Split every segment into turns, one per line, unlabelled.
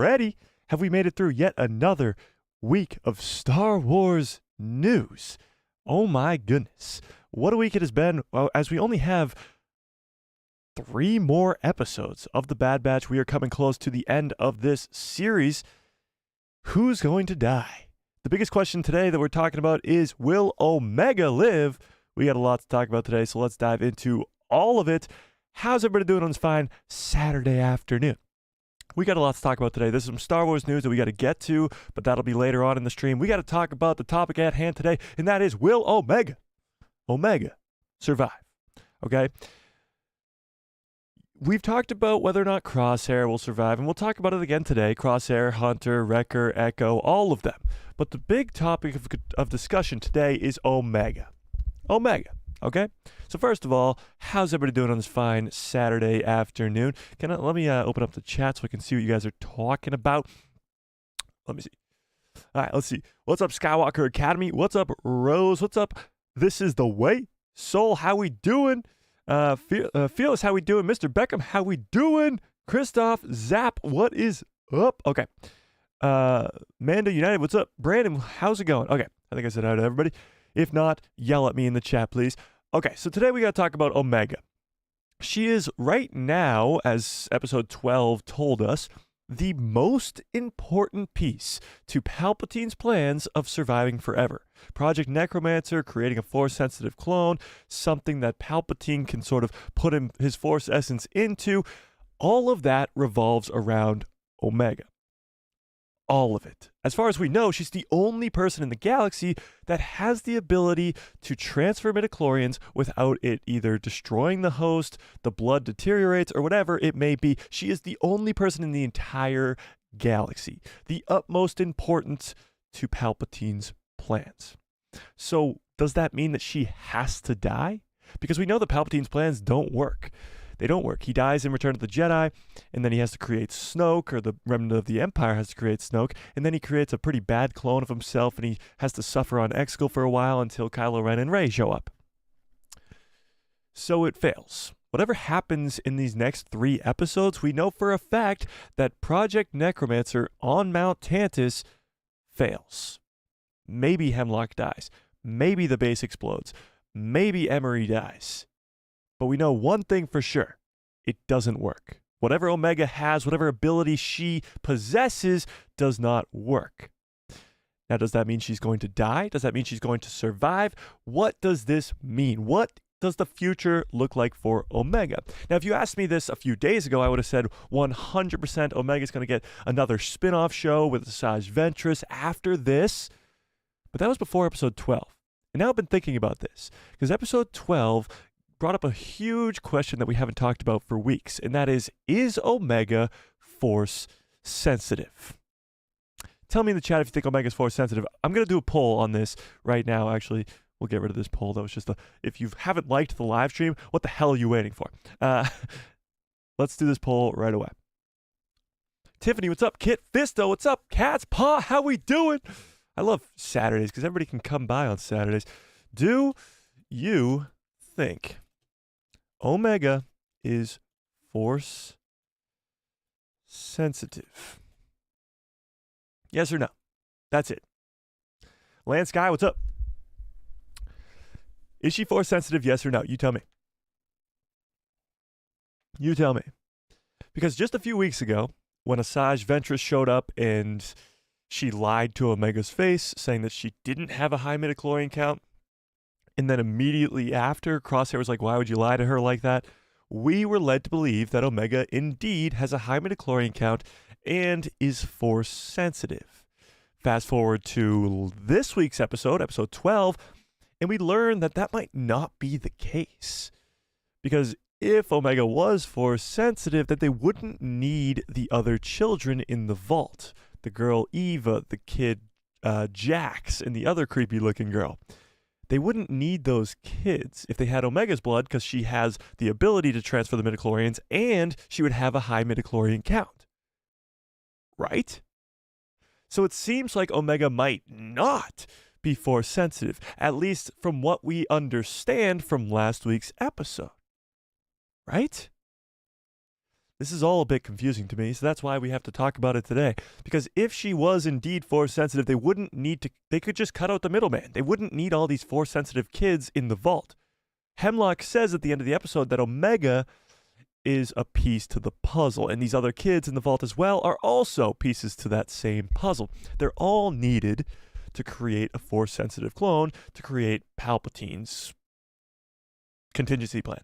already have we made it through yet another week of Star Wars news. Oh my goodness. What a week it has been. Well, as we only have 3 more episodes of The Bad Batch, we are coming close to the end of this series. Who's going to die? The biggest question today that we're talking about is, will Omega live? We got a lot to talk about today, so let's dive into all of it. How's everybody doing on this fine Saturday afternoon? We got a lot to talk about today. This is some Star Wars news that we got to get to, but that'll be later on in the stream. We got to talk about the topic at hand today, and that is, will Omega survive? Okay? We've talked about whether or not Crosshair will survive, and we'll talk about it again today. Crosshair, Hunter, Wrecker, Echo, all of them. But the big topic of discussion today is Omega. Okay? So first of all, how's everybody doing on this fine Saturday afternoon? Let me open up the chat so I can see what you guys are talking about. Let me see. All right, let's see. What's up, Skywalker Academy? What's up, Rose? What's up? This is the way. Soul, how we doing? Fearless, how we doing? Mr. Beckham, how we doing? Christoph, Zap, what is up? Okay. Manda United, what's up? Brandon, how's it going? Okay, I think I said hi to everybody. If not, yell at me in the chat, please. Okay, so today we got to talk about Omega. She is right now, as episode 12 told us, the most important piece to Palpatine's plans of surviving forever. Project Necromancer, creating a Force-sensitive clone, something that Palpatine can sort of put his Force essence into. All of that revolves around Omega. All of it. As far as we know, she's the only person in the galaxy that has the ability to transfer midichlorians without it either destroying the host, the blood deteriorates, or whatever it may be. She is the only person in the entire galaxy. The utmost importance to Palpatine's plans. So does that mean that she has to die? Because we know that Palpatine's plans don't work. They don't work. He dies in Return of the Jedi, and then he has to create Snoke, or the remnant of the Empire has to create Snoke, and then he creates a pretty bad clone of himself, and he has to suffer on Exegol for a while until Kylo Ren and Rey show up. So it fails. Whatever happens in these next 3 episodes, we know for a fact that Project Necromancer on Mount Tantus fails. Maybe Hemlock dies. Maybe the base explodes. Maybe Emery dies. But we know one thing for sure. It doesn't work. Whatever Omega has, whatever ability she possesses, does not work. Now, does that mean she's going to die? Does that mean she's going to survive? What does this mean? What does the future look like for Omega? Now, if you asked me this a few days ago, I would have said 100% Omega's going to get another spin-off show with Asajj Ventress after this. But that was before episode 12. And now I've been thinking about this, because episode 12 brought up a huge question that we haven't talked about for weeks, and that is Omega Force sensitive? Tell me in the chat if you think Omega's Force sensitive. I'm going to do a poll on this right now. Actually, we'll get rid of this poll. That was just if you haven't liked the live stream, what the hell are you waiting for? Let's do this poll right away. Tiffany, what's up? Kit Fisto, what's up? Cat's Paw, how we doing? I love Saturdays because everybody can come by on Saturdays. Do you think Omega is Force sensitive? Yes or no? That's it. Lance Guy, what's up? Is she Force sensitive? Yes or no? You tell me. You tell me. Because just a few weeks ago, when Asajj Ventress showed up and she lied to Omega's face, saying that she didn't have a high midichlorian count, and then immediately after, Crosshair was like, why would you lie to her like that? We were led to believe that Omega indeed has a high midichlorian count and is Force sensitive. Fast forward to this week's episode, episode 12, and we learn that that might not be the case. Because if Omega was Force sensitive, that they wouldn't need the other children in the vault. The girl Eva, the kid Jax, and the other creepy looking girl. They wouldn't need those kids if they had Omega's blood, because she has the ability to transfer the midichlorians, and she would have a high midichlorian count. Right? So it seems like Omega might not be Force sensitive, at least from what we understand from last week's episode. Right? This is all a bit confusing to me, so that's why we have to talk about it today. Because if she was indeed force sensitive, they could just cut out the middleman. They wouldn't need all these force sensitive kids in the vault. Hemlock says at the end of the episode that Omega is a piece to the puzzle, and these other kids in the vault as well are also pieces to that same puzzle. They're all needed to create a force sensitive clone, to create Palpatine's contingency plan.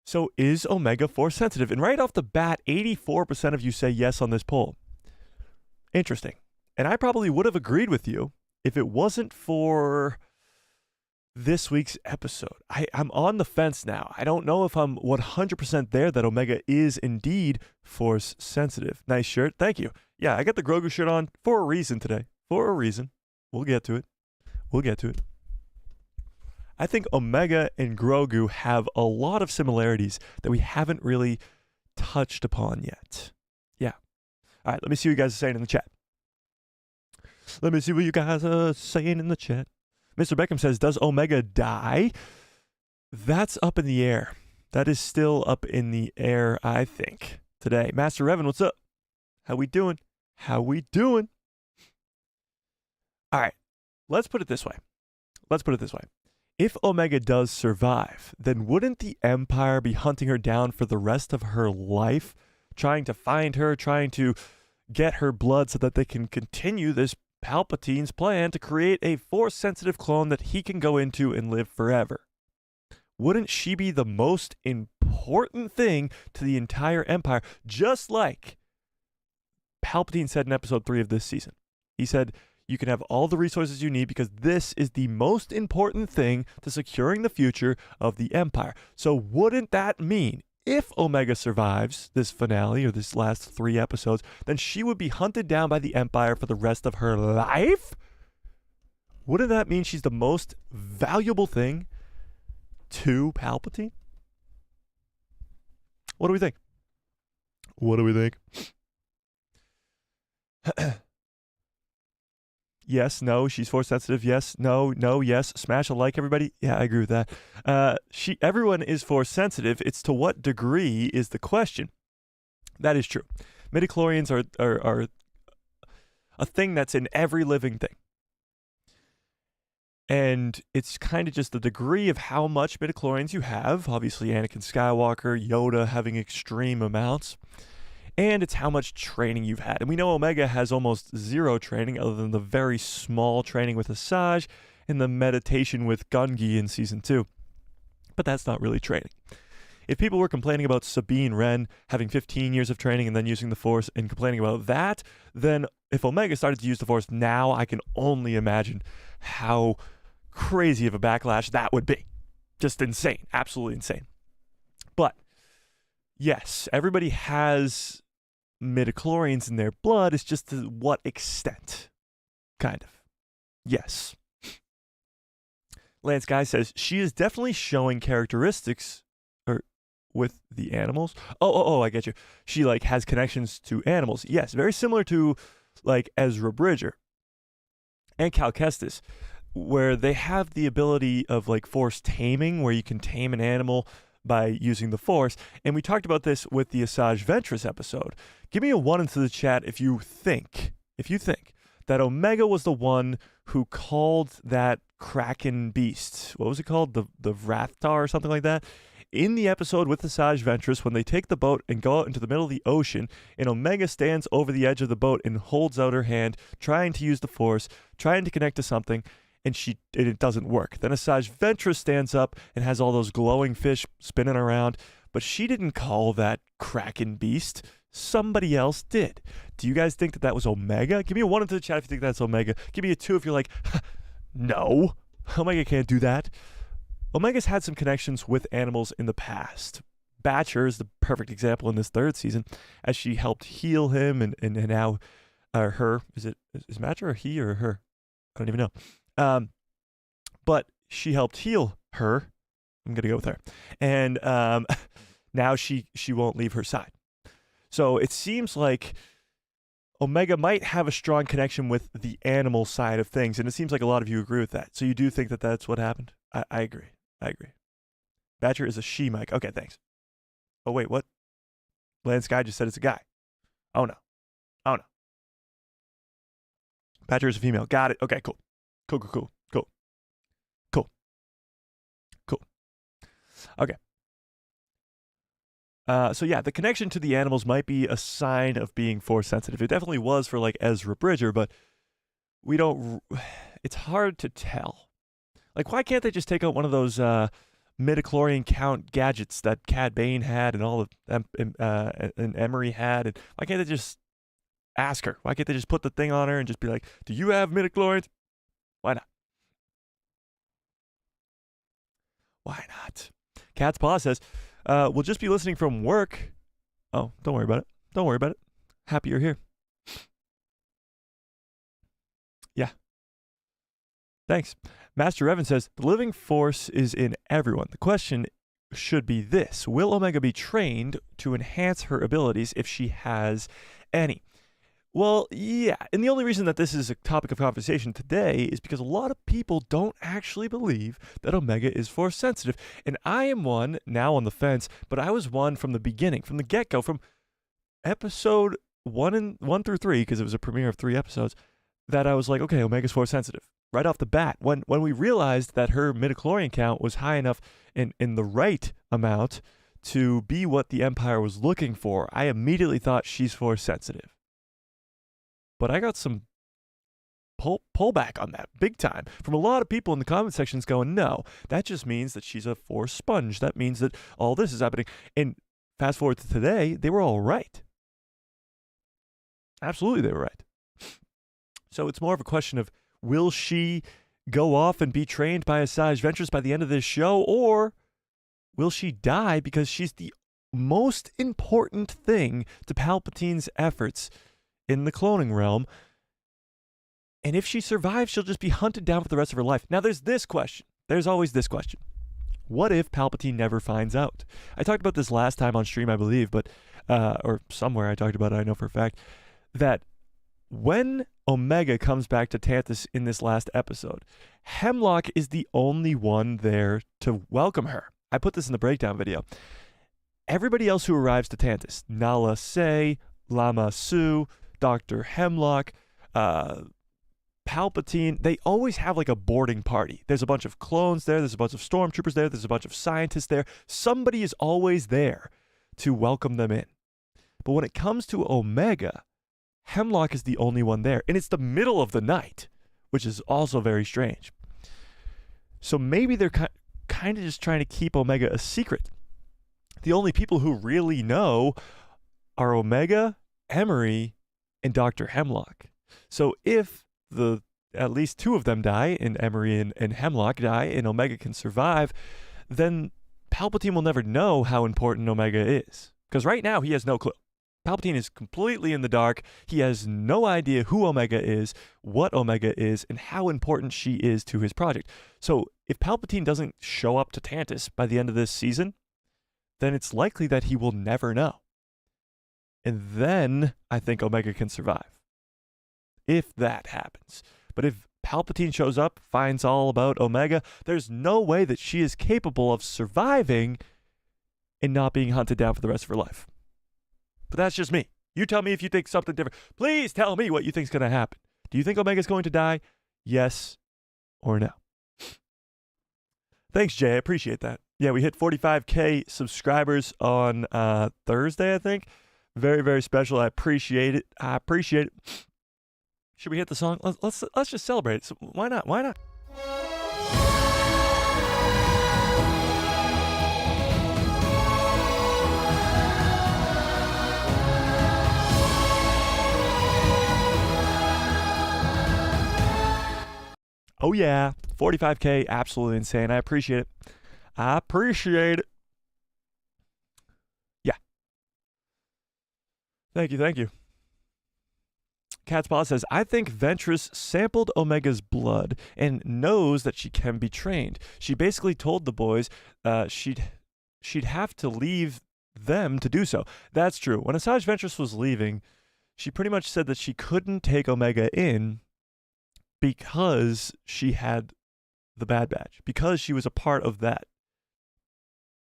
So is Omega force sensitive? And right off the bat, 84% of you say yes on this poll. Interesting. And I probably would have agreed with you if it wasn't for this week's episode. I'm on the fence now. I don't know if I'm 100% there that Omega is indeed force sensitive. Nice shirt. Thank you. Yeah, I got the Grogu shirt on for a reason today. For a reason. We'll get to it. I think Omega and Grogu have a lot of similarities that we haven't really touched upon yet. Yeah. All right, let me see what you guys are saying in the chat. Mr. Beckham says, does Omega die? That's up in the air. That is still up in the air, I think, today. Master Revan, what's up? How we doing? All right, let's put it this way. If Omega does survive, then wouldn't the Empire be hunting her down for the rest of her life, trying to find her, trying to get her blood so that they can continue this Palpatine's plan to create a force-sensitive clone that he can go into and live forever? Wouldn't she be the most important thing to the entire Empire, just like Palpatine said in episode 3 of this season? He said, you can have all the resources you need because this is the most important thing to securing the future of the Empire. So wouldn't that mean if Omega survives this finale or this last 3 episodes, then she would be hunted down by the Empire for the rest of her life? Wouldn't that mean she's the most valuable thing to Palpatine? What do we think? Yes, no, she's force sensitive. Yes, no, yes. Smash a like, everybody. Yeah, I agree with that. Everyone is force sensitive. It's to what degree is the question. That is true. Midichlorians are a thing that's in every living thing. And it's kind of just the degree of how much midichlorians you have. Obviously, Anakin Skywalker, Yoda having extreme amounts. And it's how much training you've had. And we know Omega has almost 0 training other than the very small training with Asajj and the meditation with Gungi in Season 2. But that's not really training. If people were complaining about Sabine Wren having 15 years of training and then using the Force and complaining about that, then if Omega started to use the Force now, I can only imagine how crazy of a backlash that would be. Just insane. Absolutely insane. But yes, everybody has midichlorians in their blood. It's just to what extent? Kind of. Yes. Lance Guy says, she is definitely showing characteristics with the animals. I get you. She has connections to animals. Yes, very similar to Ezra Bridger and Cal Kestis, where they have the ability of Force taming, where you can tame an animal by using the Force. And we talked about this with the Asajj Ventress episode. Give me a 1 into the chat if you think that Omega was the one who called that Kraken beast. What was it called? The Vrathtar or something like that? In the episode with Asajj Ventress, when they take the boat and go out into the middle of the ocean, and Omega stands over the edge of the boat and holds out her hand, trying to use the Force, trying to connect to something, and it doesn't work. Then Asajj Ventress stands up and has all those glowing fish spinning around, but she didn't call that Kraken beast. Somebody else did. Do you guys think that was Omega? Give me a 1 into the chat if you think that's Omega. Give me a 2 if you're like, no, Omega can't do that. Omega's had some connections with animals in the past. Batcher is the perfect example in this 3rd season, as she helped heal him, and now her. Is Batcher a he or a her? I don't even know. But she helped heal her. I'm gonna go with her, and now she won't leave her side. So it seems like Omega might have a strong connection with the animal side of things, and it seems like a lot of you agree with that. So you do think that that's what happened? I agree. Badger is a she, Mike. Okay, thanks. Oh, wait, what? Land Sky just said it's a guy. Oh no. Oh no. Badger is a female. Got it. Okay, cool. Cool. Okay. So yeah, the connection to the animals might be a sign of being force sensitive. It definitely was for like Ezra Bridger, but we don't. It's hard to tell. Like, why can't they just take out one of those midichlorian count gadgets that Cad Bane had and all of and Emery had? And why can't they just ask her? Why can't they just put the thing on her and just be like, "Do you have midichlorians?" Why not? Why not? Cat's Paw says, we'll just be listening from work. Oh, don't worry about it. Don't worry about it. Happy you're here. Yeah. Thanks. Master Evan says, the living force is in everyone. The question should be this. Will Omega be trained to enhance her abilities if she has any? Well, yeah, and the only reason that this is a topic of conversation today is because a lot of people don't actually believe that Omega is force sensitive. And I am one, now on the fence, but I was one from the beginning, from the get-go, from episode 1 through 3, because it was a premiere of 3 episodes, that I was like, okay, Omega's force sensitive. Right off the bat, when we realized that her midichlorian count was high enough in the right amount to be what the Empire was looking for, I immediately thought she's force sensitive. But I got some pullback on that big time from a lot of people in the comment sections going, no, that just means that she's a force sponge. That means that all this is happening. And fast forward to today, they were all right. Absolutely, they were right. So it's more of a question of, will she go off and be trained by Asajj Ventress by the end of this show, or will she die because she's the most important thing to Palpatine's efforts in the cloning realm? And if she survives, she'll just be hunted down for the rest of her life. Now, there's this question. There's always this question. What if Palpatine never finds out? I talked about this last time on stream, I believe, but or somewhere I talked about it, I know for a fact, that when Omega comes back to Tantus in this last episode, Hemlock is the only one there to welcome her. I put this in the breakdown video. Everybody else who arrives to Tantus, Nala Se, Lama Su, Dr. Hemlock, Palpatine, they always have like a boarding party. There's a bunch of clones there, there's a bunch of stormtroopers there, there's a bunch of scientists there. Somebody is always there to welcome them in. But when it comes to Omega, Hemlock is the only one there. And it's the middle of the night, which is also very strange. So maybe they're kind of just trying to keep Omega a secret. The only people who really know are Omega, Emery, and Dr. Hemlock. So if at least 2 of them die, and Emery and Hemlock die, and Omega can survive, then Palpatine will never know how important Omega is. Because right now, he has no clue. Palpatine is completely in the dark. He has no idea who Omega is, what Omega is, and how important she is to his project. So if Palpatine doesn't show up to Tantus by the end of this season, then it's likely that he will never know. And then I think Omega can survive. If that happens. But if Palpatine shows up, finds all about Omega, there's no way that she is capable of surviving and not being hunted down for the rest of her life. But that's just me. You tell me if you think something different. Please tell me what you think is going to happen. Do you think Omega's going to die? Yes or no? Thanks, Jay. I appreciate that. Yeah, we hit 45K subscribers on Thursday, I think. Very, very special. I appreciate it. Should we hit the song? Let's just celebrate it. So why not? Why not? Oh yeah, 45K, absolutely insane. I appreciate it. Yeah. Thank you. Cat's Paw says, I think Ventress sampled Omega's blood and knows that she can be trained. She basically told the boys she'd have to leave them to do so. That's true. When Asajj Ventress was leaving, she pretty much said that she couldn't take Omega in because she had the Bad Batch, because she was a part of that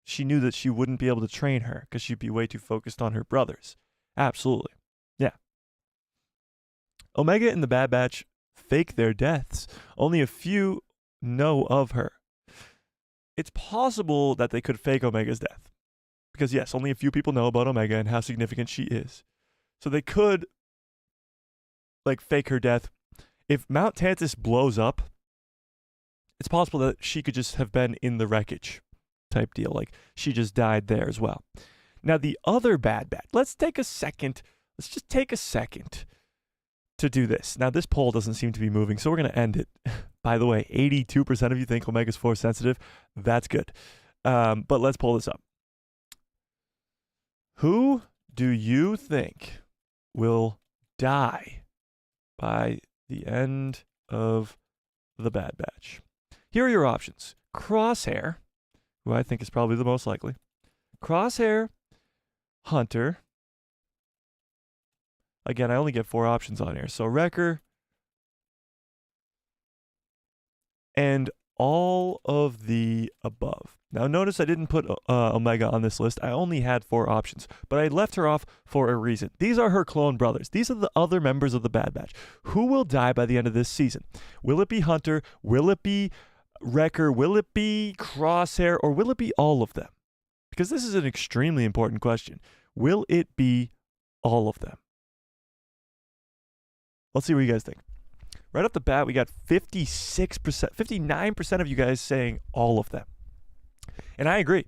she knew that she wouldn't be able to train her because she'd be way too focused on her brothers. Absolutely. Yeah. Omega and the Bad Batch fake their deaths. Only a few know of her. It's possible that they could fake Omega's death. Because yes, only a few people know about Omega and how significant she is. So they could fake her death. If Mount Tantus blows up, it's possible that she could just have been in the wreckage type deal. Like she just died there as well. Now the other Bad Batch, let's just take a second to do this. Now this poll doesn't seem to be moving, so we're going to end it. By the way, 82% of you think Omega's Force sensitive. That's good. But let's pull this up. Who do you think will die by the end of the Bad Batch? Here are your options. Crosshair, who I think is probably the most likely. Crosshair, Hunter. Again, I only get 4 options on here. So Wrecker, and all of the above. Now notice I didn't put Omega on this list. I only had 4 options, but I left her off for a reason. These are her clone brothers. These are the other members of the Bad Batch. Who will die by the end of this season? Will it be Hunter? Will it be Wrecker? Will it be Crosshair? Or will it be all of them? Because this is an extremely important question. Will it be all of them? Let's see what you guys think. Right off the bat, we got 59% of you guys saying all of them. And I agree.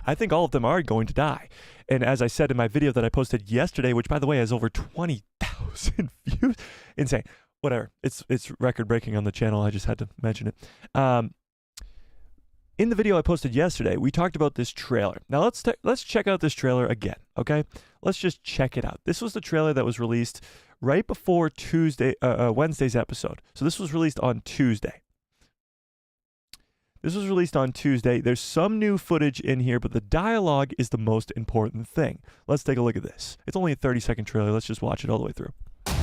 I think all of them are going to die. And as I said in my video that I posted yesterday, which by the way has over 20,000 views, insane. Whatever. It's record breaking on the channel. I just had to mention it. In the video I posted yesterday, we talked about this trailer. Now let's check out this trailer again, okay? Let's just check it out. This was the trailer that was released right before Wednesday's episode. So this was released on Tuesday. There's some new footage in here, but the dialogue is the most important thing. Let's take a look at this. It's only a 30-second trailer. Let's just watch it all the way through.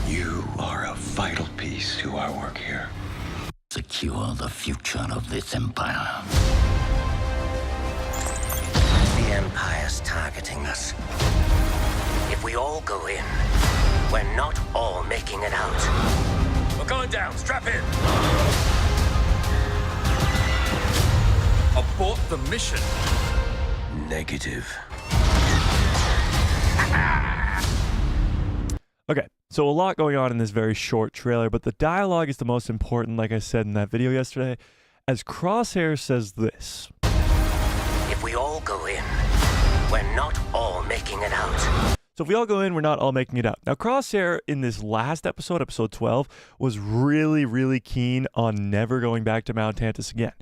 You are a vital piece to our work here.
Secure the future of this empire.
The Empire's targeting us. If we all go in, we're not all making it out.
We're going down. Strap in.
Abort the mission. Negative.
Okay, so a lot going on in this very short trailer, but the dialogue is the most important, like I said in that video yesterday, as Crosshair says this.
If we all go in, we're not all making it out.
So if we all go in, we're not all making it out. Now, Crosshair in this last episode, episode 12, was really, really keen on never going back to Mount Tantus again.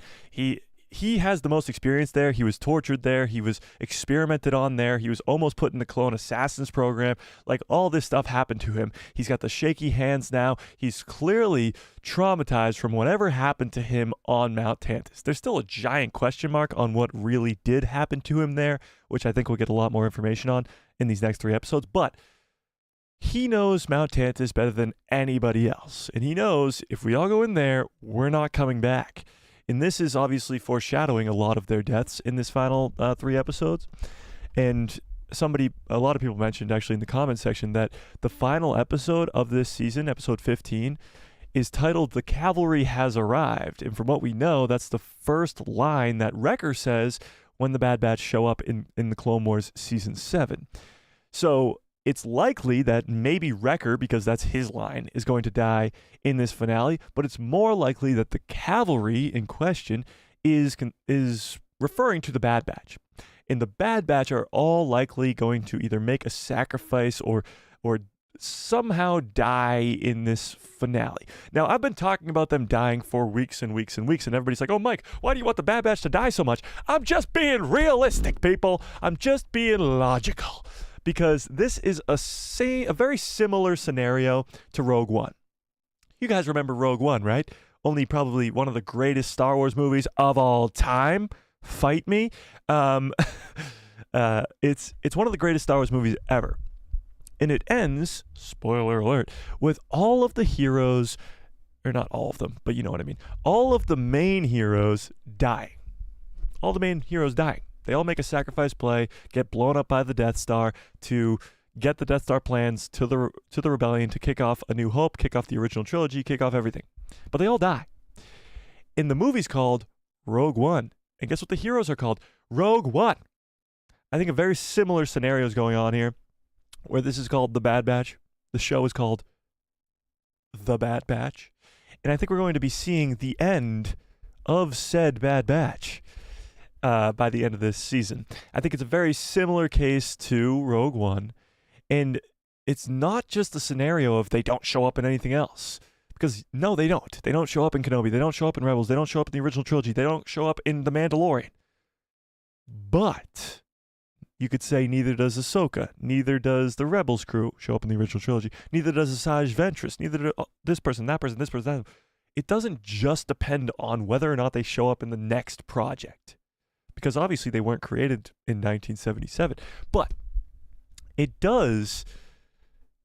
He has the most experience there. He was tortured there. He was experimented on there. He was almost put in the clone assassins program. Like, all this stuff happened to him. He's got the shaky hands now. He's clearly traumatized from whatever happened to him on Mount Tantus. There's still a giant question mark on what really did happen to him there, which I think we'll get a lot more information on in these next 3 episodes. But he knows Mount Tantus better than anybody else. And he knows if we all go in there, we're not coming back. And this is obviously foreshadowing a lot of their deaths in this final 3 episodes. And a lot of people mentioned actually in the comment section that the final episode of this season, episode 15, is titled "The Cavalry Has Arrived." And from what we know, that's the first line that Wrecker says when the Bad Batch show up in the Clone Wars season 7. So it's likely that maybe Wrecker, because that's his line, is going to die in this finale, but it's more likely that the cavalry in question is referring to the Bad Batch. And the Bad Batch are all likely going to either make a sacrifice or somehow die in this finale. Now, I've been talking about them dying for weeks and weeks and weeks, and everybody's like, "Oh, Mike, why do you want the Bad Batch to die so much?" I'm just being realistic, people. I'm just being logical. Because this is a very similar scenario to Rogue One. You guys remember Rogue One, right? Only probably one of the greatest Star Wars movies of all time. Fight me. It's one of the greatest Star Wars movies ever. And it ends, spoiler alert, with all of the heroes, or not all of them, but you know what I mean. All of the main heroes dying. All the main heroes dying. They all make a sacrifice play, get blown up by the Death Star to get the Death Star plans to the rebellion to kick off A New Hope, kick off the original trilogy, kick off everything. But they all die. In the movie's called Rogue One. And guess what the heroes are called? Rogue One. I think a very similar scenario is going on here, where this is called The Bad Batch. The show is called The Bad Batch. And I think we're going to be seeing the end of said Bad Batch by the end of this season. I think it's a very similar case to Rogue One. And it's not just the scenario of they don't show up in anything else. Because, no, they don't. They don't show up in Kenobi. They don't show up in Rebels. They don't show up in the original trilogy. They don't show up in The Mandalorian. But you could say neither does Ahsoka. Neither does the Rebels crew show up in the original trilogy. Neither does Asajj Ventress. Neither do this person, that person, this person, that. It doesn't just depend on whether or not they show up in the next project. Because obviously they weren't created in 1977. But it does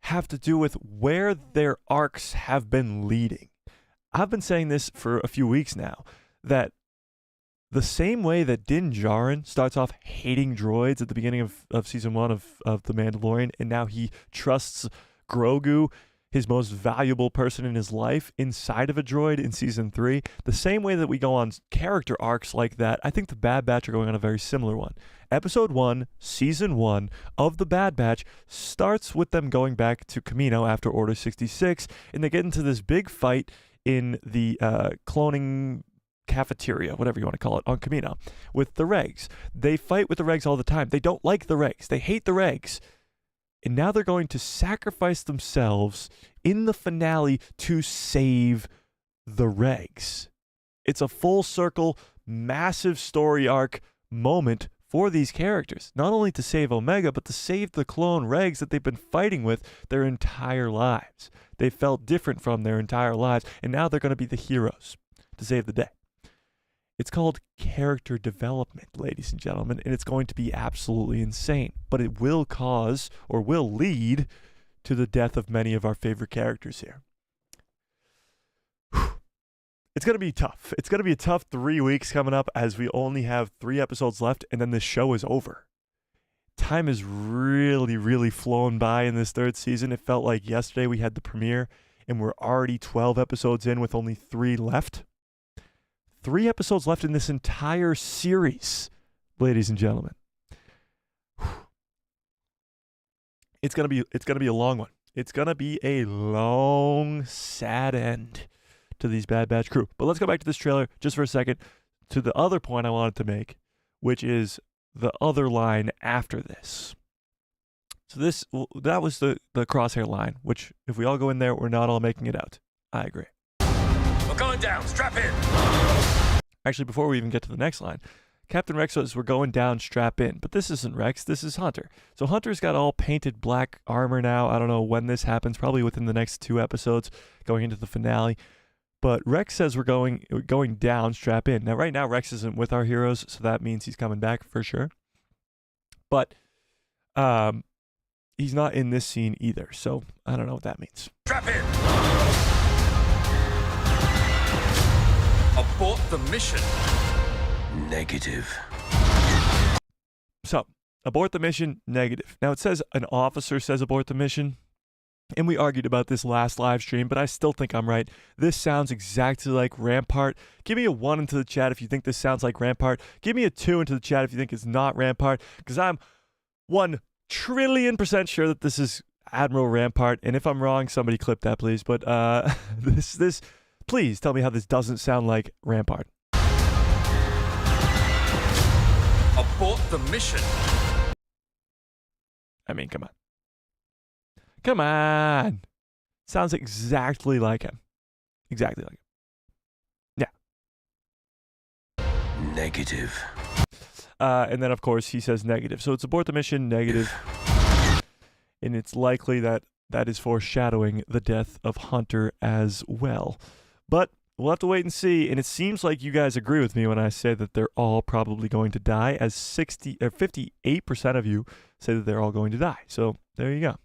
have to do with where their arcs have been leading. I've been saying this for a few weeks now, that the same way that Din Djarin starts off hating droids at the beginning of season 1 of The Mandalorian, and now he trusts Grogu, his most valuable person in his life, inside of a droid in season 3, the same way that we go on character arcs like that, I think the Bad Batch are going on a very similar one. Episode 1, Season 1 of The Bad Batch starts with them going back to Kamino after Order 66, and they get into this big fight in the cloning cafeteria, whatever you want to call it, on Kamino, with the Regs. They fight with the Regs all the time. They don't like the Regs. They hate the Regs. And now they're going to sacrifice themselves in the finale to save the Regs. It's a full circle, massive story arc moment for these characters, not only to save Omega, but to save the clone Regs that they've been fighting with their entire lives. They felt different from their entire lives, and now they're going to be the heroes to save the day. It's called character development, ladies and gentlemen, and it's going to be absolutely insane, but it will cause, or will lead, to the death of many of our favorite characters here. It's going to be tough. It's going to be a tough 3 weeks coming up as we only have 3 episodes left and then the show is over. Time has really, really flown by in this 3rd season. It felt like yesterday we had the premiere and we're already 12 episodes in with only 3 left. 3 episodes left in this entire series, ladies and gentlemen. It's going to be a long one. It's going to be a long, sad end to these Bad Batch crew. But let's go back to this trailer just for a second to the other point I wanted to make, which is the other line after this. So that was the crosshair line, which if we all go in there, we're not all making it out. I agree.
We're going down. Strap in.
Actually, before we even get to the next line, Captain Rex says we're going down, strap in. But this isn't Rex, this is Hunter. So Hunter's got all painted black armor now. I don't know when this happens, probably within the next 2 episodes going into the finale. But Rex says we're going down, strap in. Now, right now, Rex isn't with our heroes, so that means he's coming back for sure. But he's not in this scene either, so I don't know what that means.
Strap in. Abort the mission.
Negative.
So, abort the mission, negative. Now, it says an officer says abort the mission. And we argued about this last live stream, but I still think I'm right. This sounds exactly like Rampart. Give me a 1 into the chat if you think this sounds like Rampart. Give me a 2 into the chat if you think it's not Rampart, because I'm 1,000,000,000% sure that this is Admiral Rampart. And if I'm wrong, somebody clip that, please. But this, please tell me how this doesn't sound like Rampart.
Abort the mission.
I mean, come on. Come on. Sounds exactly like him. Exactly like him. Yeah.
Negative.
And then, of course, he says negative. So it's abort the mission, negative. And it's likely that that is foreshadowing the death of Hunter as well. But we'll have to wait and see. And it seems like you guys agree with me when I say that they're all probably going to die, as 58% of you say that they're all going to die. So there you go.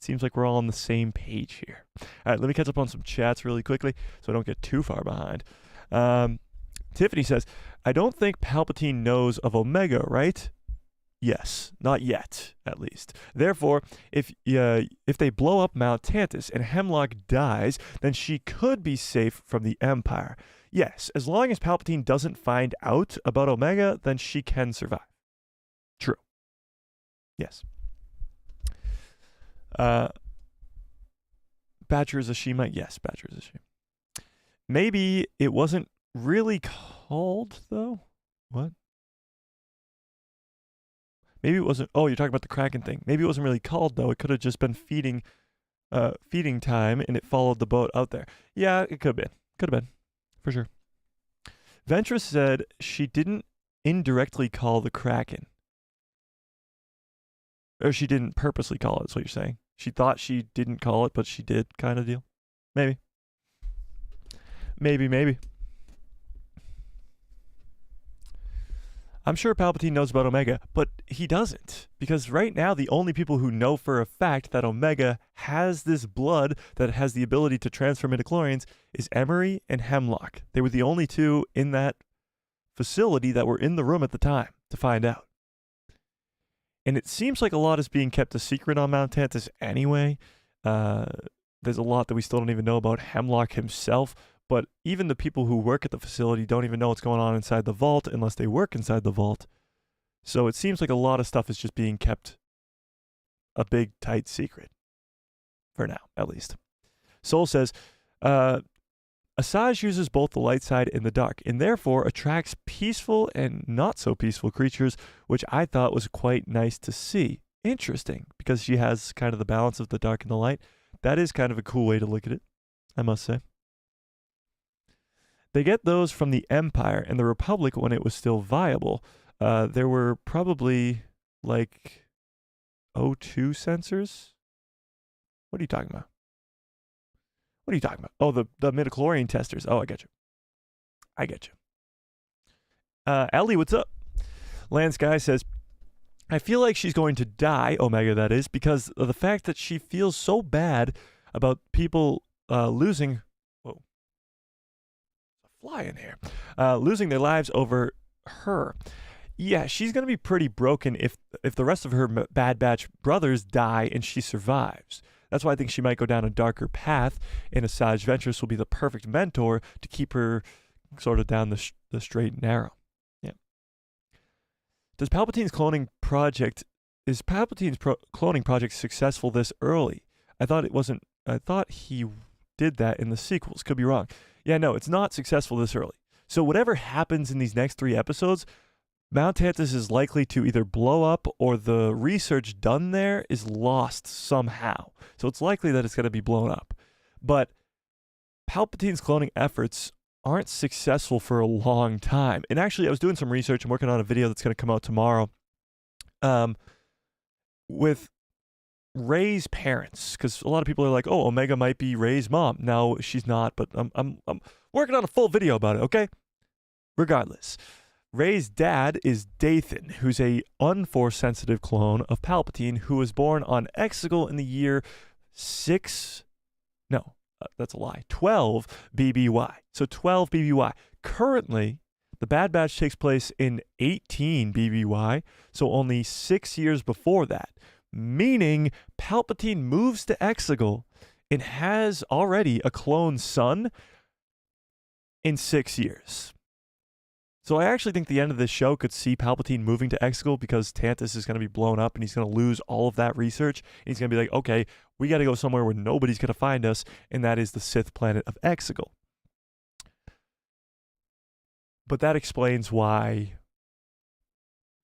Seems like we're all on the same page here. All right, let me catch up on some chats really quickly so I don't get too far behind. Tiffany says, I don't think Palpatine knows of Omega, right? Yes, not yet, at least. Therefore, if they blow up Mount Tantus and Hemlock dies, then she could be safe from the Empire. Yes, as long as Palpatine doesn't find out about Omega, then she can survive. True. Yes. Badger is a Shema? Yes, Badger is a Shema. Maybe it wasn't really called, though? What? Maybe it wasn't. Oh, you're talking about the Kraken thing. Maybe it wasn't really called, though. It could have just been feeding time, and it followed the boat out there. Yeah, it could have been. Could have been. For sure. Ventress said she didn't indirectly call the Kraken. Or she didn't purposely call it, is what you're saying. She thought she didn't call it, but she did, kind of deal. Maybe. Maybe. I'm sure Palpatine knows about Omega, but he doesn't. Because right now, the only people who know for a fact that Omega has this blood that has the ability to transform midichlorians is Emery and Hemlock. They were the only two in that facility that were in the room at the time to find out. And it seems like a lot is being kept a secret on Mount Tantus anyway. There's a lot that we still don't even know about Hemlock himself. But even the people who work at the facility don't even know what's going on inside the vault unless they work inside the vault. So it seems like a lot of stuff is just being kept a big, tight secret. For now, at least. Soul says, Asajj uses both the light side and the dark, and therefore attracts peaceful and not so peaceful creatures, which I thought was quite nice to see. Interesting, because she has kind of the balance of the dark and the light. That is kind of a cool way to look at it, I must say. They get those from the Empire and the Republic when it was still viable. There were probably like O2 sensors. What are you talking about? What are you talking about? Oh, the midichlorian testers. Oh, I get you. Ellie, what's up? Lance Guy says, I feel like she's going to die, Omega that is, because of the fact that she feels so bad about people losing fly in here, losing their lives over her. Yeah, she's going to be pretty broken if the rest of her Bad Batch brothers die and she survives. That's why I think she might go down a darker path, and Asajj Ventress will be the perfect mentor to keep her sort of down the straight and narrow. Yeah. Is Palpatine's cloning project successful this early? I thought he did that in the sequels. Could be wrong. Yeah, no, it's not successful this early. So whatever happens in these next 3 episodes, Mount Tantus is likely to either blow up or the research done there is lost somehow. So it's likely that it's going to be blown up. But Palpatine's cloning efforts aren't successful for a long time. And actually, I was doing some research. I'm working on a video that's going to come out tomorrow with Rey's parents, because a lot of people are like, oh, Omega might be Rey's mom. No, she's not, but I'm working on a full video about it, okay? Regardless, Rey's dad is Dathan, who's a unforce-sensitive clone of Palpatine who was born on Exegol in the year 12 BBY. So 12 BBY. Currently, the Bad Batch takes place in 18 BBY, so only 6 years before that. Meaning Palpatine moves to Exegol and has already a clone son in 6 years. So I actually think the end of this show could see Palpatine moving to Exegol because Tantus is going to be blown up and he's going to lose all of that research. And he's going to be like, okay, we got to go somewhere where nobody's going to find us, and that is the Sith planet of Exegol. But that explains why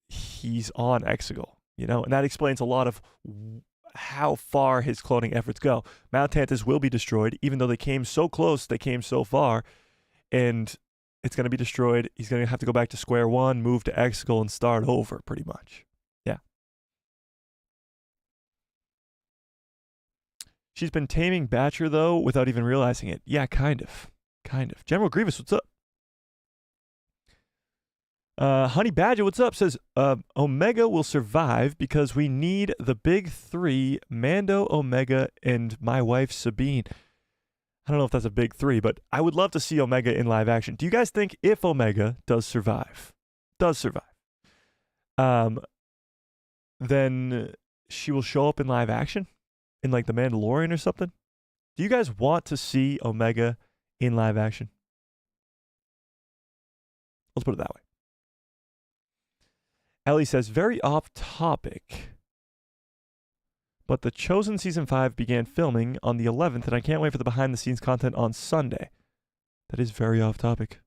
he's on Exegol. And that explains a lot of how far his cloning efforts go. Mount Tantus will be destroyed, even though they came so close, they came so far, and it's going to be destroyed. He's going to have to go back to square one, move to Exegol, and start over, pretty much. Yeah. She's been taming Batcher, though, without even realizing it. Yeah, kind of. General Grievous, what's up? Honey Badger, what's up? Says, Omega will survive because we need the big 3, Mando, Omega, and my wife Sabine. I don't know if that's a big 3, but I would love to see Omega in live action. Do you guys think if Omega does survive, then she will show up in live action in like The Mandalorian or something? Do you guys want to see Omega in live action? Let's put it that way. Ellie says, very off topic, but The Chosen Season 5 began filming on the 11th, and I can't wait for the behind-the-scenes content on Sunday. That is very off topic.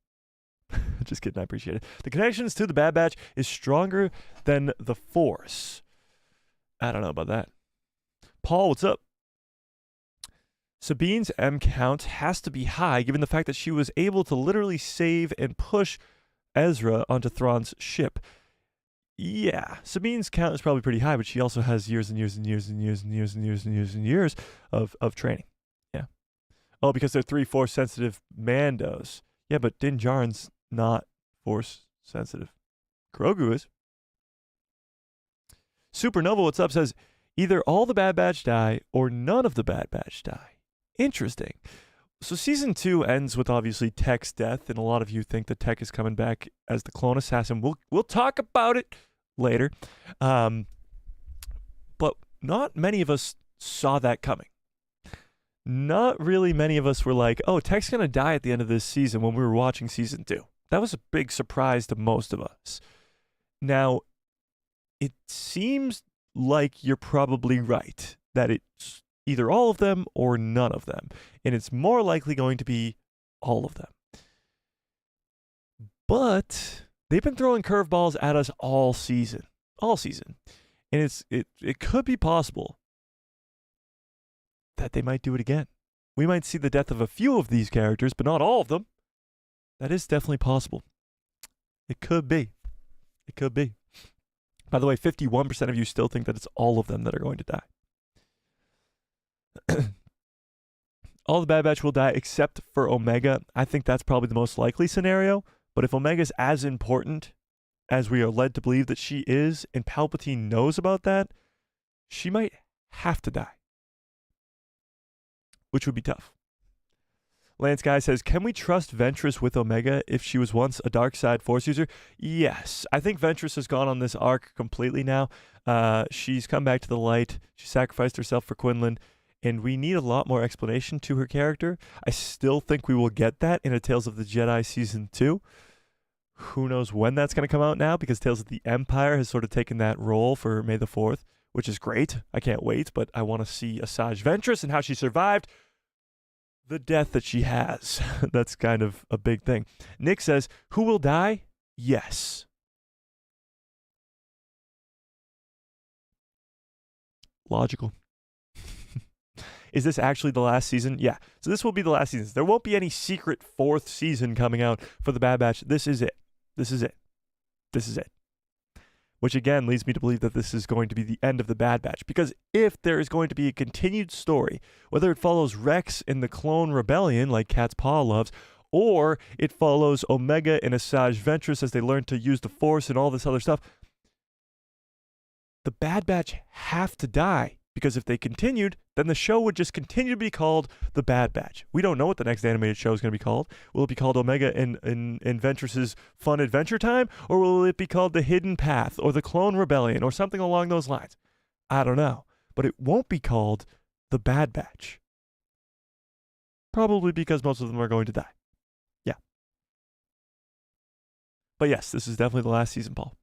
Just kidding, I appreciate it. The connections to the Bad Batch is stronger than the Force. I don't know about that. Paul, what's up? Sabine's M count has to be high, given the fact that she was able to literally save and push Ezra onto Thrawn's ship. Yeah, Sabine's count is probably pretty high, but she also has years and years and years and years and years and years and years and years of training. Yeah. Oh, because they're 3 Force-sensitive Mandos. Yeah, but Din Djarin's not Force-sensitive. Grogu is. Supernova, what's up, says, either all the Bad Batch die or none of the Bad Batch die. Interesting. So season 2 ends with obviously Tech's death, and a lot of you think that Tech is coming back as the clone assassin. We'll talk about it later. But not many of us saw that coming. Not really many of us were like, oh, Tech's going to die at the end of this season when we were watching season 2. That was a big surprise to most of us. Now, it seems like you're probably right, that it's either all of them or none of them. And it's more likely going to be all of them. But they've been throwing curveballs at us all season. And it could be possible that they might do it again. We might see the death of a few of these characters, but not all of them. That is definitely possible. It could be. It could be. By the way, 51% of you still think that it's all of them that are going to die. All the Bad Batch will die except for Omega. I think that's probably the most likely scenario. But if Omega's as important as we are led to believe that she is, and Palpatine knows about that, she might have to die. Which would be tough. Lance Guy says, can we trust Ventress with Omega if she was once a dark side Force user? Yes. I think Ventress has gone on this arc completely now. She's come back to the light. She sacrificed herself for Quinlan. And we need a lot more explanation to her character. I still think we will get that in a Tales of the Jedi Season 2. Who knows when that's going to come out now, because Tales of the Empire has sort of taken that role for May the 4th, which is great. I can't wait, but I want to see Asajj Ventress and how she survived the death that she has. That's kind of a big thing. Nick says, who will die? Yes. Logical. Is this actually the last season? Yeah. So this will be the last season. There won't be any secret 4th season coming out for the Bad Batch. This is it. This is it. This is it. Which again leads me to believe that this is going to be the end of the Bad Batch. Because if there is going to be a continued story, whether it follows Rex in the Clone Rebellion, like Cat's Paw loves, or it follows Omega and Asajj Ventress as they learn to use the Force and all this other stuff, the Bad Batch have to die. Because if they continued, then the show would just continue to be called The Bad Batch. We don't know what the next animated show is going to be called. Will it be called Omega and Ventress's Fun Adventure Time? Or will it be called The Hidden Path or The Clone Rebellion or something along those lines? I don't know. But it won't be called The Bad Batch. Probably because most of them are going to die. Yeah. But yes, this is definitely the last season, Paul.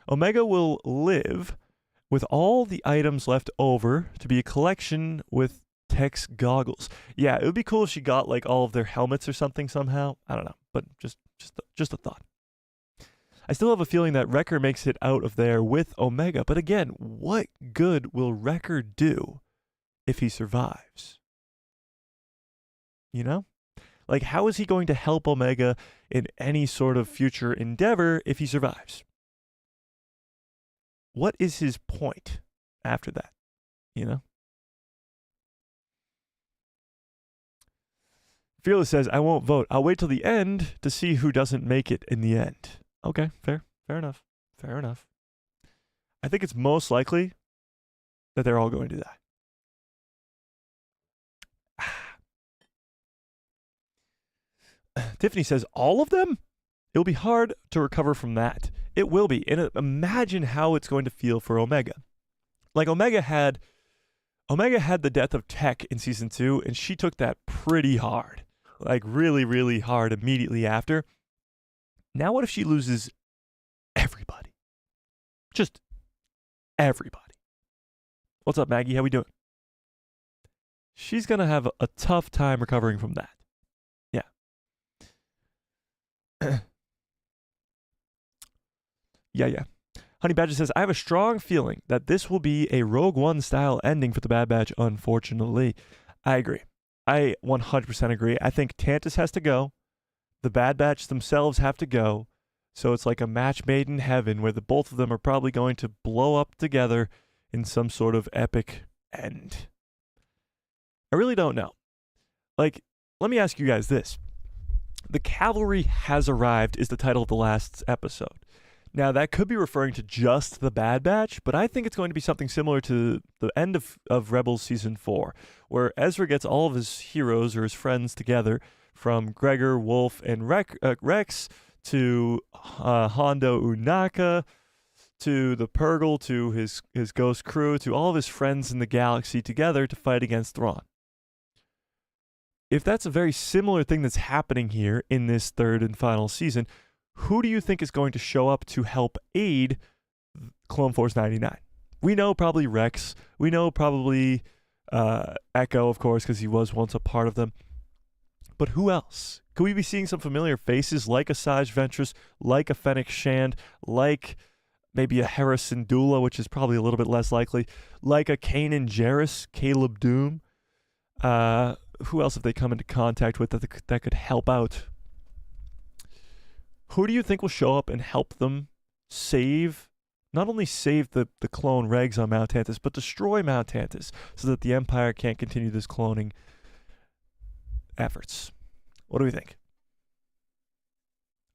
Omega will live with all the items left over to be a collection with Tech's goggles. Yeah, it would be cool if she got like all of their helmets or something somehow. I don't know, but just a thought. I still have a feeling that Wrecker makes it out of there with Omega, but again, what good will Wrecker do if he survives? You know? Like, how is he going to help Omega in any sort of future endeavor if he survives? What is his point after that? You know? Fearless says, I won't vote. I'll wait till the end to see who doesn't make it in the end. Okay, fair. Fair enough. Fair enough. I think it's most likely that they're all going to die. Tiffany says, all of them? It'll be hard to recover from that. It will be. And imagine how it's going to feel for Omega. Like Omega had the death of Tech in season 2, and she took that pretty hard. Like really, really hard immediately after. Now what if she loses everybody? Just everybody. What's up, Maggie? How we doing? She's going to have a tough time recovering from that. Yeah. Yeah. Honey Badger says, I have a strong feeling that this will be a Rogue One style ending for the Bad Batch, unfortunately. I agree. I 100% agree. I think Tantus has to go. The Bad Batch themselves have to go. So it's like a match made in heaven where the both of them are probably going to blow up together in some sort of epic end. I really don't know. Like, let me ask you guys this. The Cavalry Has Arrived is the title of the last episode. Now, that could be referring to just the Bad Batch, but I think it's going to be something similar to the end of Rebels Season 4, where Ezra gets all of his heroes or his friends together, from Gregor, Wolf, and Rex, to Hondo Unaka, to the Purgle, to his ghost crew, to all of his friends in the galaxy together to fight against Thrawn. If that's a very similar thing that's happening here in this third and final season, who do you think is going to show up to help aid Clone Force 99? We know probably Rex. We know probably Echo, of course, because he was once a part of them. But who else? Could we be seeing some familiar faces like a Asajj Ventress, like a Fennec Shand, like maybe a Hera Syndulla, which is probably a little bit less likely, like a Kanan Jarrus, Caleb Doom? Who else have they come into contact with that could help out? Who do you think will show up and help them not only save the clone regs on Mount Tantus, but destroy Mount Tantus so that the Empire can't continue this cloning efforts? What do we think?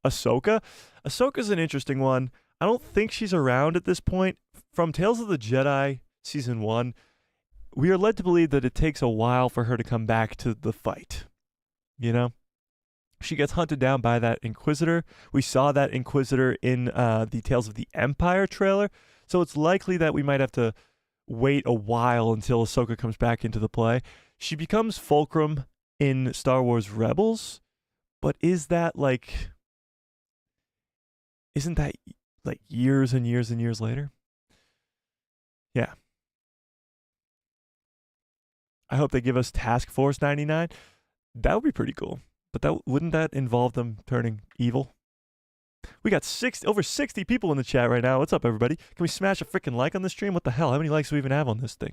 Ahsoka? Ahsoka's an interesting one. I don't think she's around at this point. From Tales of the Jedi Season 1, we are led to believe that it takes a while for her to come back to the fight. You know? She gets hunted down by that Inquisitor. We saw that Inquisitor in the Tales of the Empire trailer. So it's likely that we might have to wait a while until Ahsoka comes back into the play. She becomes Fulcrum in Star Wars Rebels. But isn't that like years and years and years later? Yeah. I hope they give us Task Force 99. That would be pretty cool. But wouldn't that involve them turning evil? We got over 60 people in the chat right now. What's up, everybody? Can we smash a freaking like on the stream? What the hell? How many likes do we even have on this thing?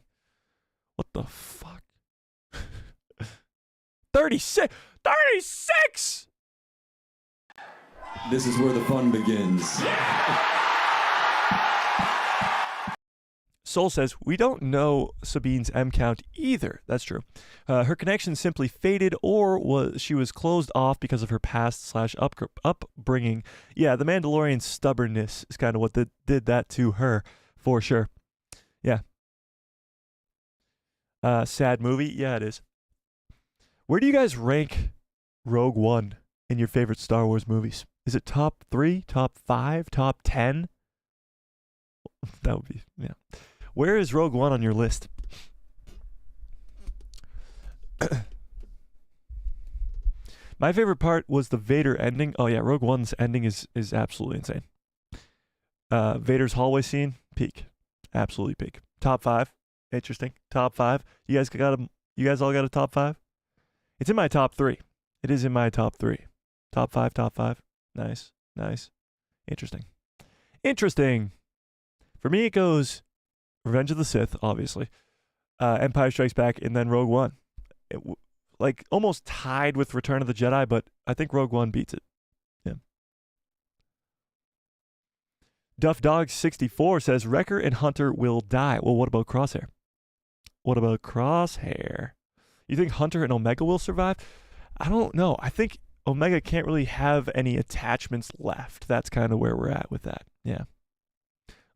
What the fuck? 36! 36!
This is where the fun begins.
Soul says, we don't know Sabine's M count either. That's true. Her connection simply faded, or she was closed off because of her past/upbringing. Yeah, the Mandalorian stubbornness is kind of what did that to her, for sure. Yeah. Sad movie? Yeah, it is. Where do you guys rank Rogue One in your favorite Star Wars movies? Is it top 3, top 5, top 10? That would be, yeah. Where is Rogue One on your list? My favorite part was the Vader ending. Oh yeah, Rogue One's ending is absolutely insane. Vader's hallway scene, peak. Absolutely peak. Top 5. Interesting. Top 5. You guys all got a top 5? It's in my top 3. It is in my top 3. Top 5, top 5. Nice. Interesting. For me, it goes Revenge of the Sith, obviously, Empire Strikes Back, and then Rogue One. Like, almost tied with Return of the Jedi, but I think Rogue One beats it. Yeah. Duff Dog 64 says, Wrecker and Hunter will die. Well, what about Crosshair? You think Hunter and Omega will survive? I don't know. I think Omega can't really have any attachments left. That's kind of where we're at with that. Yeah.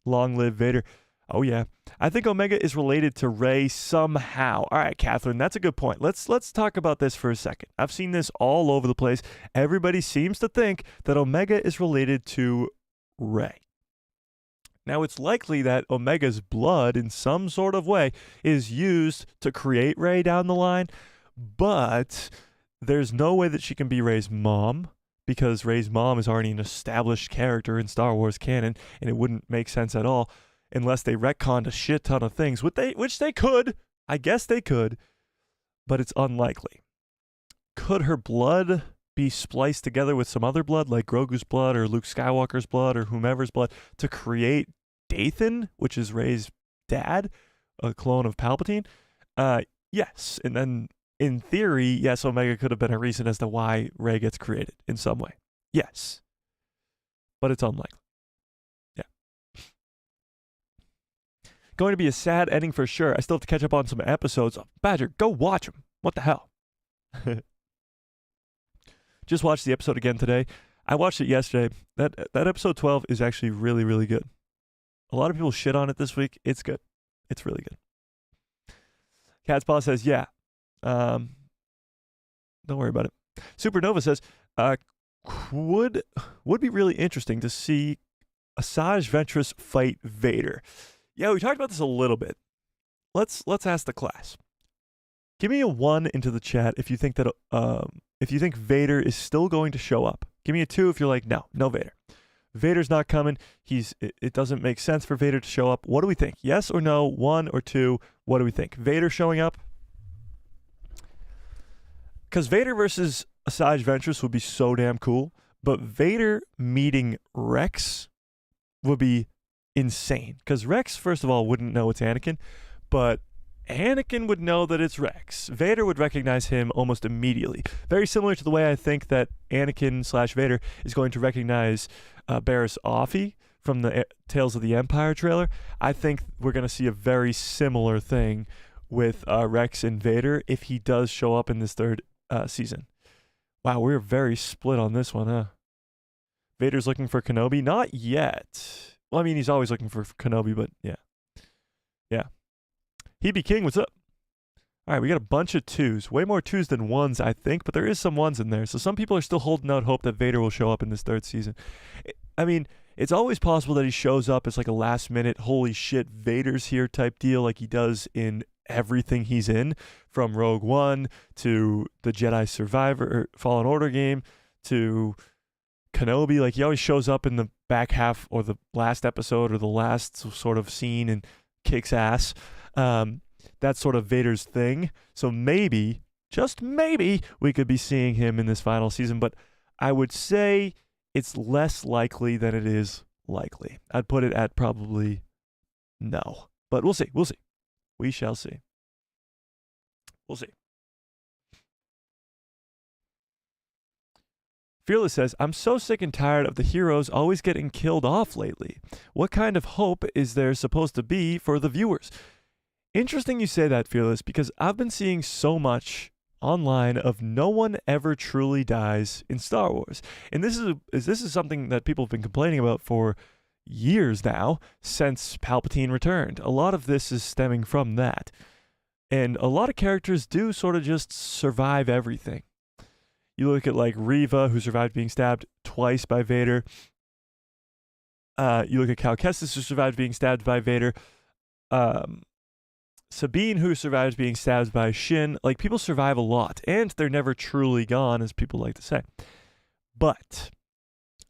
Long live Vader. Oh yeah. I think Omega is related to Rey somehow. All right, Catherine, that's a good point. Let's talk about this for a second. I've seen this all over the place. Everybody seems to think that Omega is related to Rey. Now, it's likely that Omega's blood in some sort of way is used to create Rey down the line, but there's no way that she can be Rey's mom, because Rey's mom is already an established character in Star Wars canon, and it wouldn't make sense at all unless they retconned a shit ton of things, which they could. I guess they could, but it's unlikely. Could her blood be spliced together with some other blood, like Grogu's blood or Luke Skywalker's blood or whomever's blood, to create Dathan, which is Rey's dad, a clone of Palpatine? Yes. And then, in theory, yes, Omega could have been a reason as to why Rey gets created in some way. Yes. But it's unlikely. Yeah. Going to be a sad ending for sure. I still have to catch up on some episodes. Badger, go watch them. What the hell? Just watched the episode again today. I watched it yesterday. That episode 12 is actually really, really good. A lot of people shit on it this week. It's good. It's really good. Cat's Paw says, yeah. Don't worry about it. Supernova says, would be really interesting to see Asajj Ventress fight Vader. Yeah, we talked about this a little bit. Let's ask the class. Give me a 1 into the chat if you think that if you think Vader is still going to show up. Give me a 2 if you're like, no Vader. Vader's not coming. It doesn't make sense for Vader to show up. What do we think? Yes or no? 1 or 2? What do we think? Vader showing up? Because Vader versus Asajj Ventress would be so damn cool, but Vader meeting Rex would be insane. Because Rex, first of all, wouldn't know it's Anakin, but Anakin would know that it's Rex. Vader would recognize him almost immediately. Very similar to the way I think that Anakin/Vader is going to recognize Barriss Offee from the Tales of the Empire trailer. I think we're going to see a very similar thing with Rex and Vader if he does show up in this third season. Wow, we're very split on this one, huh? Vader's looking for Kenobi? Not yet. Well, I mean, he's always looking for Kenobi, but yeah. Yeah. He Be King, what's up? All right, we got a bunch of 2s. Way more 2s than 1s, I think, but there is some 1s in there. So some people are still holding out hope that Vader will show up in this third season. I mean, it's always possible that he shows up as like a last-minute, holy shit, Vader's here type deal like he does in everything he's in, from Rogue One to the Jedi Survivor or Fallen Order game to Kenobi. Like, he always shows up in the back half or the last episode or the last sort of scene and kicks ass. That's sort of Vader's thing. So maybe, just maybe, we could be seeing him in this final season. But I would say it's less likely than it is likely. I'd put it at probably no. But we'll see. We'll see. We shall see. We'll see. Fearless says, I'm so sick and tired of the heroes always getting killed off lately. What kind of hope is there supposed to be for the viewers? Interesting you say that, Fearless, because I've been seeing so much online of no one ever truly dies in Star Wars. And this is something that people have been complaining about for years now, since Palpatine returned. A lot of this is stemming from that. And a lot of characters do sort of just survive everything. You look at like Reva, who survived being stabbed twice by Vader. You look at Cal Kestis, who survived being stabbed by Vader. Sabine, who survives being stabbed by Shin. Like, people survive a lot, and they're never truly gone, as people like to say. But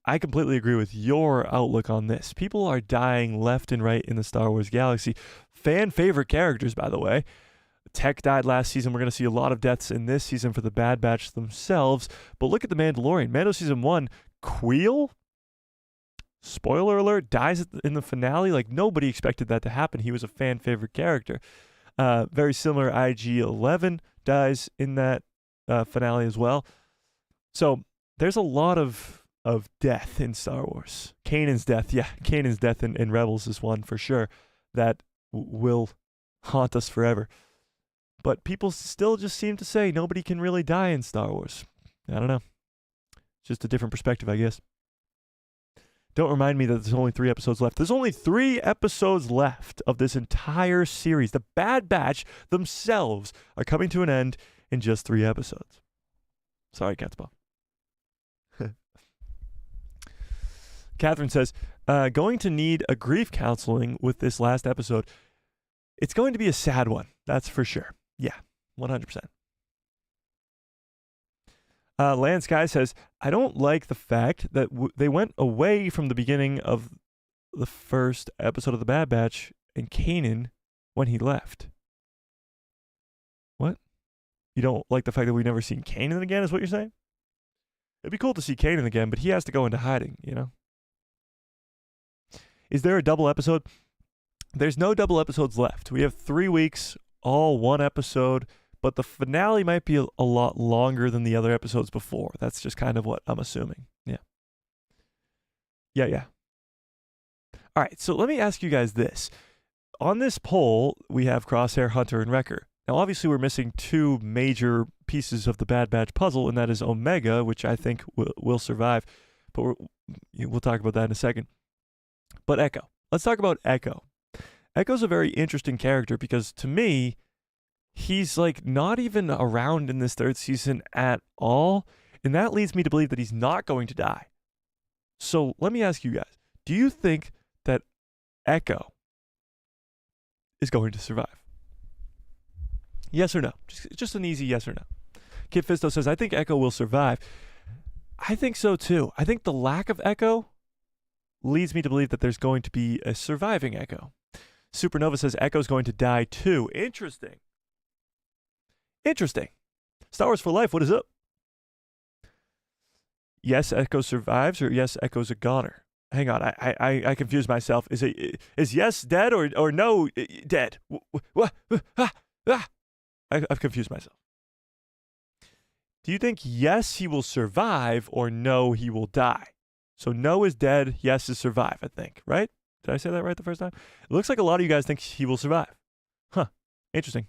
I completely agree with your outlook on this. People are dying left and right in the Star Wars galaxy. Fan favorite characters, by the way. Tech died last season. We're going to see a lot of deaths in this season for the Bad Batch themselves. But look at The Mandalorian. Mando Season 1, Queel, spoiler alert, dies in the finale. Like, nobody expected that to happen. He was a fan favorite character. Very similar, IG-11 dies in that finale as well. So there's a lot of death in Star Wars. Kanan's death, yeah. Kanan's death in Rebels is one for sure that will haunt us forever. But people still just seem to say nobody can really die in Star Wars. I don't know. Just a different perspective, I guess. Don't remind me that there's only 3 episodes left. There's only 3 episodes left of this entire series. The Bad Batch themselves are coming to an end in just 3 episodes. Sorry, Catspaw. Catherine says, going to need a grief counseling with this last episode. It's going to be a sad one. That's for sure. Yeah, 100%. Land Sky says, I don't like the fact that they went away from the beginning of the first episode of The Bad Batch and Kanan when he left. What? You don't like the fact that we've never seen Kanan again, is what you're saying? It'd be cool to see Kanan again, but he has to go into hiding, you know? Is there a double episode? There's no double episodes left. We have 3 weeks, all 1 episode. But the finale might be a lot longer than the other episodes before. That's just kind of what I'm assuming. Yeah. Yeah. All right, so let me ask you guys this. On this poll, we have Crosshair, Hunter, and Wrecker. Now, obviously, we're missing 2 major pieces of the Bad Batch puzzle, and that is Omega, which I think will survive. But we'll talk about that in a second. But Echo. Let's talk about Echo. Echo's a very interesting character because, to me, he's like not even around in this 3rd season at all. And that leads me to believe that he's not going to die. So let me ask you guys, do you think that Echo is going to survive? Yes or no? Just an easy yes or no. Kid Fisto says, I think Echo will survive. I think so too. I think the lack of Echo leads me to believe that there's going to be a surviving Echo. Supernova says Echo's going to die too. Interesting. Star Wars for Life, what is up? Yes, Echo survives, or yes, Echo's a goner? Hang on, I confused myself. Is yes dead or no dead? What? I've confused myself. Do you think yes, he will survive, or no, he will die? So no is dead, yes is survive, I think, right? Did I say that right the first time? It looks like a lot of you guys think he will survive. Huh, interesting.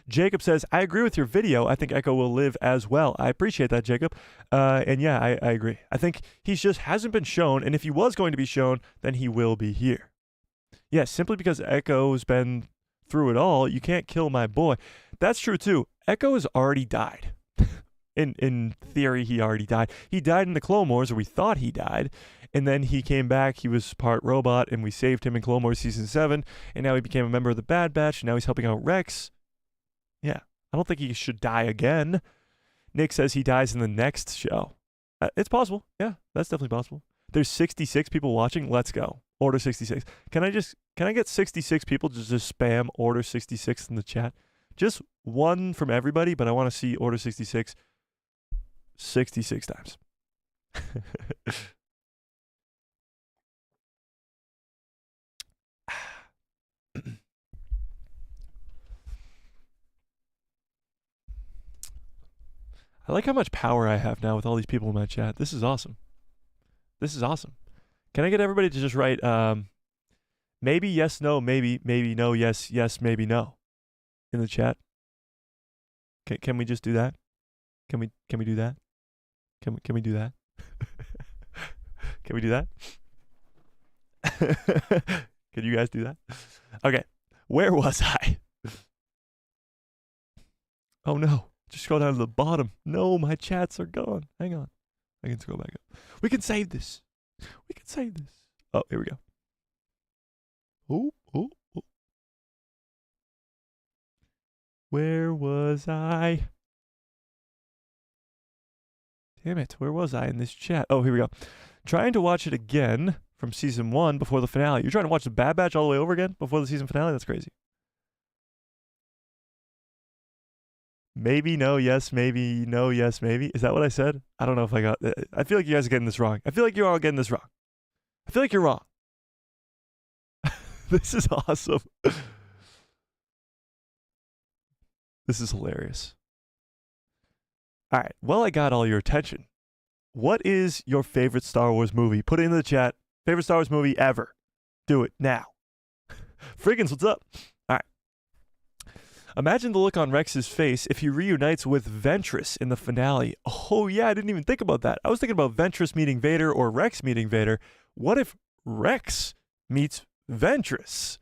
Jacob says, I agree with your video. I think Echo will live as well. I appreciate that, Jacob. And yeah, I agree. I think he just hasn't been shown, and if he was going to be shown, then he will be here. Yes, simply because Echo's been through it all, you can't kill my boy. That's true, too. Echo has already died. In theory, he already died. He died in the Clone Wars, or we thought he died, and then he came back. He was part robot, and we saved him in Clone Wars Season 7, and now he became a member of the Bad Batch, and now he's helping out Rex. Yeah, I don't think he should die again. Nick says he dies in the next show. It's possible. Yeah, that's definitely possible. There's 66 people watching. Let's go. Order 66. Can I get 66 people to just spam Order 66 in the chat? Just one from everybody, but I want to see Order 66 66 times. I like how much power I have now with all these people in my chat. This is awesome. Can I get everybody to just write maybe, yes, no, maybe no, yes, maybe no in the chat? Can we just do that? Can we do that? Can we do that? Can we do that? Can you guys do that? Okay. Where was I? Oh no. Just scroll down to the bottom. No, my chats are gone. Hang on. I can scroll back up. We can save this. Oh, here we go. Oh. Where was I? Damn it. Where was I in this chat? Oh, here we go. Trying to watch it again from season 1 before the finale. You're trying to watch the Bad Batch all the way over again before the season finale? That's crazy. Maybe, no, yes, maybe, no, yes, maybe. Is that what I said? I don't know if I got that. I feel like you guys are getting this wrong. I feel like you're all getting this wrong. I feel like you're wrong. This is awesome. This is hilarious. All right. Well, I got all your attention. What is your favorite Star Wars movie? Put it in the chat. Favorite Star Wars movie ever. Do it now. Friggins, what's up? All right. Imagine the look on Rex's face if he reunites with Ventress in the finale. Oh yeah, I didn't even think about that. I was thinking about Ventress meeting Vader or Rex meeting Vader. What if Rex meets Ventress?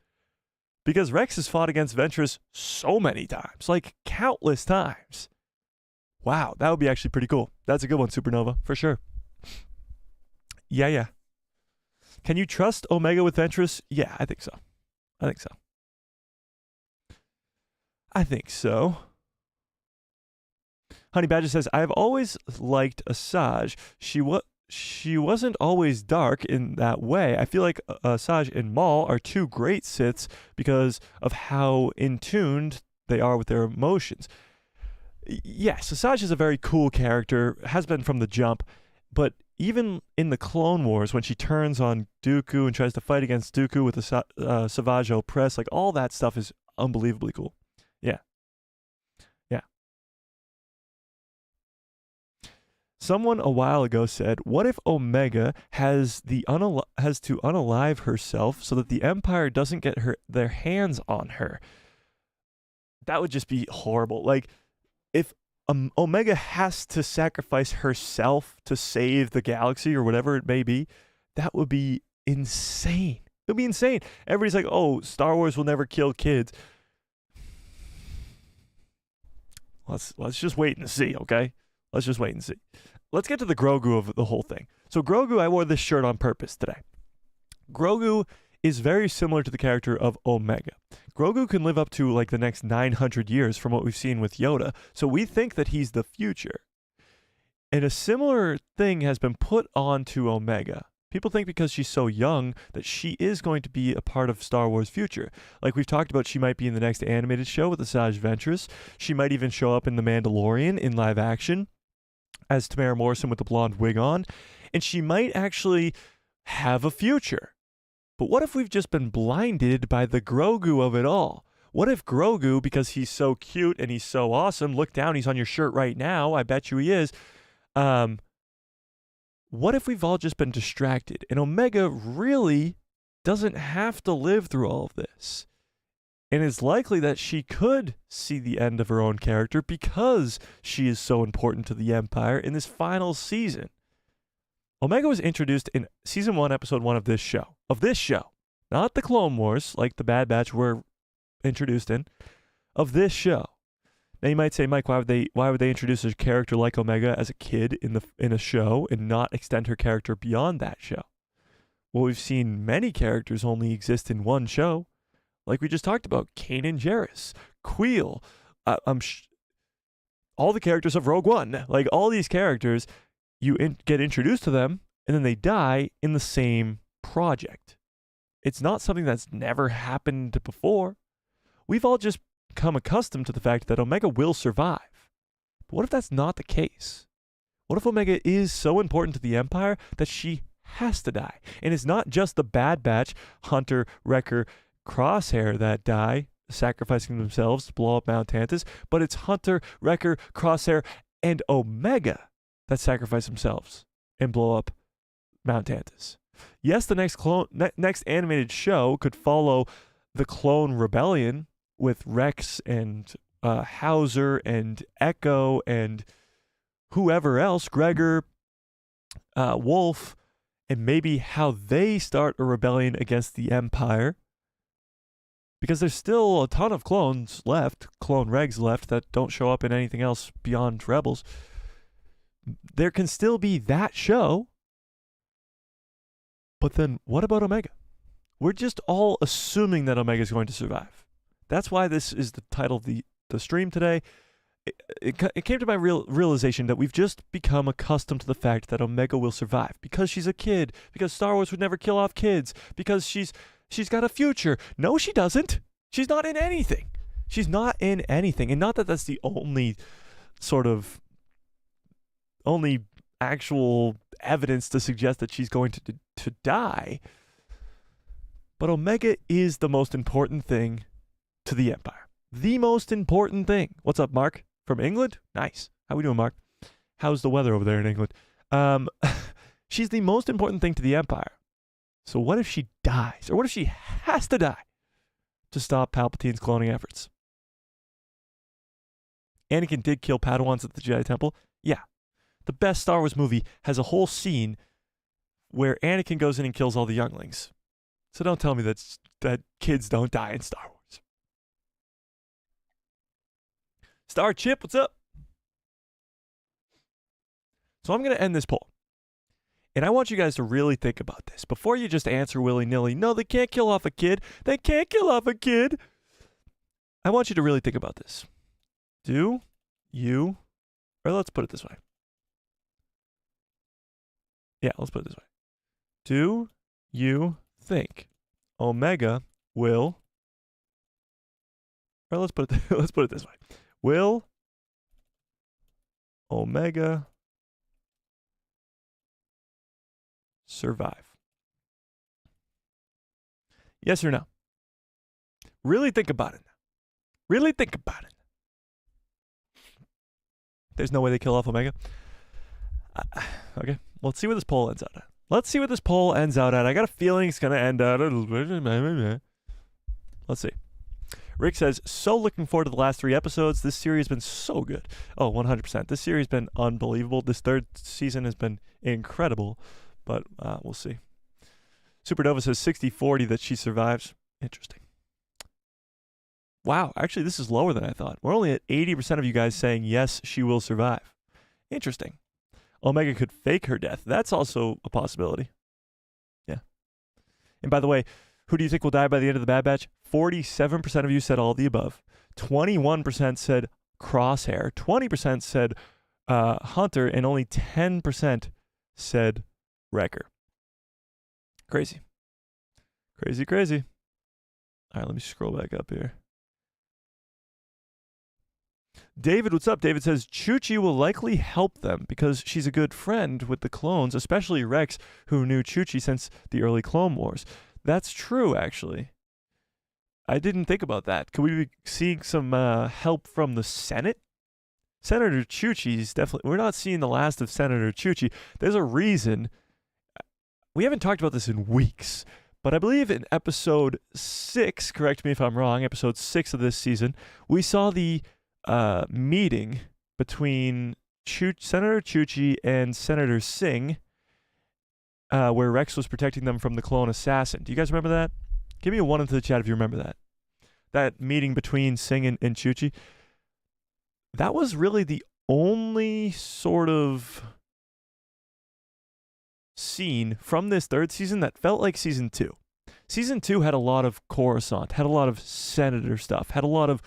Because Rex has fought against Ventress so many times, like countless times. Wow, that would be actually pretty cool. That's a good one, Supernova, for sure. Yeah. Can you trust Omega with Ventress? Yeah, I think so. I think so. Honey Badger says, I've always liked Asajj. She wasn't always dark in that way. I feel like Asajj and Maul are two great Siths because of how in tuned they are with their emotions. Yes, Asajj is a very cool character, has been from the jump, but even in the Clone Wars, when she turns on Dooku and tries to fight against Dooku with the Savage Opress, like all that stuff is unbelievably cool. Yeah. Someone a while ago said, what if Omega has to unalive herself so that the Empire doesn't get their hands on her? That would just be horrible. Like, if Omega has to sacrifice herself to save the galaxy or whatever it may be, that would be insane. It would be insane. Everybody's like, oh, Star Wars will never kill kids. Let's just wait and see, okay? Let's just wait and see. Let's get to the Grogu of the whole thing. So Grogu, I wore this shirt on purpose today. Grogu is very similar to the character of Omega. Grogu can live up to like the next 900 years from what we've seen with Yoda, so we think that he's the future. And a similar thing has been put onto Omega. People think because she's so young that she is going to be a part of Star Wars' future. Like we've talked about, she might be in the next animated show with Asajj Ventress. She might even show up in The Mandalorian in live action as Tamara Morrison with the blonde wig on. And she might actually have a future. But what if we've just been blinded by the Grogu of it all? What if Grogu, because he's so cute and he's so awesome, look down, he's on your shirt right now, I bet you he is, what if we've all just been distracted and Omega really doesn't have to live through all of this? And it's likely that she could see the end of her own character because she is so important to the Empire in this final season. Omega was introduced in Season 1, Episode 1 of this show. Not the Clone Wars, like the Bad Batch were introduced in, of this show. Now you might say, Mike, why would they introduce a character like Omega as a kid in a show and not extend her character beyond that show? Well, we've seen many characters only exist in one show, like we just talked about, Kanan Jarrus, Queel, all the characters of Rogue One, like all these characters, you get introduced to them and then they die in the same project. It's not something that's never happened before. We've all just become accustomed to the fact that Omega will survive. But what if that's not the case? What if Omega is so important to the Empire that she has to die? And it's not just the Bad Batch, Hunter, Wrecker, Crosshair that die, sacrificing themselves to blow up Mount Tantus, but it's Hunter, Wrecker, Crosshair, and Omega that sacrifice themselves and blow up Mount Tantus. Yes, the next animated show could follow the Clone Rebellion with Rex and Hauser and Echo and whoever else, Gregor, Wolf, and maybe how they start a rebellion against the Empire. Because there's still a ton of clones left, clone regs left, that don't show up in anything else beyond Rebels. There can still be that show. But then what about Omega? We're just all assuming that Omega is going to survive. That's why this is the title of the stream today. It came to my realization that we've just become accustomed to the fact that Omega will survive because she's a kid, because Star Wars would never kill off kids, because she's got a future. No, she doesn't. She's not in anything. She's not in anything. And not that that's the only actual evidence to suggest that she's going to die. But Omega is the most important thing to the Empire. The most important thing. What's up, Mark? From England? Nice. How we doing, Mark? How's the weather over there in England? She's the most important thing to the Empire. So what if she dies? Or what if she has to die to stop Palpatine's cloning efforts? Anakin did kill Padawans at the Jedi Temple. Yeah. The best Star Wars movie has a whole scene where Anakin goes in and kills all the younglings. So don't tell me that kids don't die in Star Wars. Star Chip, what's up? So I'm going to end this poll. And I want you guys to really think about this. Before you just answer willy-nilly, no, they can't kill off a kid. They can't kill off a kid. I want you to really think about this. Do you, or let's put it this way. Yeah, let's put it this way. Do you think Omega will, or let's put it this way. Will Omega survive? Yes or no? Really think about it. Really think about it. There's no way they kill off Omega. Okay, well, let's see where this poll ends out at. I got a feeling it's going to end out. Let's see. Rick says, so looking forward to the last 3 episodes. This series has been so good. Oh, 100%. This series has been unbelievable. This 3rd season has been incredible. But we'll see. Supernova says 60-40 that she survives. Interesting. Wow, actually, this is lower than I thought. We're only at 80% of you guys saying, yes, she will survive. Interesting. Omega could fake her death. That's also a possibility. Yeah. And by the way, who do you think will die by the end of the Bad Batch? 47% of you said all of the above. 21% said Crosshair. 20% said Hunter. And only 10% said Wrecker. Crazy. Crazy. All right, let me scroll back up here. David, what's up? David says, Chuchi will likely help them because she's a good friend with the clones, especially Rex, who knew Chuchi since the early Clone Wars. That's true, actually. I didn't think about that. Could we be seeing some help from the Senate? Senator Chuchi's definitely... We're not seeing the last of Senator Chuchi. There's a reason. We haven't talked about this in weeks, but I believe in episode 6, correct me if I'm wrong, episode 6 of this season, we saw the meeting between Senator Chuchi and Senator Singh, where Rex was protecting them from the clone assassin. Do you guys remember that? Give me a 1 into the chat if you remember that. That meeting between Singh and Chuchi. That was really the only sort of scene from this 3rd season that felt like season 2. Season 2 had a lot of Coruscant, had a lot of Senator stuff, had a lot of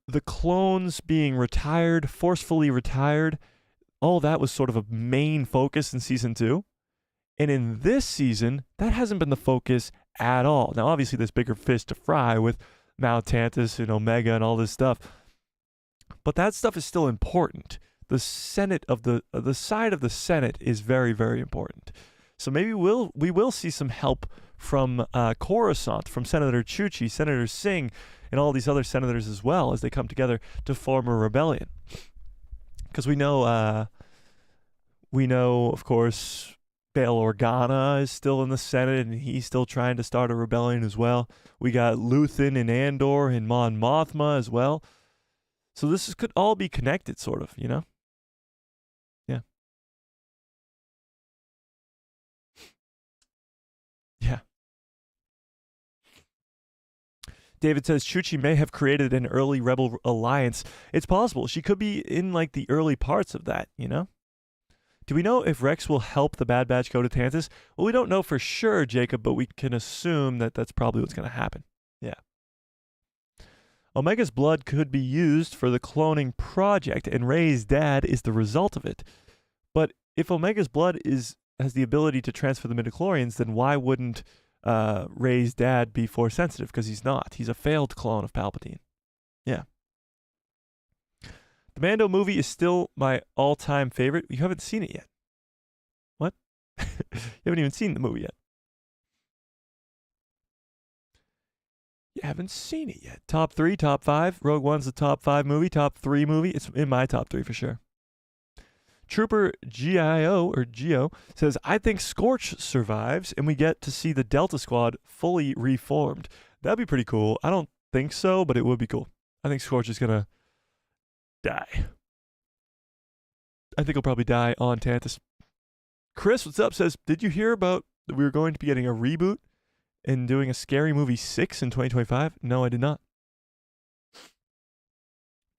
the clones being retired, forcefully retired. All that was sort of a main focus in season 2. And in this season, that hasn't been the focus at all. Now, obviously, there's bigger fish to fry with Mount Tantus and Omega and all this stuff. But that stuff is still important. The Senate of the side of the Senate is very, very important. So maybe we will see some help from Coruscant, from Senator Chuchi, Senator Singh, and all these other senators as well as they come together to form a rebellion. Because we know, of course, Bail Organa is still in the Senate, and he's still trying to start a rebellion as well. We got Luthen and Andor and Mon Mothma as well. So this could all be connected, sort of, you know? Yeah. Yeah. David says Chuchi may have created an early rebel alliance. It's possible. She could be in like the early parts of that, you know? Do we know if Rex will help the Bad Batch go to Tantus? Well, we don't know for sure, Jacob, but we can assume that that's probably what's going to happen. Yeah. Omega's blood could be used for the cloning project, and Rey's dad is the result of it. But if Omega's blood has the ability to transfer the midichlorians, then why wouldn't Rey's dad be force sensitive? Because he's not. He's a failed clone of Palpatine. Yeah. The Mando movie is still my all-time favorite. You haven't seen it yet. What? You haven't even seen the movie yet. You haven't seen it yet. Top 3, top 5. Rogue One's the top 5 movie, top 3 movie. It's in my top 3 for sure. Trooper Gio says, I think Scorch survives and we get to see the Delta Squad fully reformed. That'd be pretty cool. I don't think so, but it would be cool. I think Scorch is going to die. I think he'll probably die on Tantus. Chris, what's up, says, did you hear about we were going to be getting a reboot and doing a Scary Movie 6 in 2025? No, I did not.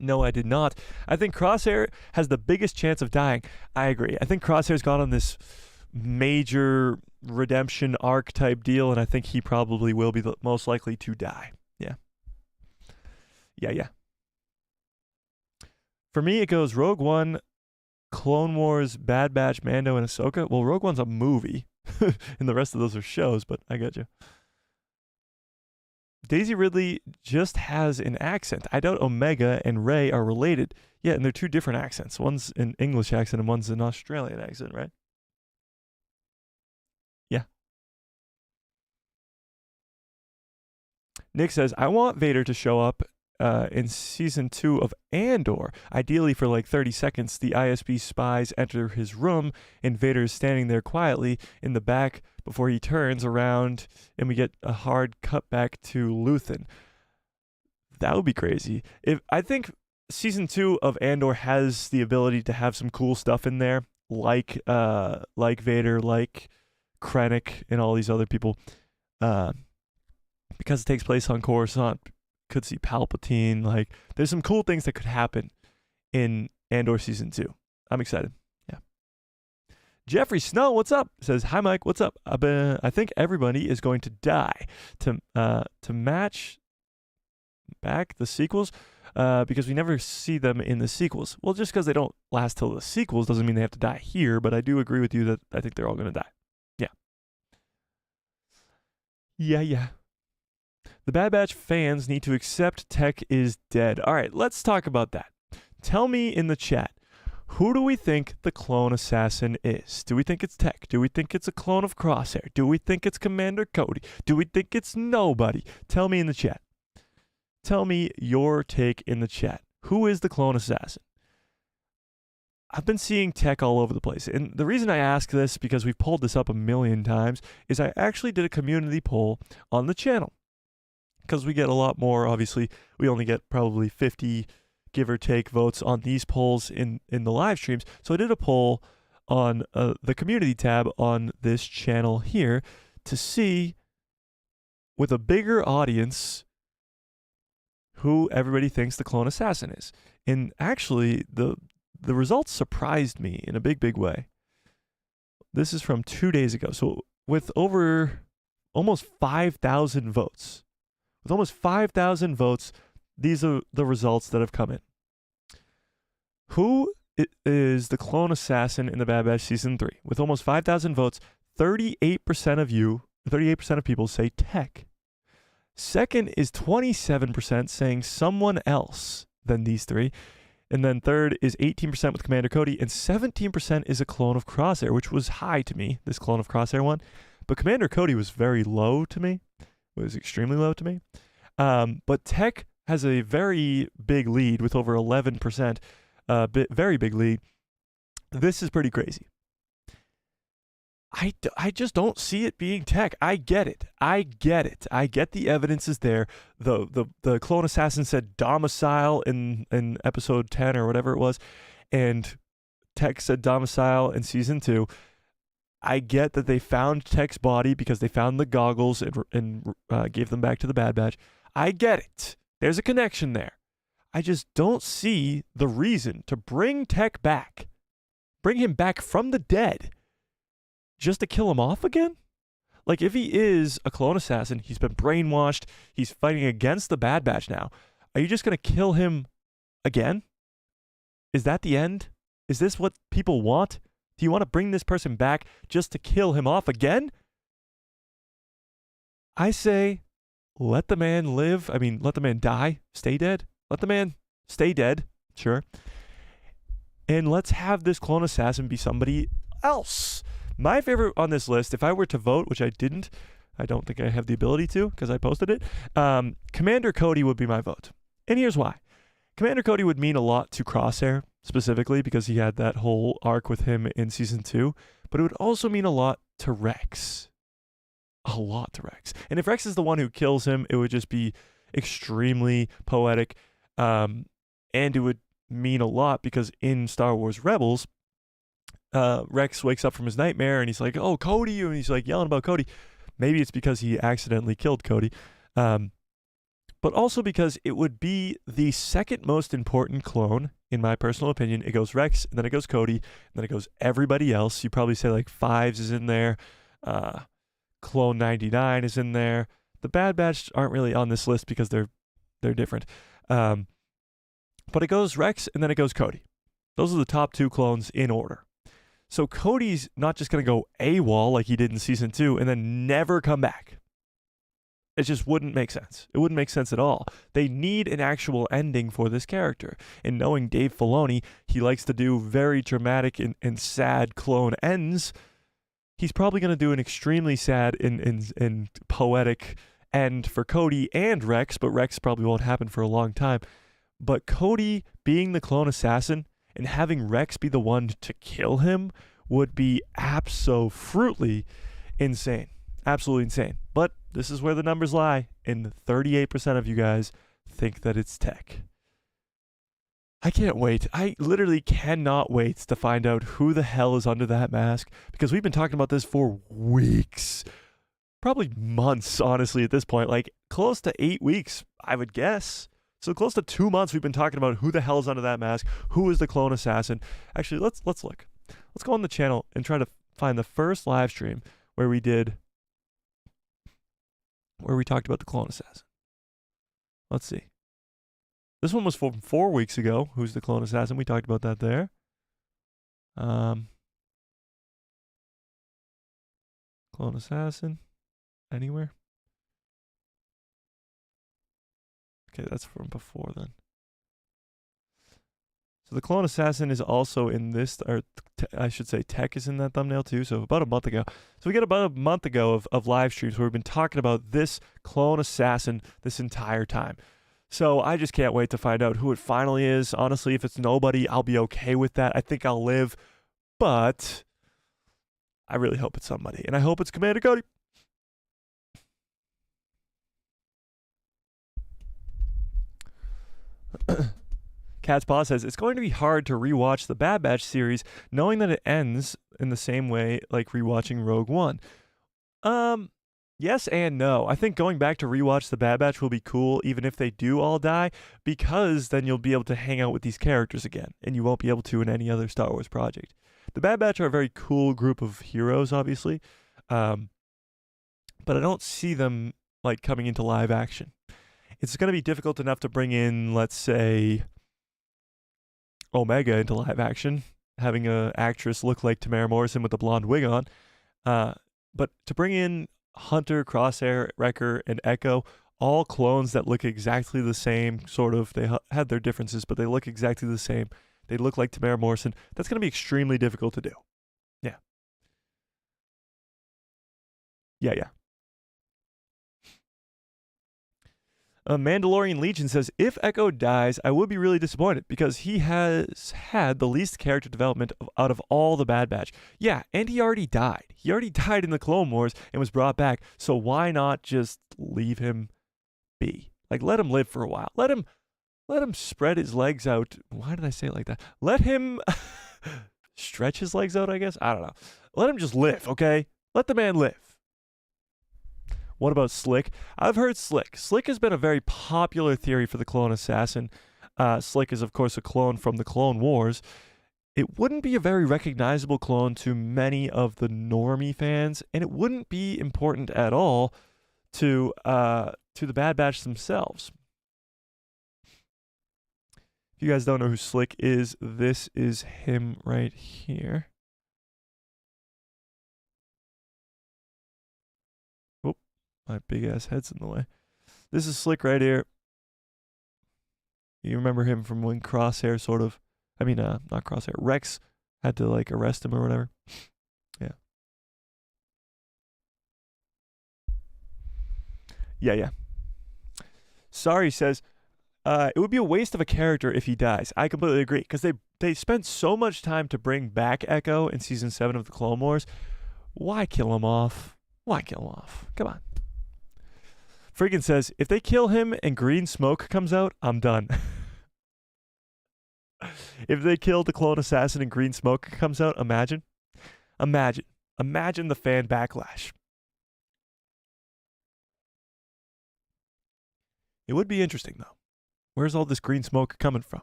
No, I did not. I think Crosshair has the biggest chance of dying. I agree. I think Crosshair's gone on this major redemption arc type deal, and I think he probably will be the most likely to die. Yeah. Yeah. For me, it goes Rogue One, Clone Wars, Bad Batch, Mando, and Ahsoka. Well, Rogue One's a movie, and the rest of those are shows, but I got you. Daisy Ridley just has an accent. I doubt Omega and Rey are related. Yeah, and they're two different accents. One's an English accent and one's an Australian accent, right? Yeah. Nick says, I want Vader to show up in season 2 of Andor. Ideally for like 30 seconds, the ISB spies enter his room and Vader is standing there quietly in the back before he turns around and we get a hard cut back to Luthen. That would be crazy. I think season 2 of Andor has the ability to have some cool stuff in there, like Vader, like Krennic, and all these other people, because it takes place on Coruscant. Could see Palpatine. Like, there's some cool things that could happen in Andor season 2. I'm excited. Yeah. Jeffrey Snow, what's up? Says, hi Mike, what's up? I think everybody is going to die to match back the sequels because we never see them in the sequels. Well, just because they don't last till the sequels doesn't mean they have to die here, but I do agree with you that I think they're all going to die. Yeah. The Bad Batch fans need to accept Tech is dead. All right, let's talk about that. Tell me in the chat, who do we think the clone assassin is? Do we think it's Tech? Do we think it's a clone of Crosshair? Do we think it's Commander Cody? Do we think it's nobody? Tell me in the chat. Tell me your take in the chat. Who is the clone assassin? I've been seeing Tech all over the place. And the reason I ask this, because we've pulled this up a million times, is I actually did a community poll on the channel. Because we get a lot more, obviously, we only get probably 50, give or take, votes on these polls in the live streams. So I did a poll on the community tab on this channel here to see, with a bigger audience, who everybody thinks the clone assassin is. And actually, the results surprised me in a big way. This is from 2 days ago. So with over almost 5,000 votes, these are the results that have come in. Who is the clone assassin in the Bad Batch Season 3? With almost 5,000 votes, 38% of people say Tech. Second is 27% saying someone else than these three. And then third is 18% with Commander Cody, and 17% is a clone of Crosshair, which was high to me, this clone of Crosshair one. But Commander Cody was very low to me. It was extremely low to me. But Tech has a very big lead with over 11%, very big lead. This is pretty crazy. I just don't see it being Tech. I get it. I get the evidence is there. The clone assassin said domicile in episode 10 or whatever it was, and Tech said domicile in season 2. I get that they found Tech's body because they found the goggles and gave them back to the Bad Batch. I get it. There's a connection there. I just don't see the reason to bring Tech back. Bring him back from the dead just to kill him off again? Like, if he is a clone assassin, he's been brainwashed, he's fighting against the Bad Batch now, are you just going to kill him again? Is that the end? Is this what people want? Do you want to bring this person back just to kill him off again? I say, let the man live. I mean, let the man die, stay dead. Let the man stay dead, sure. And let's have this clone assassin be somebody else. My favorite on this list, if I were to vote, which I didn't, I don't think I have the ability to because I posted it, Commander Cody would be my vote. And here's why. Commander Cody would mean a lot to Crosshair, specifically because he had that whole arc with him in season 2, but it would also mean a lot to Rex. A lot to Rex. And if Rex is the one who kills him, it would just be extremely poetic, and it would mean a lot because in Star Wars Rebels, Rex wakes up from his nightmare and he's like, "Oh, Cody," and he's like yelling about Cody. Maybe it's because he accidentally killed Cody, but also because it would be the second most important clone, in my personal opinion. It goes Rex, and then it goes Cody, and then it goes everybody else. You probably say like Fives is in there, Clone 99 is in there. The Bad Batch aren't really on this list because they're different. But it goes Rex, and then it goes Cody. Those are the top 2 clones in order. So Cody's not just going to go AWOL like he did in Season 2 and then never come back. It just wouldn't make sense. It wouldn't make sense at all. They need an actual ending for this character. And knowing Dave Filoni, he likes to do very dramatic and sad clone ends. He's probably going to do an extremely sad and poetic end for Cody and Rex, but Rex probably won't happen for a long time. But Cody being the clone assassin and having Rex be the one to kill him would be absolutely insane. Absolutely insane. But this is where the numbers lie, and 38% of you guys think that it's Tech. I can't wait. I literally cannot wait to find out who the hell is under that mask, because we've been talking about this for weeks. Probably months, honestly, at this point. Like, close to 8 weeks, I would guess. So close to 2 months we've been talking about who the hell is under that mask, who is the clone assassin. Actually, let's look. Let's go on the channel and try to find the first live stream where we talked about the clone assassin. Let's see. This one was from 4 weeks ago. Who's the clone assassin? We talked about that there. Clone assassin. Anywhere? Okay, that's from before then. So the clone assassin is also in this, or I should say Tech is in that thumbnail too, so about a month ago. So we get about a month ago of live streams where we've been talking about this clone assassin this entire time. So I just can't wait to find out who it finally is. Honestly, if it's nobody, I'll be okay with that. I think I'll live, but I really hope it's somebody, and I hope it's Commander Cody. Cat's Paw says, it's going to be hard to rewatch the Bad Batch series knowing that it ends in the same way like rewatching Rogue One. Yes and no. I think going back to rewatch the Bad Batch will be cool even if they do all die, because then you'll be able to hang out with these characters again, and you won't be able to in any other Star Wars project. The Bad Batch are a very cool group of heroes, obviously, but I don't see them like coming into live action. It's going to be difficult enough to bring in, let's say, Omega into live action, having an actress look like Tamara Morrison with a blonde wig on. But to bring in Hunter, Crosshair, Wrecker, and Echo, all clones that look exactly the same, sort of, they had their differences, but they look exactly the same. They look like Tamara Morrison. That's going to be extremely difficult to do. Yeah. Yeah. Mandalorian Legion says, if Echo dies, I would be really disappointed because he has had the least character development out of all the Bad Batch. Yeah, and he already died. He already died in the Clone Wars and was brought back. So why not just leave him be? Like, let him live for a while. Let him spread his legs out. Why did I say it like that? Let him stretch his legs out, I guess. I don't know. Let him just live, okay? Let the man live. What about Slick? I've heard Slick. Slick has been a very popular theory for the clone assassin. Slick is, of course, a clone from the Clone Wars. It wouldn't be a very recognizable clone to many of the normie fans, and it wouldn't be important at all to the Bad Batch themselves. If you guys don't know who Slick is, this is him right here. My big ass head's in the way. This is Slick right here. You remember him from when Crosshair sort of, not Crosshair, Rex had to like arrest him or whatever. Yeah. Sorry says, it would be a waste of a character if he dies. I completely agree, because they spent so much time to bring back Echo in Season 7 of the Clone Wars. Why kill him off? Come on. Friggin says, if they kill him and green smoke comes out, I'm done. If they killed the clone assassin and green smoke comes out, imagine the fan backlash. It would be interesting, though. Where's all this green smoke coming from?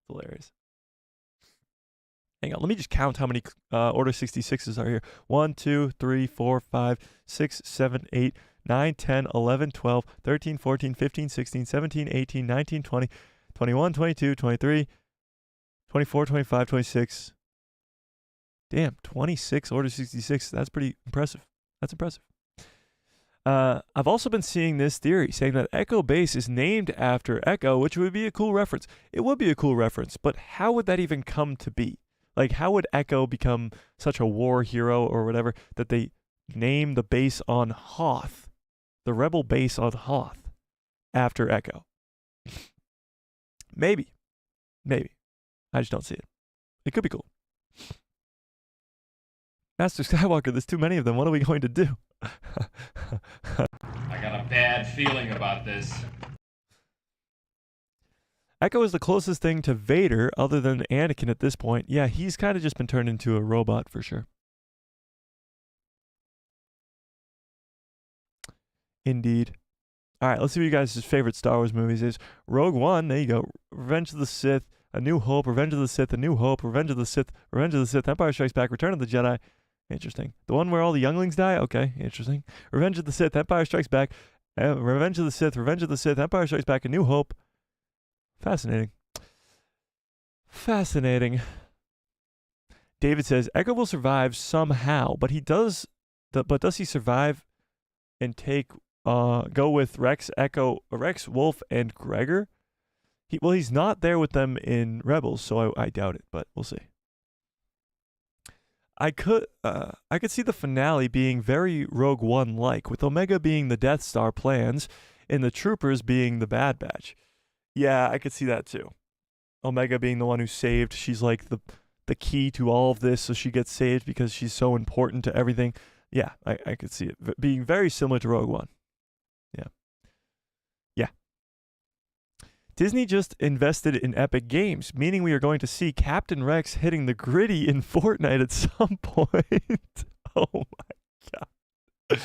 Hilarious. Hang on, let me just count how many Order 66s are here. 1, 2, 3, 4, 5, 6, 7, 8, 9, 10, 11, 12, 13, 14, 15, 16, 17, 18, 19, 20, 21, 22, 23, 24, 25, 26. Damn, 26 Order 66. That's pretty impressive. That's impressive. I've also been seeing this theory saying that Echo Base is named after Echo, which would be a cool reference. It would be a cool reference, but how would that even come to be? Like, how would Echo become such a war hero or whatever that they name the base on Hoth, the rebel base on Hoth, after Echo? Maybe. I just don't see it. It could be cool. Master Skywalker, there's too many of them. What are we going to do?
I got a bad feeling about this.
Echo is the closest thing to Vader other than Anakin at this point. Yeah, he's kind of just been turned into a robot for sure. Indeed. All right, let's see what you guys' favorite Star Wars movies is. Rogue One, there you go. Revenge of the Sith, A New Hope, Revenge of the Sith, A New Hope, Revenge of the Sith, Empire Strikes Back, Return of the Jedi. Interesting. The one where all the younglings die? Okay, interesting. Revenge of the Sith, Empire Strikes Back, Revenge of the Sith, Empire Strikes Back, A New Hope. Fascinating. David says, Echo will survive somehow, but does he survive and go with Rex, Wolf, and Gregor? He's not there with them in Rebels, so I doubt it, but we'll see. I could see the finale being very Rogue One-like, with Omega being the Death Star plans and the Troopers being the Bad Batch. Yeah, I could see that too. Omega being the one who saved. She's like the key to all of this, so she gets saved because she's so important to everything. Yeah, I could see it being very similar to Rogue One. Yeah. Disney just invested in Epic Games, meaning we are going to see Captain Rex hitting the griddy in Fortnite at some point. Oh my god.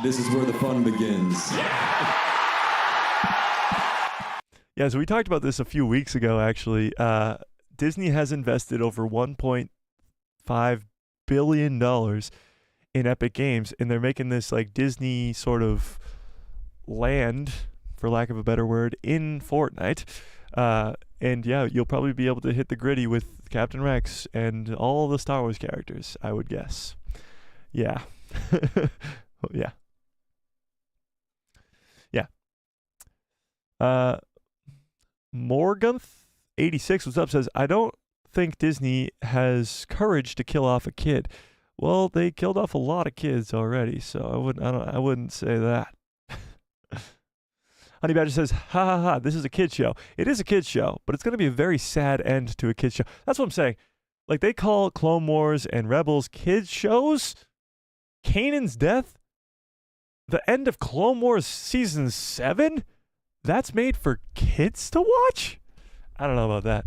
This is where the fun begins.
Yeah, so we talked about this a few weeks ago, actually. Disney has invested over $1.5 billion in Epic Games, and they're making this like Disney sort of land, for lack of a better word, in Fortnite. And yeah, you'll probably be able to hit the griddy with Captain Rex and all the Star Wars characters, I would guess. Yeah. Yeah. Yeah. Morganth86 what's up says, I don't think Disney has courage to kill off a kid. Well, they killed off a lot of kids already, so I wouldn't say that. Honey Badger says, ha ha ha, this is a kid show. It is a kid show, but it's going to be a very sad end to a kid show. That's what I'm saying. Like, they call Clone Wars and Rebels kids shows. Kanan's death, the end of Clone Wars Season 7, that's made for kids to watch? I don't know about that.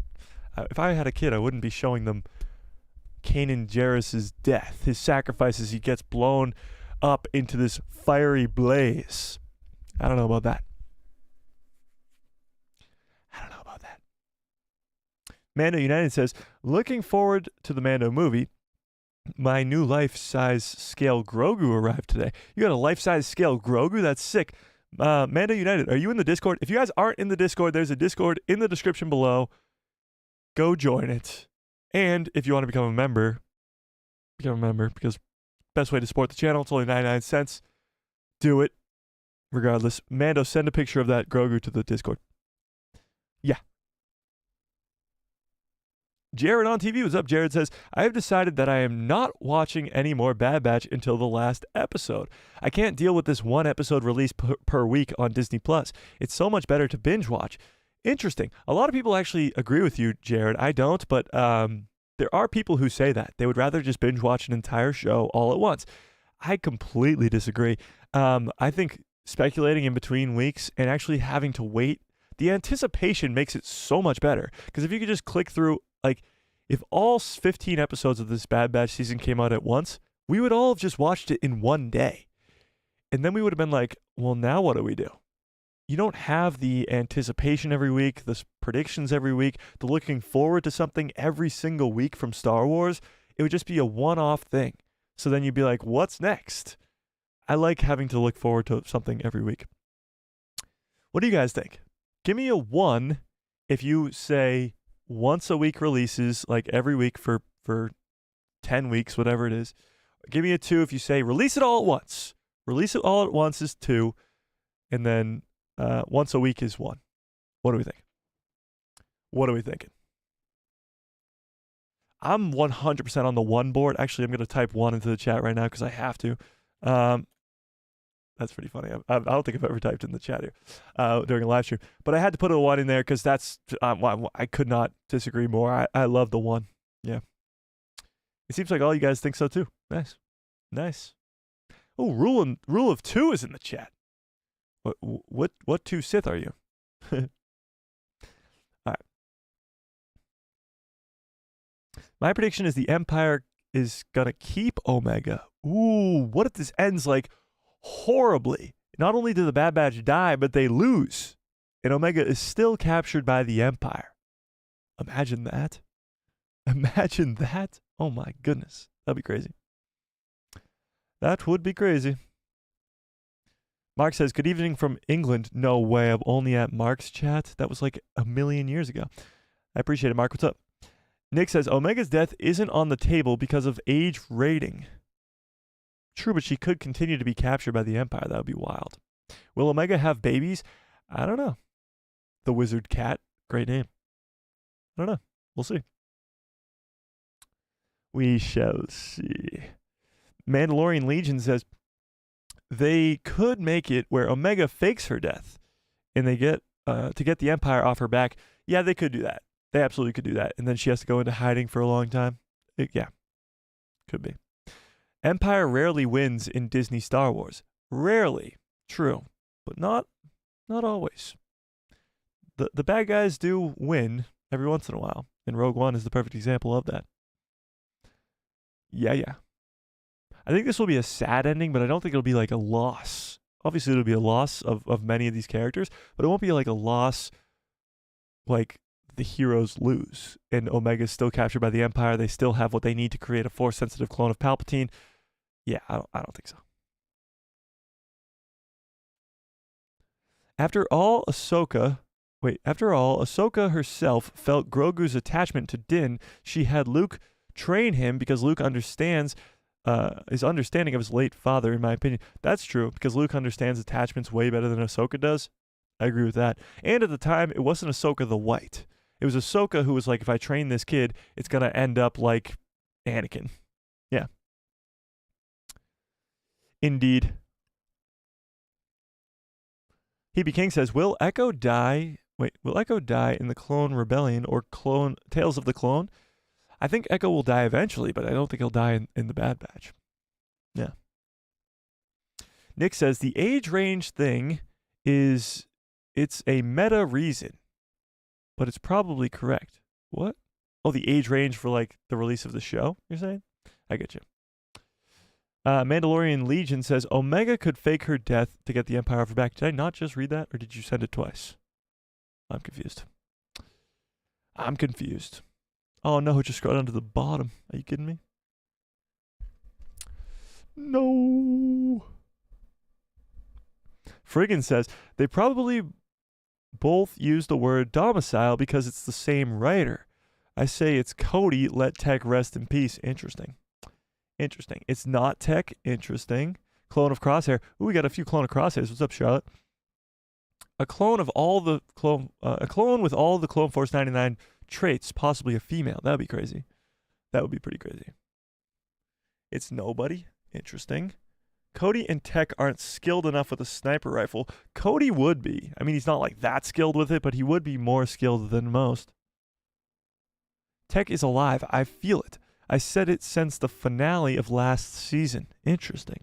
If I had a kid, I wouldn't be showing them Kanan Jarrus's death, his sacrifice as he gets blown up into this fiery blaze. I don't know about that. Mando United says, looking forward to the Mando movie. My new life-size scale Grogu arrived today. You got a life-size scale Grogu? That's sick. Mando United, are you in the Discord? If you guys aren't in the Discord, there's a Discord in the description below. Go join it. And if you want to become a member, because best way to support the channel, it's only 99 cents. Do it. Regardless. Mando, send a picture of that Grogu to the Discord. Yeah. Jared on TV, what's up? Jared says, I have decided that I am not watching any more Bad Batch until the last episode. I can't deal with this one episode release per week on Disney+. It's so much better to binge watch. Interesting. A lot of people actually agree with you, Jared. I don't, but there are people who say that. They would rather just binge watch an entire show all at once. I completely disagree. I think speculating in between weeks and actually having to wait The anticipation makes it so much better. Because if you could just click through, like, if all 15 episodes of this Bad Batch season came out at once, we would all have just watched it in one day. And then we would have been like, well, now what do we do? You don't have the anticipation every week, the predictions every week, the looking forward to something every single week from Star Wars. It would just be a one-off thing. So then you'd be like, what's next? I like having to look forward to something every week. What do you guys think? Give me a 1 if you say once a week releases, like every week for 10 weeks, whatever it is. Give me a 2 if you say release it all at once. Release it all at once is 2. And then once a week is 1. What do we think? What are we thinking? I'm 100% on the 1 board. Actually, I'm going to type 1 into the chat right now because I have to. That's pretty funny. I don't think I've ever typed in the chat here during a live stream. But I had to put a 1 in there because that's I could not disagree more. I love the 1. Yeah. It seems like all you guys think so too. Nice. Nice. Oh, rule of 2 is in the chat. What 2 Sith are you? All right. My prediction is the Empire is gonna keep Omega. Ooh, what if this ends like horribly? Not only do the Bad Batch die, but they lose, and Omega is still captured by the Empire. Imagine that. Imagine that. Oh my goodness, that'd be crazy. That would be crazy. Mark says, good evening from England. No way, I'm only at Mark's chat. That was like a million years ago. I appreciate it, Mark. What's up? Nick says, Omega's death isn't on the table because of age rating. True, but she could continue to be captured by the Empire. That would be wild. Will Omega have babies? I don't know. The Wizard Cat. Great name. I don't know. We'll see. We shall see. Mandalorian Legion says, they could make it where Omega fakes her death and they get to get the Empire off her back. Yeah, they could do that. They absolutely could do that. And then she has to go into hiding for a long time. Yeah, could be. Empire rarely wins in Disney Star Wars. Rarely. True. But not always. The bad guys do win every once in a while. And Rogue One is the perfect example of that. Yeah. I think this will be a sad ending, but I don't think it'll be like a loss. Obviously, it'll be a loss of many of these characters, but it won't be like a loss like the heroes lose. And Omega's still captured by the Empire. They still have what they need to create a Force-sensitive clone of Palpatine. Yeah, I don't think so. After all, Ahsoka herself felt Grogu's attachment to Din. She had Luke train him because Luke understands his understanding of his late father, in my opinion. That's true, because Luke understands attachments way better than Ahsoka does. I agree with that. And at the time, it wasn't Ahsoka the White. It was Ahsoka who was like, if I train this kid, it's going to end up like Anakin. Yeah. Indeed. Hebe King says, will Echo die in the Clone Rebellion or Tales of the Clone? I think Echo will die eventually, but I don't think he'll die in the Bad Batch. Yeah. Nick says, the age range thing it's a meta reason, but it's probably correct. What? Oh, the age range for like the release of the show, you're saying? I get you. Mandalorian Legion says, Omega could fake her death to get the Empire off her back. Did I not just read that, or did you send it twice? I'm confused. Oh no, it just scrolled down to the bottom. Are you kidding me? No. Friggin says, they probably both use the word domicile because it's the same writer. I say it's Cody, let Tech rest in peace. Interesting. It's not Tech. Interesting. Clone of Crosshair. Ooh, we got a few clone of Crosshairs. What's up, Charlotte? A clone with all the Clone Force 99 traits, possibly a female. That would be crazy. That would be pretty crazy. It's nobody. Interesting. Cody and Tech aren't skilled enough with a sniper rifle. Cody would be. I mean, he's not like that skilled with it, but he would be more skilled than most. Tech is alive. I feel it. I said it since the finale of last season. Interesting.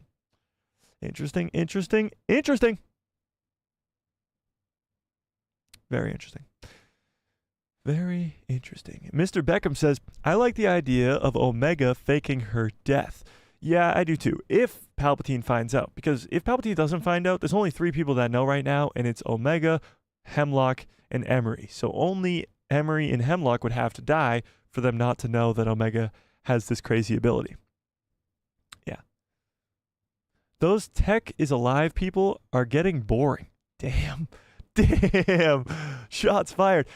Very interesting. Very interesting. Mr. Beckham says, I like the idea of Omega faking her death. Yeah, I do too. If Palpatine finds out. Because if Palpatine doesn't find out, there's only 3 people that know right now, and it's Omega, Hemlock, and Emery. So only Emery and Hemlock would have to die for them not to know that Omega has this crazy ability. Yeah. Those Tech is alive people are getting boring. Damn. Damn. Shots fired.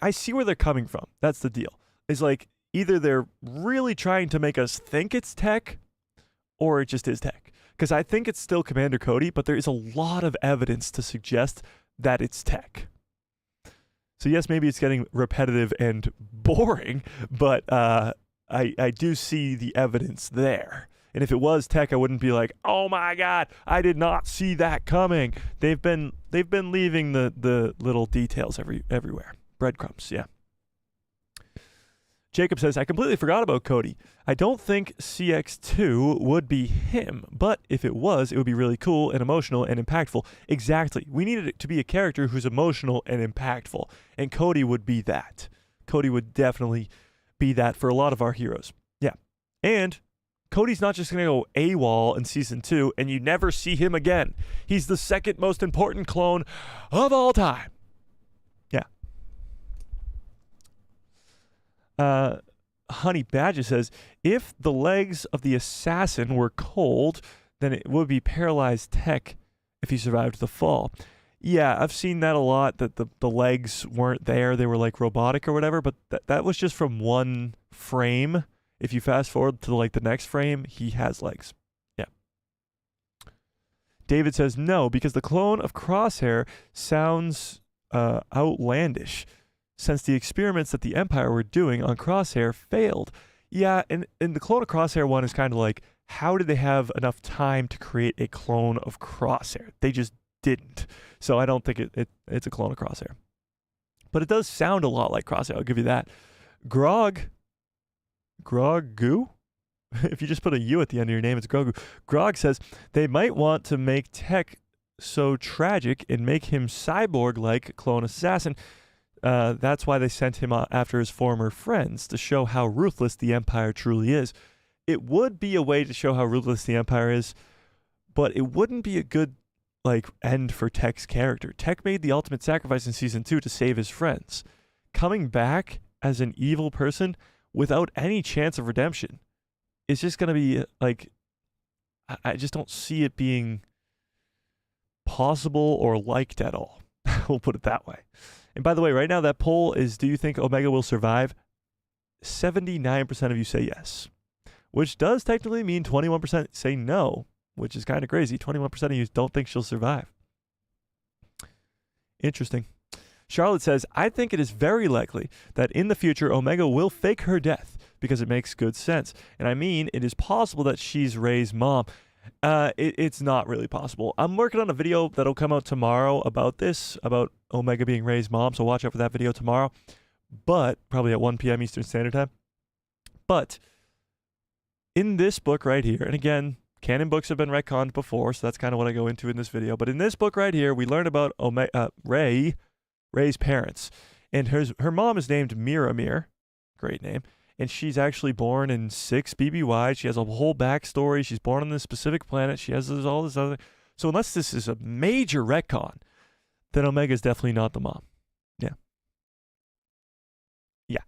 I see where they're coming from. That's the deal. It's like either they're really trying to make us think it's Tech or it just is Tech. Because I think it's still Commander Cody, but there is a lot of evidence to suggest that it's Tech. So yes, maybe it's getting repetitive and boring, but I do see the evidence there. And if it was Tech, I wouldn't be like, oh my God, I did not see that coming. They've been leaving the little details everywhere. Breadcrumbs, yeah. Jacob says, I completely forgot about Cody. I don't think CX2 would be him, but if it was, it would be really cool and emotional and impactful. Exactly. We needed it to be a character who's emotional and impactful, and Cody would be that. Cody would definitely be that for a lot of our heroes. Yeah. And Cody's not just going to go AWOL in Season 2, and you never see him again. He's the second most important clone of all time. Yeah. Honey Badger says, if the legs of the assassin were cold, then it would be paralyzed Tech if he survived the fall. Yeah, I've seen that a lot, that the legs weren't there. They were like robotic or whatever, but that was just from one frame. If you fast forward to like the next frame, he has legs. Yeah. David says, no, because the clone of Crosshair sounds outlandish, since the experiments that the Empire were doing on Crosshair failed. Yeah, and the clone of Crosshair one is kind of like, how did they have enough time to create a clone of Crosshair? They just didn't. So I don't think it's a clone of Crosshair. But it does sound a lot like Crosshair, I'll give you that. Grogu? If you just put a U at the end of your name, it's Grogu. Grog says, they might want to make Tech so tragic and make him cyborg-like clone assassin. That's why they sent him after his former friends, to show how ruthless the Empire truly is. It would be a way to show how ruthless the Empire is, but it wouldn't be a good end for Tech's character. Tech made the ultimate sacrifice in Season 2 to save his friends. Coming back as an evil person without any chance of redemption is just going to be I just don't see it being possible or liked at all. We'll put it that way. And by the way, right now that poll is, do you think Omega will survive? 79% of you say yes, which does technically mean 21% say no, which is kind of crazy. 21% of you don't think she'll survive. Interesting. Charlotte says, I think it is very likely that in the future Omega will fake her death because it makes good sense. And I mean, it is possible that she's Rey's mom. It's not really possible. I'm working on a video that'll come out tomorrow about this, about Omega being Rey's mom, so watch out for that video tomorrow. But, probably at 1 p.m. Eastern Standard Time. But, in this book right here, and again, canon books have been retconned before, so that's kind of what I go into in this video. But in this book right here, we learn about Rey's parents. And her mom is named Miramir. Great name. And she's actually born in 6 BBY. She has a whole backstory. She's born on this specific planet. She has all this other. So unless this is a major retcon, then Omega is definitely not the mom. Yeah. Yeah.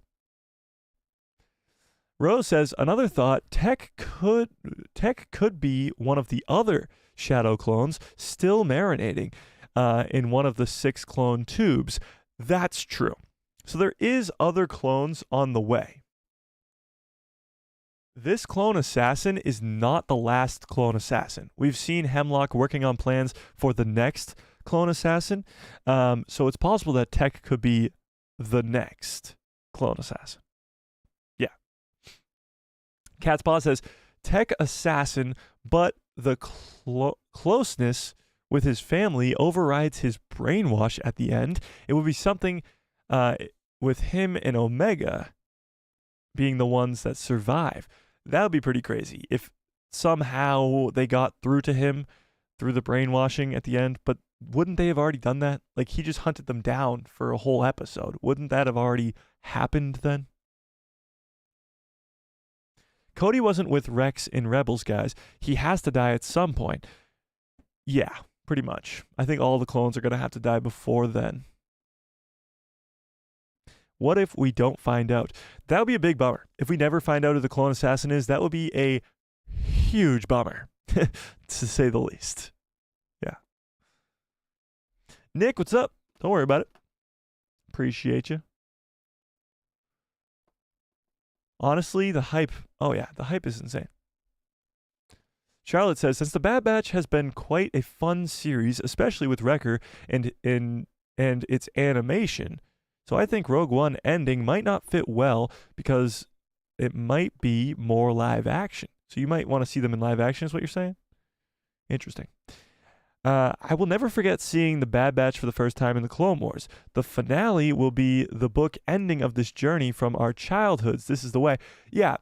Rose says, another thought, Tech could be one of the other Shadow clones still marinating in one of the 6 clone tubes. That's true. So there is other clones on the way. This clone assassin is not the last clone assassin. We've seen Hemlock working on plans for the next clone assassin. So it's possible that Tech could be the next clone assassin. Yeah. Cat's Paw says, Tech assassin, but the closeness with his family overrides his brainwash at the end. It would be something with him and Omega being the ones that survive. That would be pretty crazy if somehow they got through to him through the brainwashing at the end, but wouldn't they have already done that? Like, he just hunted them down for a whole episode. Wouldn't that have already happened then? Cody wasn't with Rex in Rebels, guys. He has to die at some point. Yeah, pretty much. I think all the clones are going to have to die before then. What if we don't find out? That would be a big bummer. If we never find out who the clone assassin is, that would be a huge bummer, to say the least. Yeah. Nick, what's up? Don't worry about it. Appreciate you. Honestly, the hype. Oh, yeah, the hype is insane. Charlotte says, since The Bad Batch has been quite a fun series, especially with Wrecker and its animation, so I think Rogue One ending might not fit well because it might be more live action. So you might want to see them in live action is what you're saying? Interesting. I will never forget seeing The Bad Batch for the first time in the Clone Wars. The finale will be the book ending of this journey from our childhoods. This is the way. Yeah.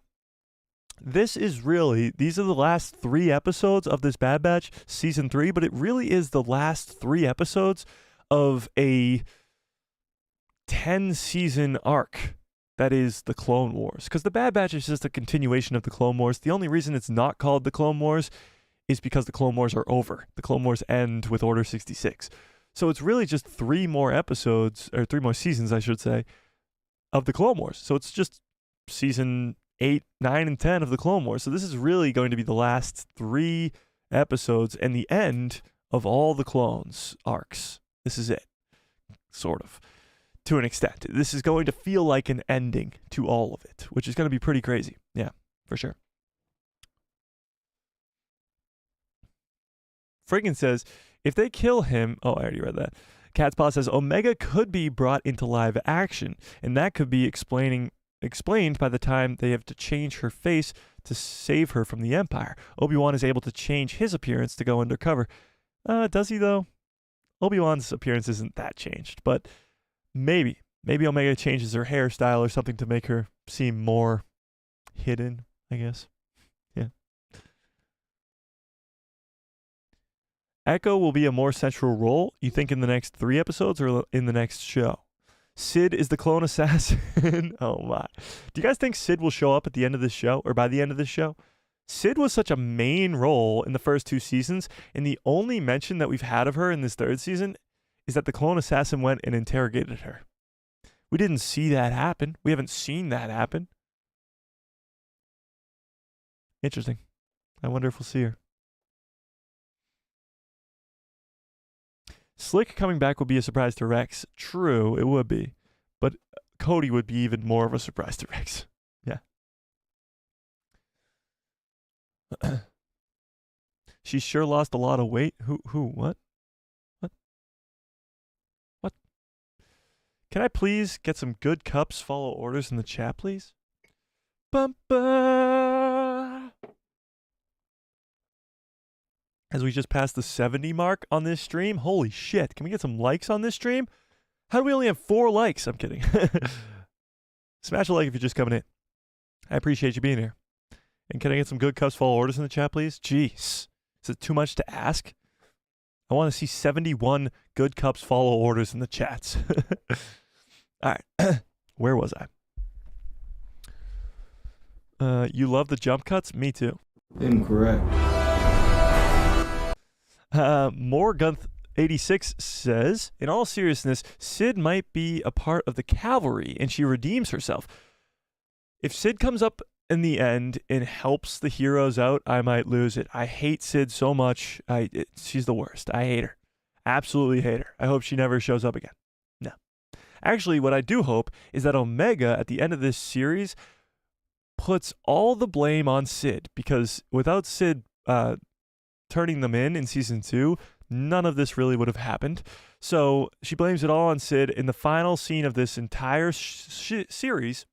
These are the last 3 episodes of this Bad Batch season 3, but it really is the last 3 episodes of a 10-season arc that is the Clone Wars. Because the Bad Batch is just a continuation of the Clone Wars. The only reason it's not called the Clone Wars is because the Clone Wars are over. The Clone Wars end with Order 66. So it's really just 3 more episodes, or 3 more seasons, I should say, of the Clone Wars. So it's just season 8, 9, and 10 of the Clone Wars. So this is really going to be the last 3 episodes and the end of all the clones arcs. This is it. Sort of. To an extent. This is going to feel like an ending to all of it, which is going to be pretty crazy. Yeah, for sure. Friggin says, if they kill him... Oh, I already read that. Catspaw says, Omega could be brought into live action, and that could be explained by the time they have to change her face to save her from the Empire. Obi-Wan is able to change his appearance to go undercover. Does he, though? Obi-Wan's appearance isn't that changed, but maybe. Maybe Omega changes her hairstyle or something to make her seem more hidden, I guess. Yeah. Echo will be a more central role, you think, in the next 3 episodes or in the next show? Sid is the clone assassin. Oh my. Do you guys think Sid will show up at the end of this show or by the end of this show? Sid was such a main role in the first 2 seasons, and the only mention that we've had of her in this 3rd season is that the clone assassin went and interrogated her. We didn't see that happen. We haven't seen that happen. Interesting. I wonder if we'll see her. Slick coming back would be a surprise to Rex. True, it would be. But Cody would be even more of a surprise to Rex. Yeah. She sure lost a lot of weight. Who, what? What? Can I please get some good cups, follow orders in the chat, please? Bumper! As we just passed the 70 mark on this stream. Holy shit. Can we get some likes on this stream? How do we only have 4 likes? I'm kidding. Smash a like if you're just coming in. I appreciate you being here. And can I get some good cups, follow orders in the chat, please? Jeez. Is it too much to ask? I want to see 71 good cups, follow orders in the chats. All right. Where was I? You love the jump cuts? Me too.
Incorrect.
Morgunth86 says, in all seriousness, Sid might be a part of the cavalry and she redeems herself. If Sid comes up in the end and helps the heroes out, I might lose it. I hate Sid so much. She's the worst. I hate her. Absolutely hate her. I hope she never shows up again. No. Actually, what I do hope is that Omega, at the end of this series, puts all the blame on Sid, because without Sid turning them in season 2, none of this really would have happened. So she blames it all on Sid. In the final scene of this entire series,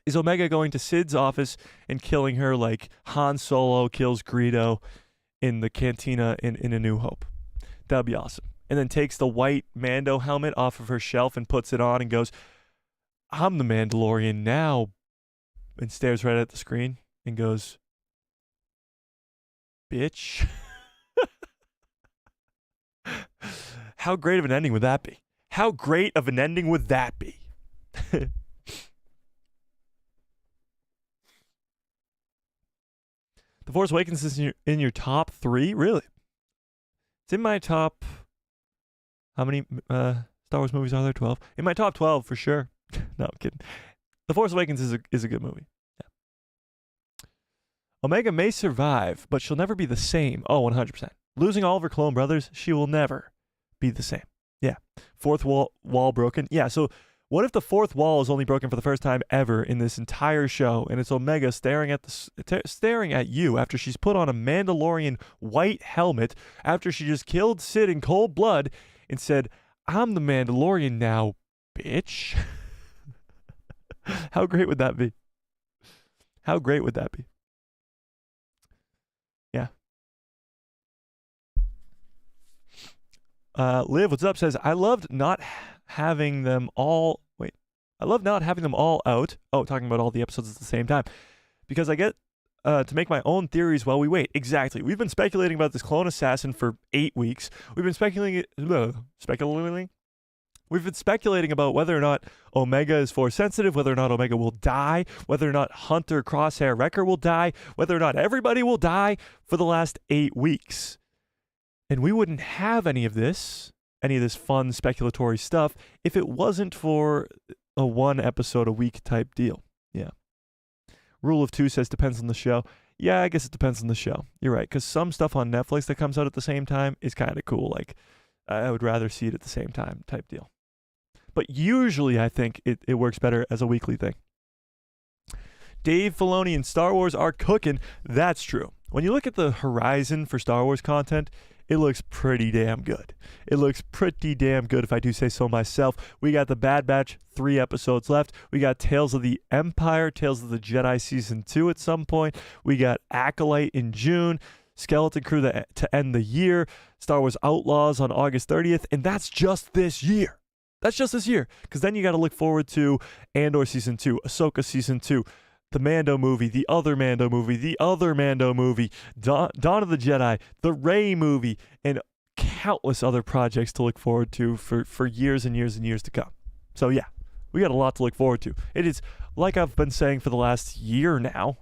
is Omega going to Sid's office and killing her like Han Solo kills Greedo in the cantina in A New Hope. That would be awesome. And then takes the white Mando helmet off of her shelf and puts it on and goes, I'm the Mandalorian now, and stares right at the screen and goes, bitch. How great of an ending would that be? How great of an ending would that be? The Force Awakens is in your top 3? Really? It's in my top... How many Star Wars movies are there? 12? In my top 12, for sure. No, I'm kidding. The Force Awakens is a good movie. Yeah. Omega may survive, but she'll never be the same. Oh, 100%. Losing all of her clone brothers, she will never be the same. Yeah. Fourth wall broken. Yeah, so what if the fourth wall is only broken for the first time ever in this entire show, and it's Omega staring at you after she's put on a Mandalorian white helmet after she just killed Sid in cold blood and said, "I'm the Mandalorian now, bitch." How great would that be? How great would that be? Yeah. Liv, what's up, says, I loved not having them all... Wait. I love not having them all out. Oh, talking about all the episodes at the same time. Because I get to make my own theories while we wait. Exactly. We've been speculating about this clone assassin for 8 weeks. We've been speculating... We've been speculating about whether or not Omega is Force sensitive, whether or not Omega will die, whether or not Hunter, Crosshair, Wrecker will die, whether or not everybody will die for the last 8 weeks. And we wouldn't have any of this fun speculatory stuff if it wasn't for a 1 episode a week type deal. Yeah. Rule of 2 says depends on the show. Yeah, I guess it depends on the show. You're right, because some stuff on Netflix that comes out at the same time is kind of cool. Like, I would rather see it at the same time type deal. But usually I think it works better as a weekly thing. Dave Filoni and Star Wars are cooking. That's true. When you look at the horizon for Star Wars content, it looks pretty damn good. It looks pretty damn good, if I do say so myself. We got the Bad Batch, 3 episodes left. We got Tales of the Empire, Tales of the Jedi Season 2 at some point. We got Acolyte in June, Skeleton Crew to end the year, Star Wars Outlaws on August 30th, and that's just this year. That's just this year, because then you got to look forward to Andor Season 2, Ahsoka Season 2, the Mando movie, the other Mando movie, the other Mando movie, Dawn of the Jedi, the Rey movie, and countless other projects to look forward to for years and years and years to come. So yeah, we got a lot to look forward to. It is, like I've been saying for the last year now,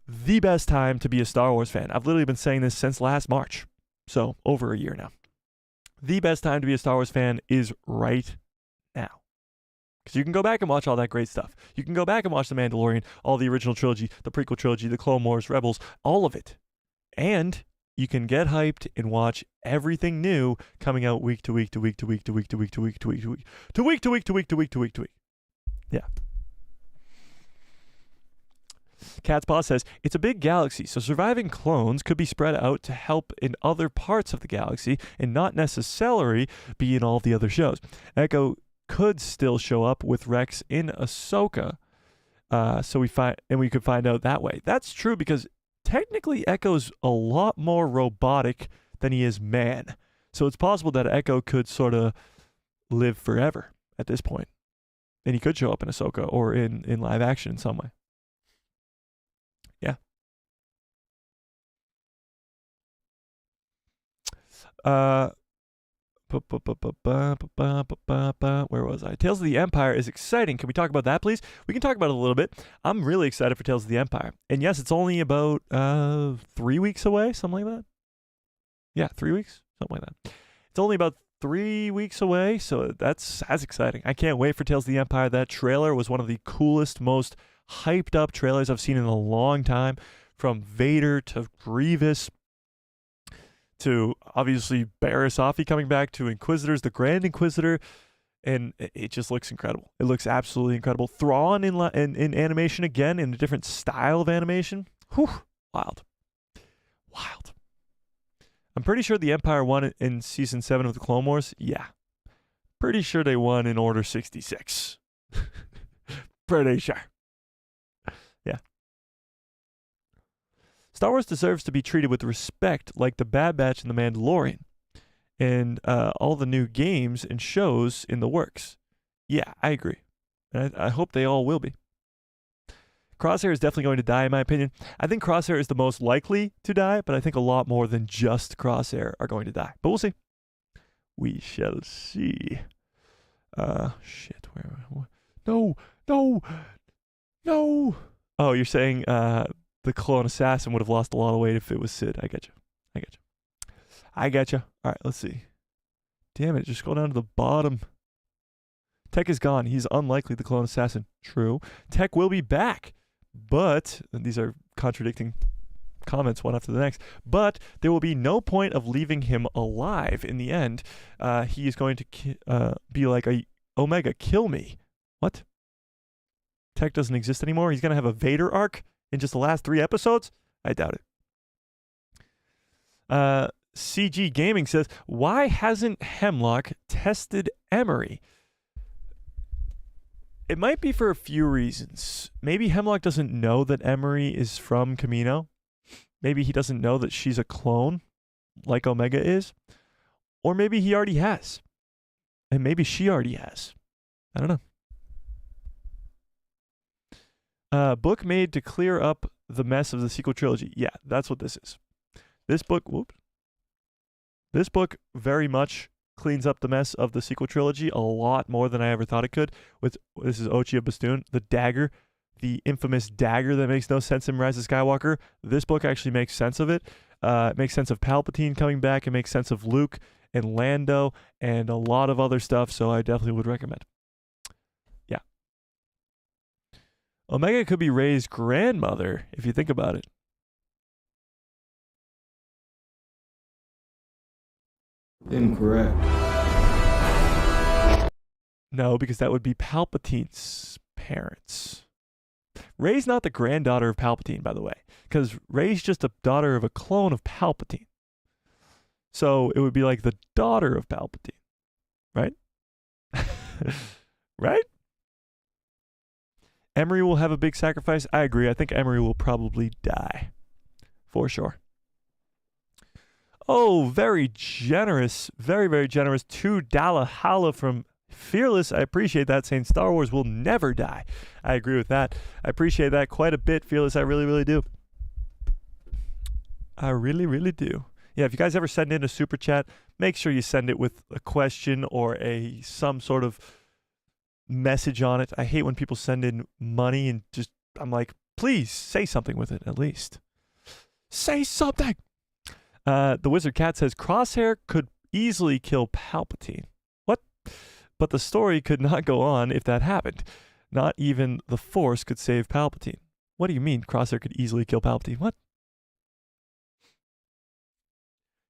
the best time to be a Star Wars fan. I've literally been saying this since last March, so over a year now. The best time to be a Star Wars fan is right now. Because you can go back and watch all that great stuff. You can go back and watch The Mandalorian, all the original trilogy, the prequel trilogy, the Clone Wars, Rebels, all of it. And you can get hyped and watch everything new coming out week to week to week to week to week to week to week to week to week to week to week to week to week to week to week. Yeah. Cat's Paw says, it's a big galaxy, so surviving clones could be spread out to help in other parts of the galaxy and not necessarily be in all the other shows. Echo could still show up with Rex in Ahsoka, so we could find out that way. That's true, because technically Echo's a lot more robotic than he is man. So it's possible that Echo could sort of live forever at this point. And he could show up in Ahsoka or in live action in some way. Yeah. Where was I? Tales of the Empire is exciting. Can we talk about that, please? We can talk about it a little bit. I'm really excited for Tales of the Empire. And yes, it's only about 3 weeks away, something like that. Yeah, 3 weeks, something like that. It's only about 3 weeks away, so that's exciting. I can't wait for Tales of the Empire. That trailer was one of the coolest, most hyped up trailers I've seen in a long time. From Vader to Grievous to obviously Barriss Offee coming back to Inquisitors, the Grand Inquisitor, and it just looks incredible. It looks absolutely incredible. Thrawn in animation again, in a different style of animation. Whew, wild. I'm pretty sure the Empire won in Season 7 of the Clone Wars. Yeah. Pretty sure they won in Order 66. Pretty sure. Yeah. Star Wars deserves to be treated with respect like the Bad Batch and the Mandalorian. And all the new games and shows in the works. Yeah, I agree. And I hope they all will be. Crosshair is definitely going to die, in my opinion. I think Crosshair is the most likely to die, but I think a lot more than just Crosshair are going to die. But we'll see. We shall see. Shit. Where? No. Oh, you're saying the clone assassin would have lost a lot of weight if it was Sid. I get you. All right, let's see. Damn it, just go down to the bottom. Tech is gone. He's unlikely the clone assassin. True. Tech will be back, but and these are contradicting comments one after the next, but there will be no point of leaving him alive in the end. He is going to be like, Omega, kill me. What? Tech doesn't exist anymore? He's going to have a Vader arc in just the last 3 episodes? I doubt it. CG Gaming says, why hasn't Hemlock tested Emery? It might be for a few reasons. Maybe Hemlock doesn't know that Emery is from Kamino. Maybe he doesn't know that she's a clone, like Omega is. Or maybe he already has. And maybe she already has. I don't know. Book made to clear up the mess of the sequel trilogy. Yeah, that's what this is. This book very much cleans up the mess of the sequel trilogy a lot more than I ever thought it could. This is Ochia Bastoon, the dagger, the infamous dagger that makes no sense in Rise of Skywalker. This book actually makes sense of it. It makes sense of Palpatine coming back. It makes sense of Luke and Lando and a lot of other stuff, so I definitely would recommend. Yeah. Omega could be Rey's grandmother, if you think about it.
Incorrect.
No, because that would be Palpatine's parents. Rey's not the granddaughter of Palpatine, by the way, because Rey's just a daughter of a clone of Palpatine. So it would be like the daughter of Palpatine, right? Right? Emery will have a big sacrifice. I agree. I think Emery will probably die, for sure. Oh, very generous. Very, very generous. $2 holla from Fearless. I appreciate that, saying Star Wars will never die. I agree with that. I appreciate that quite a bit, Fearless. I really, really do. I really, really do. Yeah, if you guys ever send in a super chat, make sure you send it with a question or some sort of message on it. I hate when people send in money and I'm like, please say something with it at least. Say something. The Wizard Cat says Crosshair could easily kill Palpatine. What? But the story could not go on if that happened. Not even the Force could save Palpatine. What do you mean Crosshair could easily kill Palpatine? What?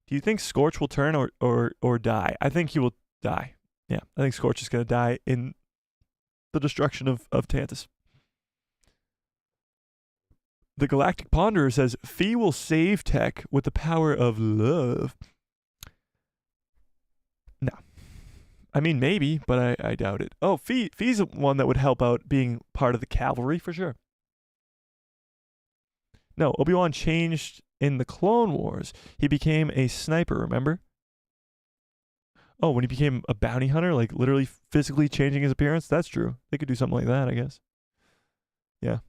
Do you think Scorch will turn or die? I think he will die. Yeah, I think Scorch is going to die in the destruction of Tantus. The Galactic Ponderer says, Fee will save Tech with the power of love. No. I mean, maybe, but I doubt it. Oh, Fee's one that would help out being part of the cavalry, for sure. No, Obi-Wan changed in the Clone Wars. He became a sniper, remember? Oh, when he became a bounty hunter, like literally physically changing his appearance? That's true. They could do something like that, I guess. Yeah.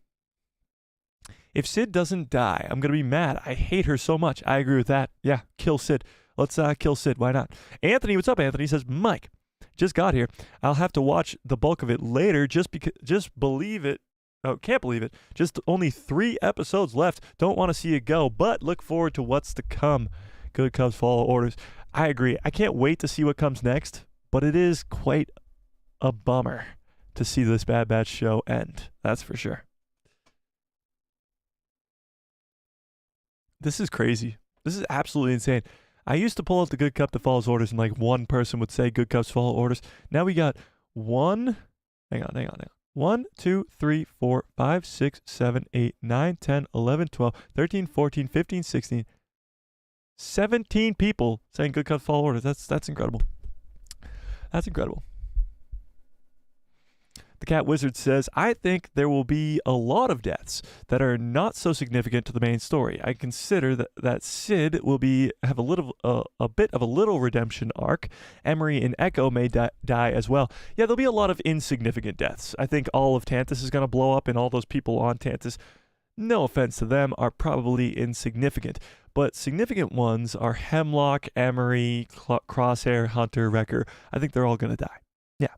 If Sid doesn't die, I'm going to be mad. I hate her so much. I agree with that. Yeah, kill Sid. Let's kill Sid. Why not? Anthony, what's up, Anthony? Says, Mike, just got here. I'll have to watch the bulk of it later just believe it. Oh, can't believe it. Just only 3 episodes left. Don't want to see it go, but look forward to what's to come. Good Cubs follow orders. I agree. I can't wait to see what comes next, but it is quite a bummer to see this Bad Batch show end. That's for sure. This is crazy. This is absolutely insane. I used to pull out the Good Cup that follows orders and like one person would say Good Cups follow orders. Now we got 1, 2, 3, 4, 5, 6, 7, 8, 9, 10, 11, 12, 13, 14, 15, 16, 17 people saying Good Cups follow orders. That's incredible. That's incredible. The Cat Wizard says, I think there will be a lot of deaths that are not so significant to the main story. I consider that Sid will have a bit of a little redemption arc. Emery and Echo may die as well. Yeah, there'll be a lot of insignificant deaths. I think all of Tantus is going to blow up, and all those people on Tantus, no offense to them, are probably insignificant. But significant ones are Hemlock, Emery, Crosshair, Hunter, Wrecker. I think they're all going to die. Yeah.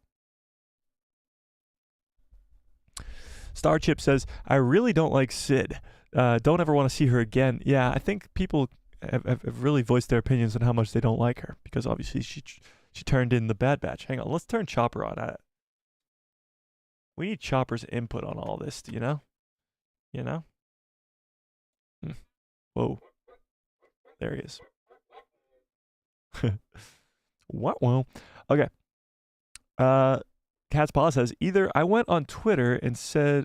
Starchip says, I really don't like Sid. Don't ever want to see her again. Yeah, I think people have really voiced their opinions on how much they don't like her, because obviously she turned in the Bad Batch. Hang on, let's turn Chopper on. We need Chopper's input on all this, you know? You know? Whoa. There he is. What? Well, okay. Cat's Paw says, earlier I went on Twitter and said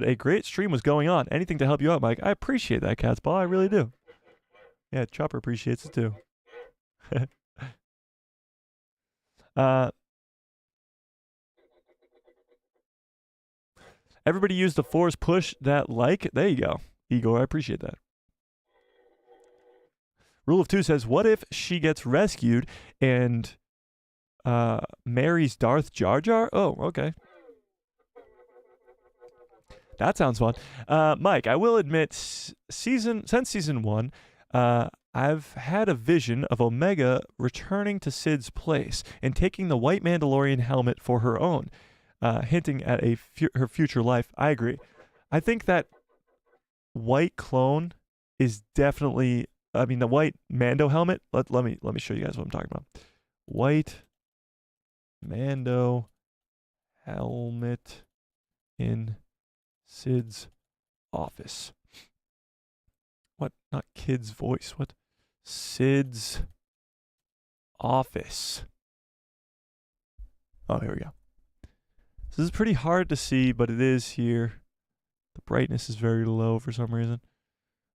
a great stream was going on. Anything to help you out, Mike. I appreciate that, Cat's Paw. I really do. Yeah, Chopper appreciates it too. Everybody use the force push that like. There you go. Igor, I appreciate that. Rule of Two says, what if she gets rescued and marries Darth Jar Jar? Oh, okay. That sounds fun. Mike, I will admit, since season 1, I've had a vision of Omega returning to Sid's place and taking the white Mandalorian helmet for her own, hinting at her future life. I agree. I think that white clone is definitely, the white Mando helmet. Let me show you guys what I'm talking about. White Mando helmet in Sid's office. What? Not kid's voice. What? Sid's office. Oh, here we go. So this is pretty hard to see, but it is here. The brightness is very low for some reason.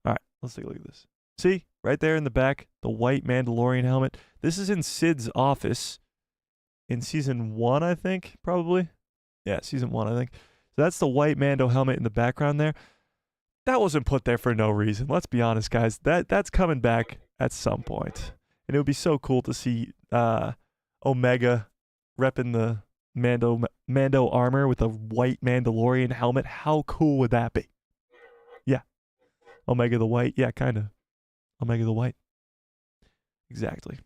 All right, let's take a look at this. See? Right there in the back, the white Mandalorian helmet. This is in Sid's office in season 1, I think, probably. Yeah, season 1, I think. So that's the white Mando helmet in the background there. That wasn't put there for no reason. Let's be honest, guys. That's coming back at some point. And it would be so cool to see Omega repping the Mando armor with a white Mandalorian helmet. How cool would that be? Yeah. Omega the White. Yeah, kind of. Omega the White. Exactly.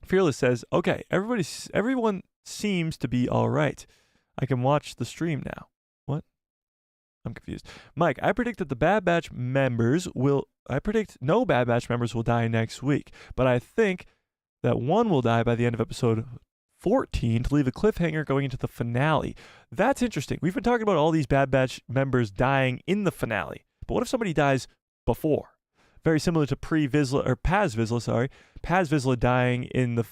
Fearless says, okay, everyone seems to be all right. I can watch the stream now. What? I'm confused. Mike, I predict that no Bad Batch members will die next week, but I think that one will die by the end of episode 14 to leave a cliffhanger going into the finale. That's interesting. We've been talking about all these Bad Batch members dying in the finale, but what if somebody dies before? Very similar to Paz Vizsla, Paz Vizsla dying in the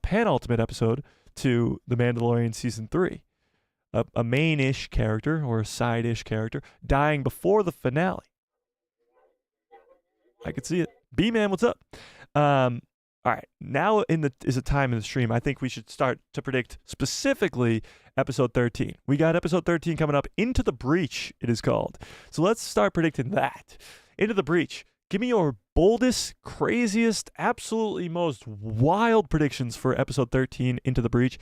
penultimate episode to The Mandalorian Season 3. A main-ish character or a side-ish character dying before the finale. I could see it. B-Man, what's up? All right, now is a time in the stream. I think we should start to predict specifically episode 13. We got episode 13 coming up. Into the Breach, it is called. So let's start predicting that. Into the Breach. Give me your boldest, craziest, absolutely most wild predictions for episode 13, Into the Breach,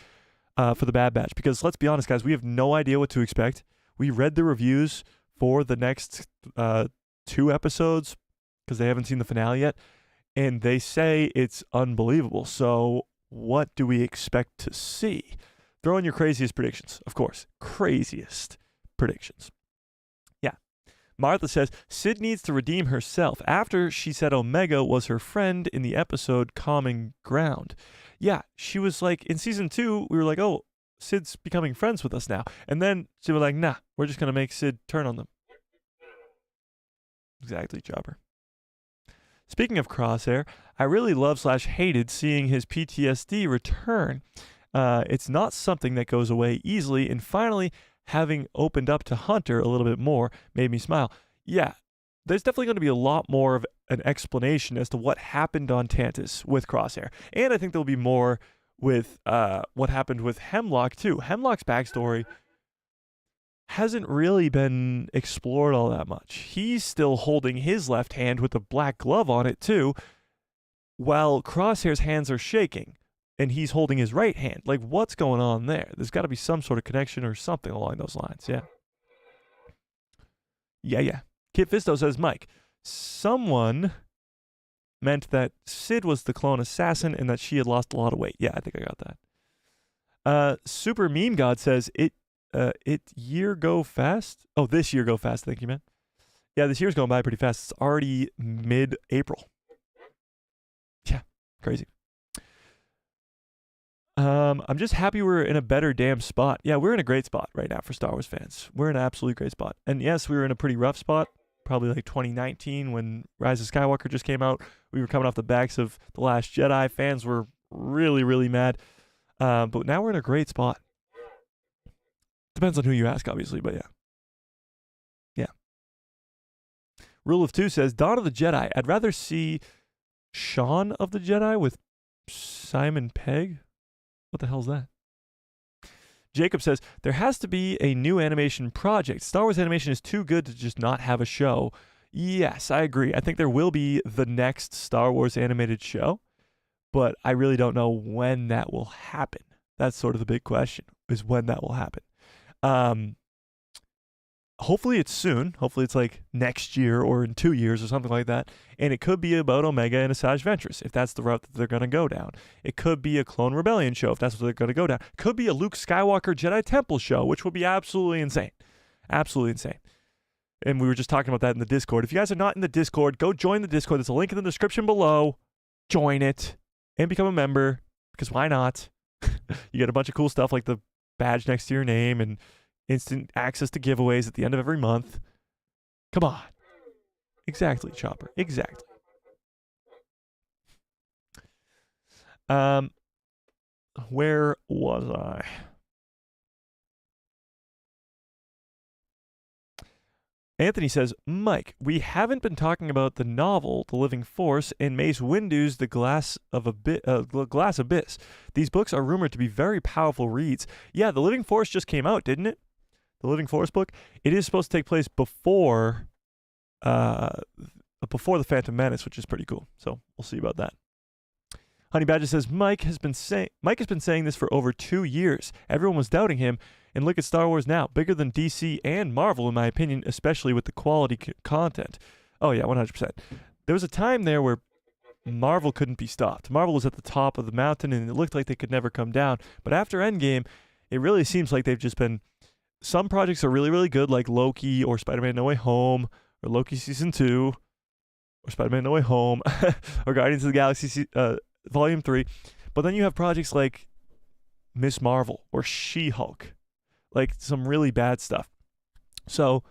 for the Bad Batch. Because let's be honest, guys, we have no idea what to expect. We read the reviews for the next 2 episodes because they haven't seen the finale yet. And they say it's unbelievable. So what do we expect to see? Throw in your craziest predictions, of course. Craziest predictions. Yeah. Martha says, Sid needs to redeem herself after she said Omega was her friend in the episode Common Ground. Yeah, she was like, in season 2, we were like, oh, Sid's becoming friends with us now. And then she was like, nah, we're just going to make Sid turn on them. Exactly, Chopper. Speaking of Crosshair, I really love/hated seeing his PTSD return. It's not something that goes away easily, and finally having opened up to Hunter a little bit more made me smile. Yeah, there's definitely going to be a lot more of an explanation as to what happened on Tantus with Crosshair. And I think there'll be more with what happened with Hemlock, too. Hemlock's backstory hasn't really been explored all that much. He's still holding his left hand with a black glove on it, too, while Crosshair's hands are shaking, and he's holding his right hand. Like, what's going on there? There's got to be some sort of connection or something along those lines, yeah. Yeah. Kit Fisto says, Mike, someone meant that Sid was the clone assassin and that she had lost a lot of weight. Yeah, I think I got that. Super Meme God says, it year go fast? Oh, this year go fast, thank you, man. Yeah, this year's going by pretty fast. It's already mid-April. Yeah, crazy. I'm just happy we're in a better damn spot. Yeah, we're in a great spot right now for Star Wars fans. We're in an absolutely great spot. And yes, we were in a pretty rough spot, probably like 2019 when Rise of Skywalker just came out. We were coming off the backs of The Last Jedi. Fans were really, really mad. But now we're in a great spot. Depends on who you ask, obviously, but yeah. Yeah. Rule of Two says, Dawn of the Jedi. I'd rather see Shaun of the Jedi with Simon Pegg. What the hell's that? Jacob says, there has to be a new animation project. Star Wars animation is too good to just not have a show. Yes, I agree. I think there will be the next Star Wars animated show, but I really don't know when that will happen. That's sort of the big question, is when that will happen. Hopefully it's soon. Hopefully it's like next year or in 2 years or something like that. And it could be about Omega and Asajj Ventress, if that's the route that they're going to go down. It could be a Clone Rebellion show, if that's what they're going to go down. It could be a Luke Skywalker Jedi Temple show, which would be absolutely insane. Absolutely insane. And we were just talking about that in the Discord. If you guys are not in the Discord, go join the Discord. There's a link in the description below. Join it and become a member, because why not? You get a bunch of cool stuff like the badge next to your name and instant access to giveaways at the end of every month. Come on. Exactly, Chopper. Exactly. Where was I? Anthony says, Mike, we haven't been talking about the novel, The Living Force, and Mace Windu's The Glass Abyss. These books are rumored to be very powerful reads. Yeah, The Living Force just came out, didn't it? The Living Force book. It is supposed to take place before The Phantom Menace, which is pretty cool. So we'll see about that. Honey Badger says, Mike has been saying this for over 2 years. Everyone was doubting him. And look at Star Wars now, bigger than DC and Marvel, in my opinion, especially with the quality content. Oh, yeah, 100%. There was a time there where Marvel couldn't be stopped. Marvel was at the top of the mountain, and it looked like they could never come down. But after Endgame, it really seems like they've just been... Some projects are really, really good, like Loki or Spider-Man No Way Home, or Loki Season 2, or Spider-Man No Way Home, or Guardians of the Galaxy Volume 3. But then you have projects like Miss Marvel or She-Hulk. Like some really bad stuff. So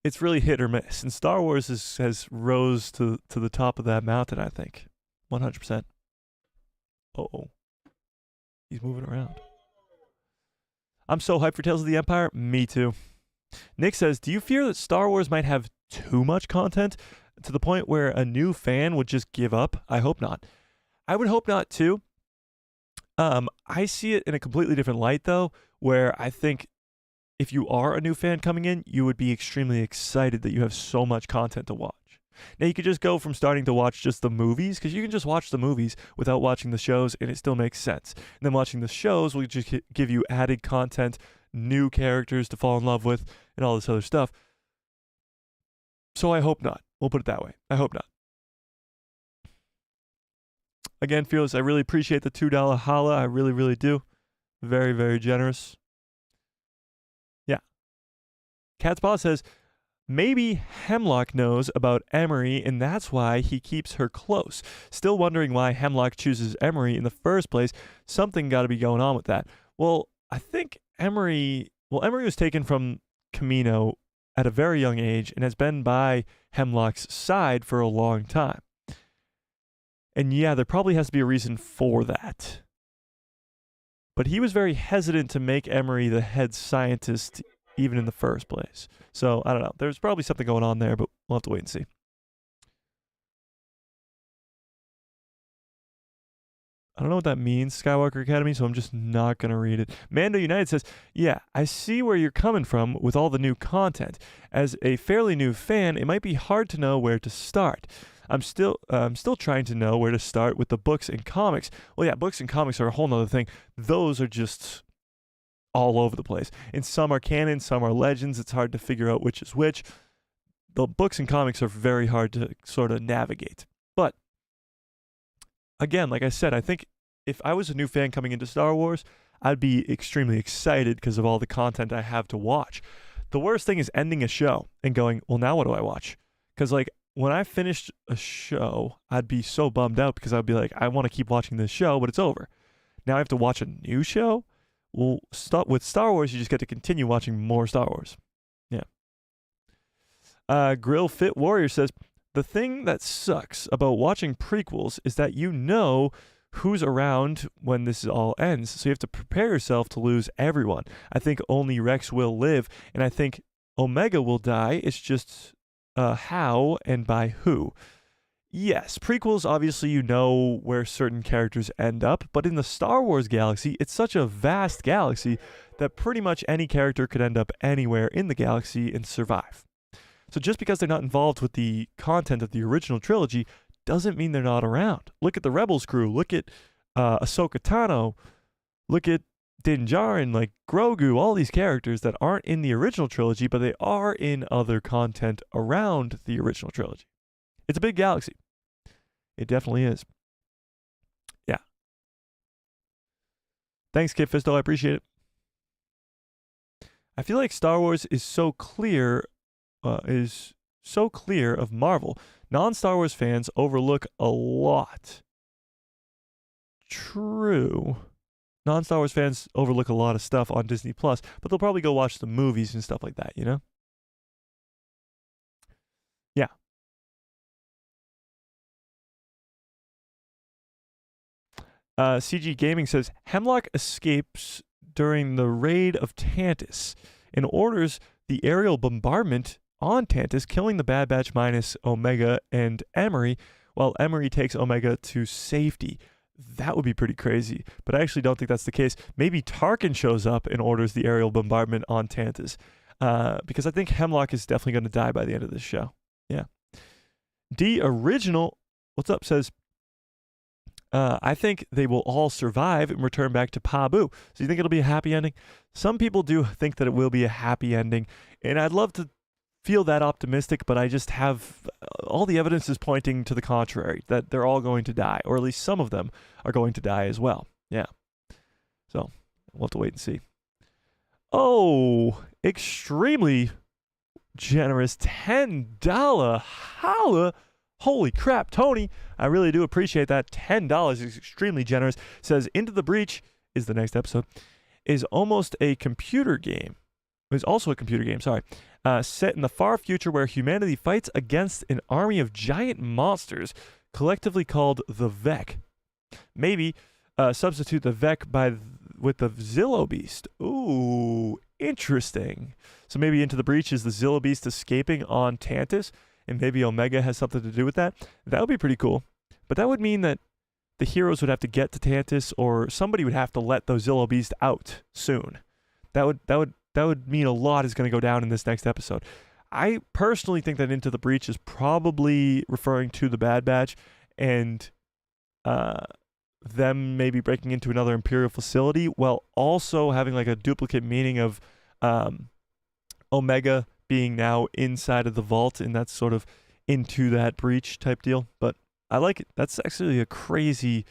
it's really hit or miss. And Star Wars has rose to the top of that mountain, I think. 100%. Uh-oh. He's moving around. I'm so hyped for Tales of the Empire. Me too. Nick says, do you fear that Star Wars might have too much content to the point where a new fan would just give up? I hope not. I would hope not too. I see it in a completely different light, though, where I think if you are a new fan coming in, you would be extremely excited that you have so much content to watch. Now, you could just go from starting to watch just the movies, because you can just watch the movies without watching the shows, and it still makes sense. And then watching the shows will just give you added content, new characters to fall in love with, and all this other stuff. So I hope not. We'll put it that way. I hope not. Again, Fearless, I really appreciate the $2 holla. I really, really do. Very, very generous. Yeah. Cat's Paw says, maybe Hemlock knows about Emery, and that's why he keeps her close. Still wondering why Hemlock chooses Emery in the first place. Something got to be going on with that. Well, I think Emery was taken from Kamino at a very young age and has been by Hemlock's side for a long time. And yeah, there probably has to be a reason for that. But he was very hesitant to make Emery the head scientist even in the first place. So, I don't know. There's probably something going on there, but we'll have to wait and see. I don't know what that means, Skywalker Academy, so I'm just not going to read it. Mando United says, yeah, I see where you're coming from with all the new content. As a fairly new fan, it might be hard to know where to start. I'm still trying to know where to start with the books and comics. Well, yeah, books and comics are a whole nother thing. Those are just all over the place. And some are canon, some are legends. It's hard to figure out which is which. The books and comics are very hard to sort of navigate. But again, like I said, I think if I was a new fan coming into Star Wars, I'd be extremely excited because of all the content I have to watch. The worst thing is ending a show and going, well, now what do I watch? Because, like, when I finished a show, I'd be so bummed out because I'd be like, I want to keep watching this show, but it's over. Now I have to watch a new show? Well, with Star Wars, you just get to continue watching more Star Wars. Yeah. Grill Fit Warrior says, the thing that sucks about watching prequels is that you know who's around when this all ends, so you have to prepare yourself to lose everyone. I think only Rex will live, and I think Omega will die. It's just how and by who. Yes, prequels, obviously you know where certain characters end up, but in the Star Wars galaxy, it's such a vast galaxy that pretty much any character could end up anywhere in the galaxy and survive. So just because they're not involved with the content of the original trilogy doesn't mean they're not around. Look at the Rebels crew. Look at Ahsoka Tano. Look at Din Djarin, like Grogu, all these characters that aren't in the original trilogy, but they are in other content around the original trilogy. It's a big galaxy. It definitely is. Yeah. Thanks, Kid Fisto. I appreciate it. I feel like Star Wars is so clear of Marvel. Non-Star Wars fans overlook a lot. True. Non-Star Wars fans overlook a lot of stuff on Disney Plus, but they'll probably go watch the movies and stuff like that, you know? Yeah. CG Gaming says, Hemlock escapes during the raid of Tantus and orders the aerial bombardment on Tantus, killing the Bad Batch minus Omega and Emery, while Emery takes Omega to safety. That would be pretty crazy, but I actually don't think that's the case. Maybe Tarkin shows up and orders the aerial bombardment on Tantus, because I think Hemlock is definitely going to die by the end of this show. Yeah. D Original, what's up, says, I think they will all survive and return back to Pabu. So you think it'll be a happy ending? Some people do think that it will be a happy ending, and I'd love to feel that optimistic, but I just have all the evidence is pointing to the contrary, that they're all going to die, or at least some of them are going to die as well. Yeah. So we'll have to wait and see. Oh, extremely generous $10 holla. Holy crap, Tony. I really do appreciate that. $10 is extremely generous. Says, Into the Breach is the next episode, is almost a computer game. It's also a computer game, sorry. Set in the far future where humanity fights against an army of giant monsters collectively called the Vec. Maybe substitute the Vec with the Zillo Beast. Ooh, interesting. So maybe Into the Breach is the Zillo Beast escaping on Tantus, and maybe Omega has something to do with that. That would be pretty cool. But that would mean that the heroes would have to get to Tantus, or somebody would have to let those Zillo Beast out soon. That would mean a lot is going to go down in this next episode. I personally think that Into the Breach is probably referring to the Bad Batch and them maybe breaking into another Imperial facility while also having like a duplicate meaning of Omega being now inside of the vault, and that's sort of into that breach type deal. But I like it. That's actually a crazy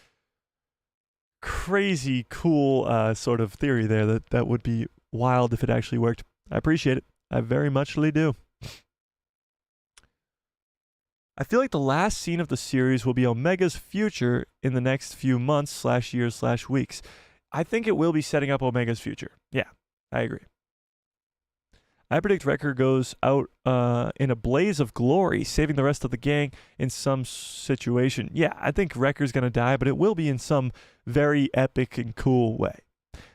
cool sort of theory there that would be wild if it actually worked. I appreciate it. I very muchly do. I feel like the last scene of the series will be Omega's future in the next few months / years / weeks. I think it will be setting up Omega's future. Yeah, I agree. I predict Wrecker goes out in a blaze of glory, saving the rest of the gang in some situation. Yeah, I think Wrecker's going to die, but it will be in some very epic and cool way.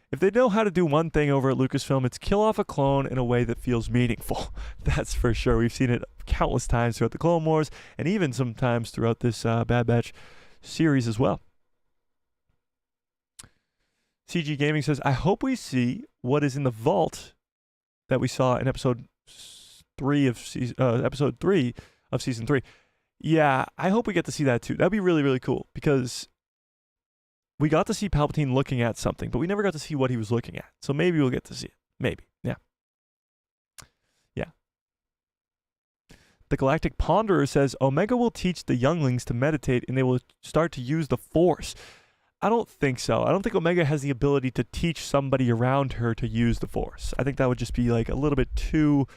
If they know how to do one thing over at Lucasfilm, it's kill off a clone in a way that feels meaningful. That's for sure. We've seen it countless times throughout the Clone Wars, and even sometimes throughout this Bad Batch series as well. CG Gaming says, I hope we see what is in the vault that we saw in episode 3 of season 3. Yeah, I hope we get to see that too. That'd be really, really cool, because we got to see Palpatine looking at something, but we never got to see what he was looking at. So maybe we'll get to see it. Maybe. Yeah. Yeah. The Galactic Ponderer says, Omega will teach the younglings to meditate and they will start to use the Force. I don't think so. I don't think Omega has the ability to teach somebody around her to use the Force. I think that would just be like a little bit too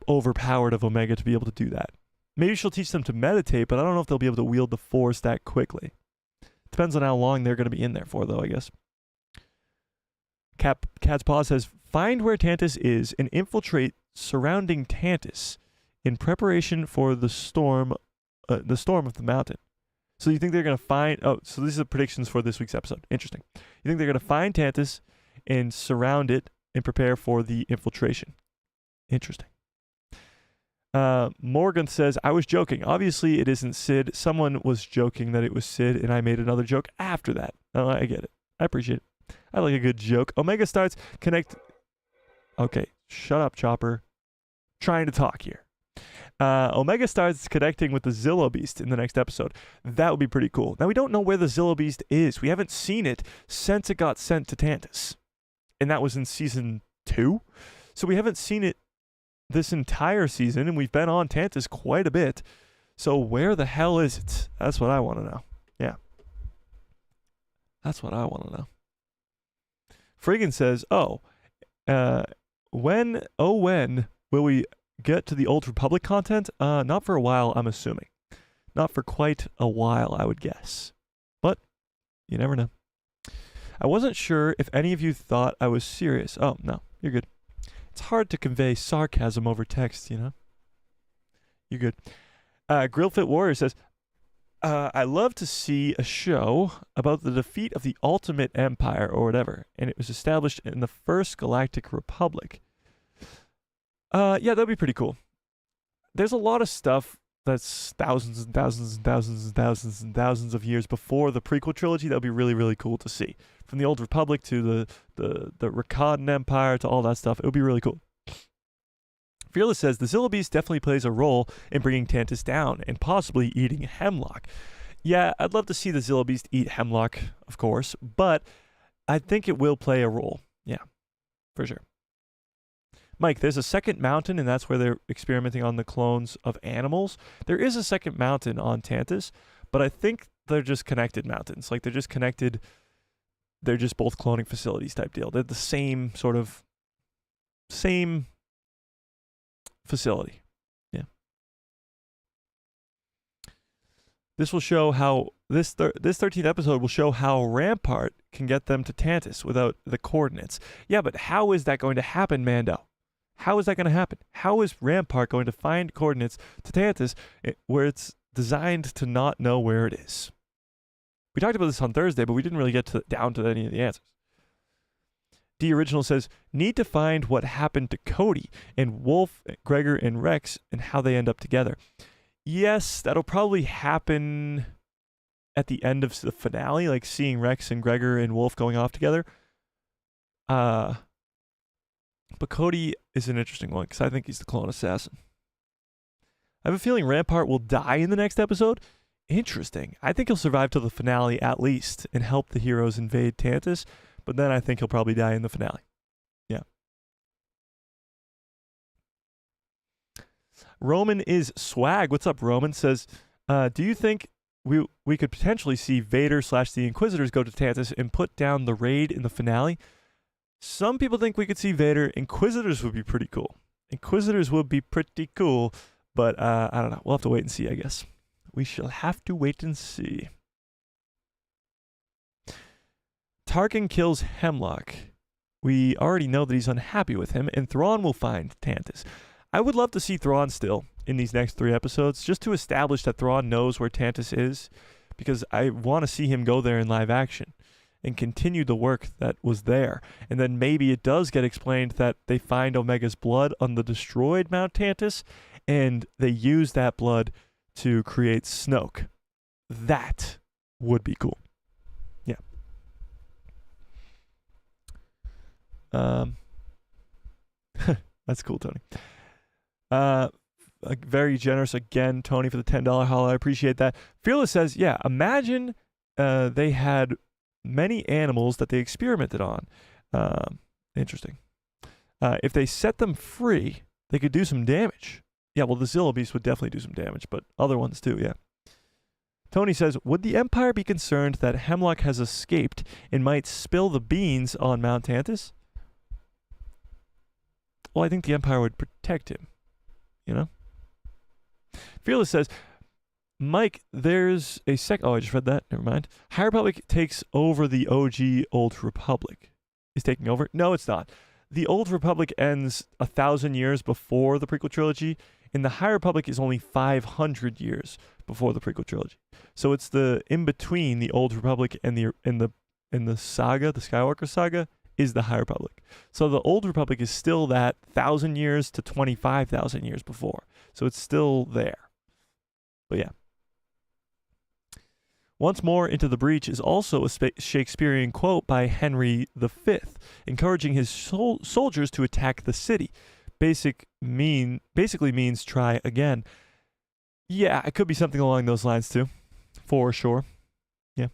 overpowered of Omega to be able to do that. Maybe she'll teach them to meditate, but I don't know if they'll be able to wield the Force that quickly. Depends on how long they're going to be in there for, though, I guess. Cat's Paw says, find where Tantus is and infiltrate surrounding Tantus in preparation for the storm of the mountain. So you think they're going to find... Oh, so these are predictions for this week's episode. Interesting. You think they're going to find Tantus and surround it and prepare for the infiltration. Interesting. Morgan says, I was joking. Obviously, it isn't Sid. Someone was joking that it was Sid, and I made another joke after that. Oh, I get it. I appreciate it. I like a good joke. Omega starts connect... Okay, shut up, Chopper. Trying to talk here. Omega starts connecting with the Zillo Beast in the next episode. That would be pretty cool. Now, we don't know where the Zillo Beast is. We haven't seen it since it got sent to Tantus. And that was in season 2. So we haven't seen it this entire season, and we've been on Tantus quite a bit. So where the hell is it? That's what I want to know. Yeah. That's what I want to know. Friggin says, when will we get to the Old Republic content? Not for a while, I'm assuming. Not for quite a while, I would guess. But you never know. I wasn't sure if any of you thought I was serious. Oh, no, you're good. It's hard to convey sarcasm over text, you know? You're good. Grillfit Warrior says, I love to see a show about the defeat of the Ultimate Empire or whatever, and it was established in the First Galactic Republic. Yeah, that'd be pretty cool. There's a lot of stuff that's thousands and thousands and thousands and thousands and thousands of years before the prequel trilogy. That'd be really, really cool to see. From the Old Republic to the Rakatan Empire to all that stuff. It would be really cool. Fearless says, the Zillo Beast definitely plays a role in bringing Tantus down and possibly eating Hemlock. Yeah, I'd love to see the Zillo Beast eat Hemlock, of course, but I think it will play a role. Yeah, for sure. Mike, there's a second mountain, and that's where they're experimenting on the clones of animals. There is a second mountain on Tantus, but I think they're just connected mountains. Like, they're just connected. They're just both cloning facilities type deal. They're the same facility. Yeah. This will show how this 13th episode will show how Rampart can get them to Tantus without the coordinates. Yeah, but how is that going to happen, Mando? How is that going to happen? How is Rampart going to find coordinates to Tantus where it's designed to not know where it is? We talked about this on Thursday, but we didn't really get down to any of the answers. D Original says, need to find what happened to Cody and Wolf, Gregor, and Rex and how they end up together. Yes, that'll probably happen at the end of the finale, like seeing Rex and Gregor and Wolf going off together. But Cody is an interesting one because I think he's the clone assassin. I have a feeling Rampart will die in the next episode. Interesting. I think he'll survive till the finale at least and help the heroes invade Tantus, but then I think he'll probably die in the finale. Yeah. Roman is swag. What's up, Roman? Says, do you think we could potentially see Vader / the Inquisitors go to Tantus and put down the raid in the finale? Some people think we could see Vader. Inquisitors would be pretty cool. Inquisitors would be pretty cool, but I don't know. We'll have to wait and see, I guess. We shall have to wait and see. Tarkin kills Hemlock. We already know that he's unhappy with him, and Thrawn will find Tantus. I would love to see Thrawn still in these next 3 episodes, just to establish that Thrawn knows where Tantus is, because I want to see him go there in live action. and continue the work that was there. And then maybe it does get explained that they find Omega's blood on the destroyed Mount Tantus, and they use that blood to create Snoke. That would be cool. Yeah. That's cool, Tony. Very generous again, Tony, for the $10 haul. I appreciate that. Fearless says, yeah, imagine they had many animals that they experimented on. Interesting. If they set them free, they could do some damage. Yeah, well, the Zilla Beast would definitely do some damage, but other ones too, yeah. Tony says, would the Empire be concerned that Hemlock has escaped and might spill the beans on Mount Tantus? Well, I think the Empire would protect him, you know? Fearless says, Mike, there's a Oh, I just read that. Never mind. High Republic takes over the OG Old Republic. Is taking over? No, it's not. The Old Republic ends 1,000 years before the prequel trilogy, and the High Republic is only 500 years before the prequel trilogy. So it's the in between the Old Republic and the saga, the Skywalker saga, is the High Republic. So the Old Republic is still that 1,000 years to 25,000 years before. So it's still there. But yeah. Once more into the breach is also a Shakespearean quote by Henry V, encouraging his soldiers to attack the city. Basically means try again. Yeah, it could be something along those lines too, for sure. Yeah.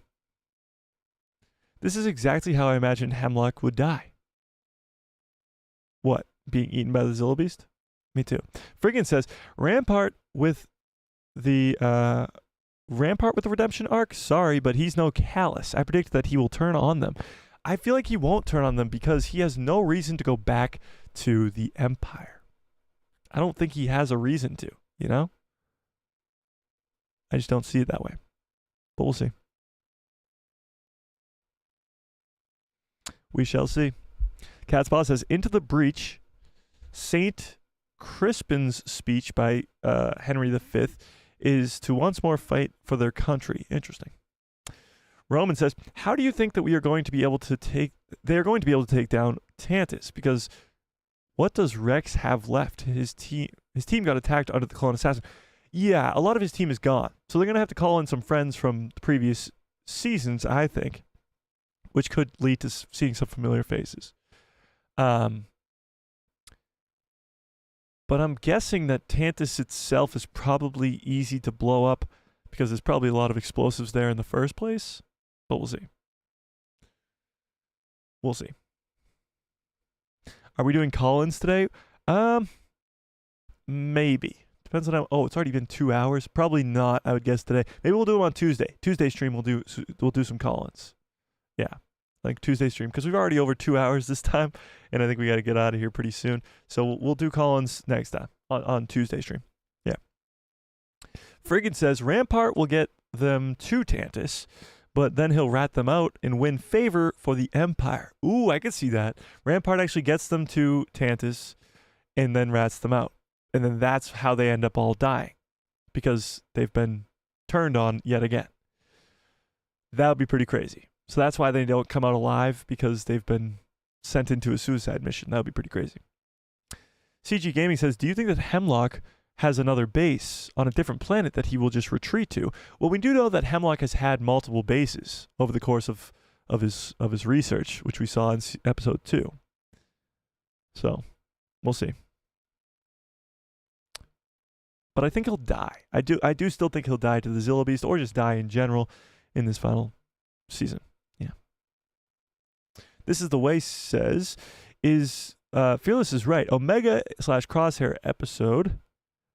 This is exactly how I imagined Hemlock would die. What? Being eaten by the Zilla Beast? Me too. Friggin says, Rampart with the redemption arc? Sorry, but he's no Callus. I predict that he will turn on them. I feel like he won't turn on them because he has no reason to go back to the Empire. I don't think he has a reason to, you know? I just don't see it that way. But we'll see. We shall see. Catspaw says, into the breach, Saint Crispin's speech by Henry V is to once more fight for their country. Interesting. Roman says, how do you think that they're going to be able to take down Tantus? Because what does Rex have left? His team got attacked under the clone assassin. Yeah, a lot of his team is gone. So they're going to have to call in some friends from the previous seasons, I think, which could lead to seeing some familiar faces. But I'm guessing that Tantus itself is probably easy to blow up because there's probably a lot of explosives there in the first place. But we'll see. We'll see. Are we doing call-ins today? Maybe. Depends on how. Oh, it's already been 2 hours. Probably not, I would guess, today. Maybe we'll do them on Tuesday. Tuesday stream, we'll do some call-ins. Yeah. Like Tuesday stream, because we've already over 2 hours this time, and I think we got to get out of here pretty soon. So we'll do call-ins next time on Tuesday stream. Yeah. Friggin says, Rampart will get them to Tantus, but then he'll rat them out and win favor for the Empire. Ooh, I could see that. Rampart actually gets them to Tantus and then rats them out. And then that's how they end up all dying, because they've been turned on yet again. That would be pretty crazy. So that's why they don't come out alive, because they've been sent into a suicide mission. That would be pretty crazy. CG Gaming says, do you think that Hemlock has another base on a different planet that he will just retreat to? Well, we do know that Hemlock has had multiple bases over the course of his research, which we saw in episode 2. So, we'll see. But I think he'll die. I do still think he'll die to the Zilla Beast, or just die in general in this final season. Yeah. This is the way says, Fearless is right. Omega/Crosshair episode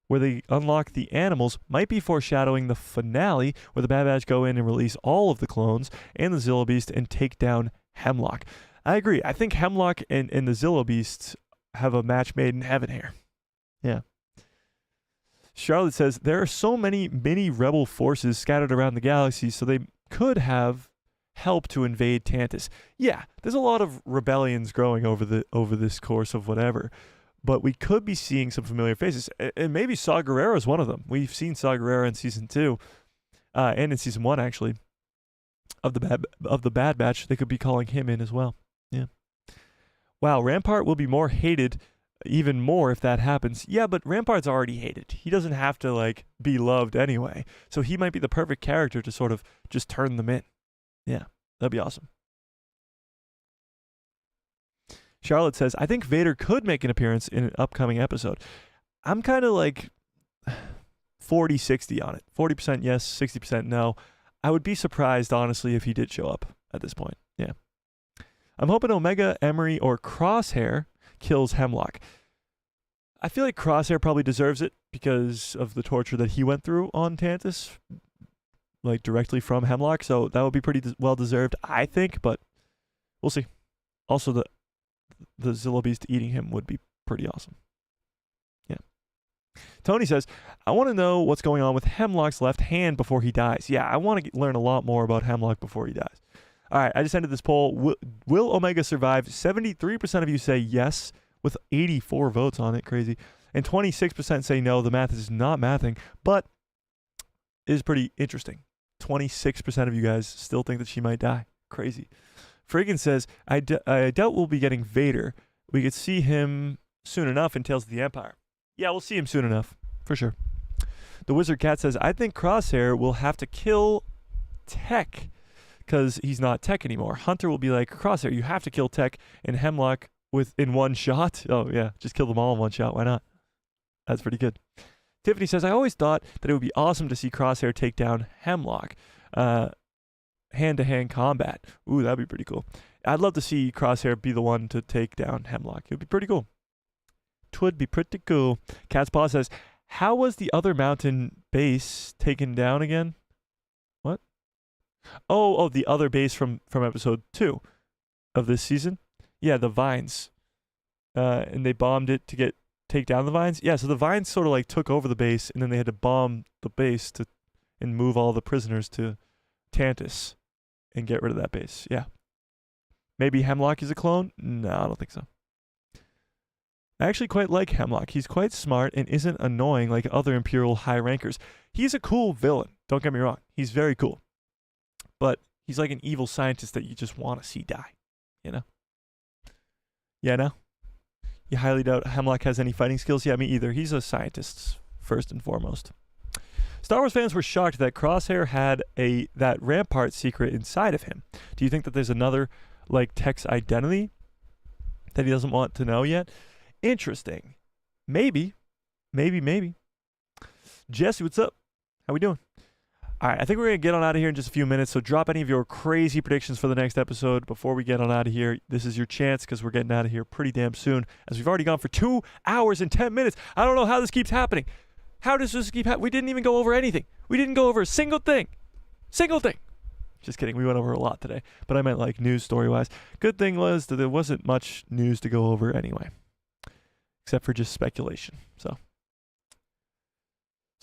where they unlock the animals might be foreshadowing the finale where the Bad Batch go in and release all of the clones and the Zilla Beast and take down Hemlock. I agree. I think Hemlock and the Zilla Beast have a match made in heaven here. Yeah. Charlotte says, there are so many mini rebel forces scattered around the galaxy, so they could have helped to invade Tantus. Yeah, there's a lot of rebellions growing over this course of whatever, but we could be seeing some familiar faces, and maybe Saw Gerrera is one of them. We've seen Saw Gerrera in Season 2, and in Season 1, actually. of the Bad Batch, they could be calling him in as well. Yeah. Wow, Rampart will be more hated even more if that happens. Yeah, but Rampart's already hated. He doesn't have to like be loved anyway. So he might be the perfect character to sort of just turn them in. Yeah, that'd be awesome. Charlotte says, I think Vader could make an appearance in an upcoming episode. I'm kind of like 40-60 on it. 40% yes, 60% no. I would be surprised, honestly, if he did show up at this point. Yeah. I'm hoping Omega, Emery, or Crosshair kills Hemlock. I feel like Crosshair probably deserves it because of the torture that he went through on Tantus, like directly from Hemlock. So that would be pretty well deserved, I think, but we'll see. Also, the Zilla Beast eating him would be pretty awesome. Yeah. Tony says, I want to know what's going on with Hemlock's left hand before he dies. Yeah, I want to learn a lot more about Hemlock before he dies. All right, I just ended this poll. Will Omega survive? 73% of you say yes, with 84 votes on it. Crazy. And 26% say no. The math is not mathing, but it is pretty interesting. 26% of you guys still think that she might die. Crazy. Friggin says, I doubt we'll be getting Vader. We could see him soon enough in Tales of the Empire. Yeah, we'll see him soon enough, for sure. The Wizard Cat says, I think Crosshair will have to kill Tech because he's not Tech anymore. Hunter will be like, Crosshair, you have to kill Tech and Hemlock in one shot. Oh, yeah, just kill them all in one shot. Why not? That's pretty good. Tiffany says, I always thought that it would be awesome to see Crosshair take down Hemlock. Hand-to-hand combat. Ooh, that'd be pretty cool. I'd love to see Crosshair be the one to take down Hemlock. It would be pretty cool. Twould be pretty cool. Cat's Paw says, how was the other mountain base taken down again? What? Oh, the other base from episode 2 of this season? Yeah, the vines. And they bombed it to take down the vines? Yeah, so the vines sort of like took over the base, and then they had to bomb the base and move all the prisoners to Tantus and get rid of that base. Yeah. Maybe Hemlock is a clone? No, I don't think so. I actually quite like Hemlock. He's quite smart and isn't annoying like other Imperial high rankers. He's a cool villain. Don't get me wrong. He's very cool. But he's like an evil scientist that you just want to see die. You know? Yeah, no? You highly doubt Hemlock has any fighting skills? Yeah, me either. He's a scientist, first and foremost. Star Wars fans were shocked that Crosshair had that Rampart secret inside of him. Do you think that there's another, like, Tech's identity that he doesn't want to know yet? Interesting. Maybe. Jesse, what's up? How we doing? All right, I think we're going to get on out of here in just a few minutes, so drop any of your crazy predictions for the next episode before we get on out of here. This is your chance because we're getting out of here pretty damn soon, as we've already gone for 2 hours and 10 minutes. I don't know how this keeps happening. How does this keep happening? We didn't even go over anything. We didn't go over a single thing. Just kidding. We went over a lot today, but I meant like news story-wise. Good thing was that there wasn't much news to go over anyway, except for just speculation. So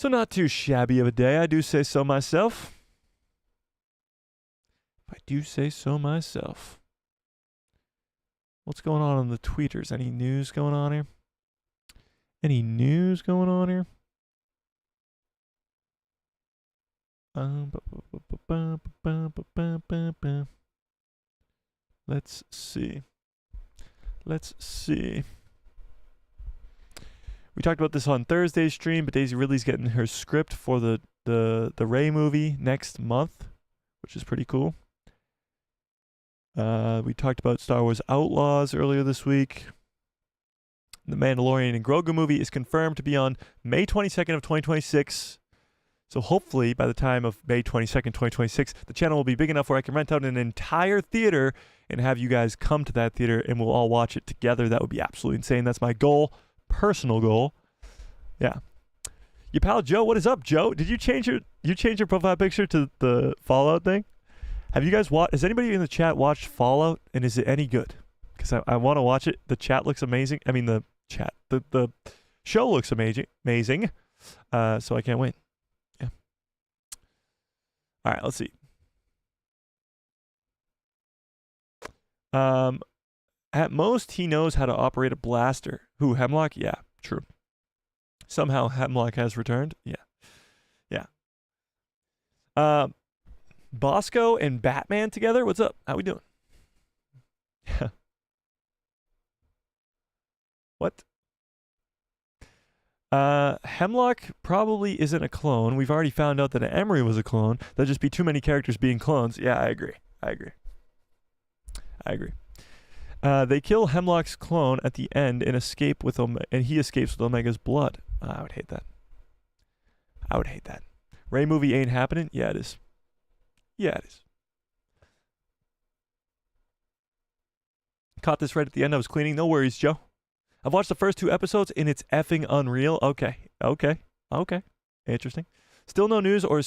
not too shabby of a day. I do say so myself. What's going on the tweeters? Any news going on here? Let's see. We talked about this on Thursday's stream, but Daisy Ridley's getting her script for the Rey movie next month, which is pretty cool. We talked about Star Wars Outlaws earlier this week. The Mandalorian and Grogu movie is confirmed to be on May 22nd of 2026. So hopefully by the time of May 22nd, 2026, the channel will be big enough where I can rent out an entire theater and have you guys come to that theater and we'll all watch it together. That would be absolutely insane. That's my goal, personal goal. Yeah. Your pal Joe, what is up, Joe? Did you change your profile picture to the Fallout thing? Have you guys has anybody in the chat watched Fallout, and is it any good? Because I want to watch it. The chat looks amazing. I mean, the show looks amazing. So I can't wait. Yeah. All right, let's see. At most, he knows how to operate a blaster. Who, Hemlock? Yeah, true. Somehow Hemlock has returned. Yeah. Bosco and Batman together? What's up? How we doing? What? Hemlock probably isn't a clone. We've already found out that Emery was a clone. There'll just be too many characters being clones. Yeah, I agree. They kill Hemlock's clone at the end and escape with and he escapes with Omega's blood. I would hate that. Ray movie ain't happening? Yeah, it is. Caught this right at the end. I was cleaning. No worries, Joe. I've watched the first 2 episodes and it's effing unreal. Okay. Interesting. Still no news or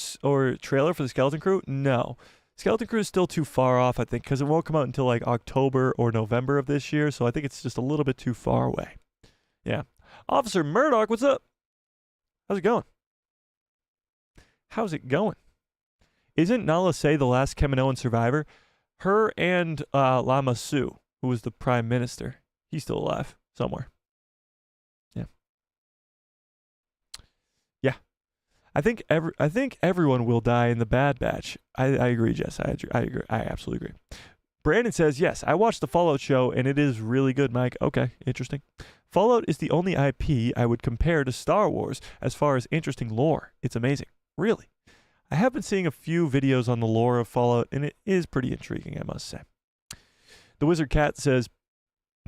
trailer for the Skeleton Crew? No. Skeleton Crew is still too far off, I think, because it won't come out until like October or November of this year, so I think it's just a little bit too far away. Yeah. Officer Murdoch, what's up? How's it going? Isn't Nala Se the last Kaminoan survivor? Her and Lama Su, who was the prime minister, he's still alive somewhere. Yeah. I think everyone will die in the Bad Batch. I agree, Jess. I agree. I absolutely agree. Brandon says, yes, I watched the Fallout show and it is really good, Mike. Okay, interesting. Fallout is the only IP I would compare to Star Wars as far as interesting lore. It's amazing. Really. I have been seeing a few videos on the lore of Fallout and it is pretty intriguing, I must say. The Wizard Cat says,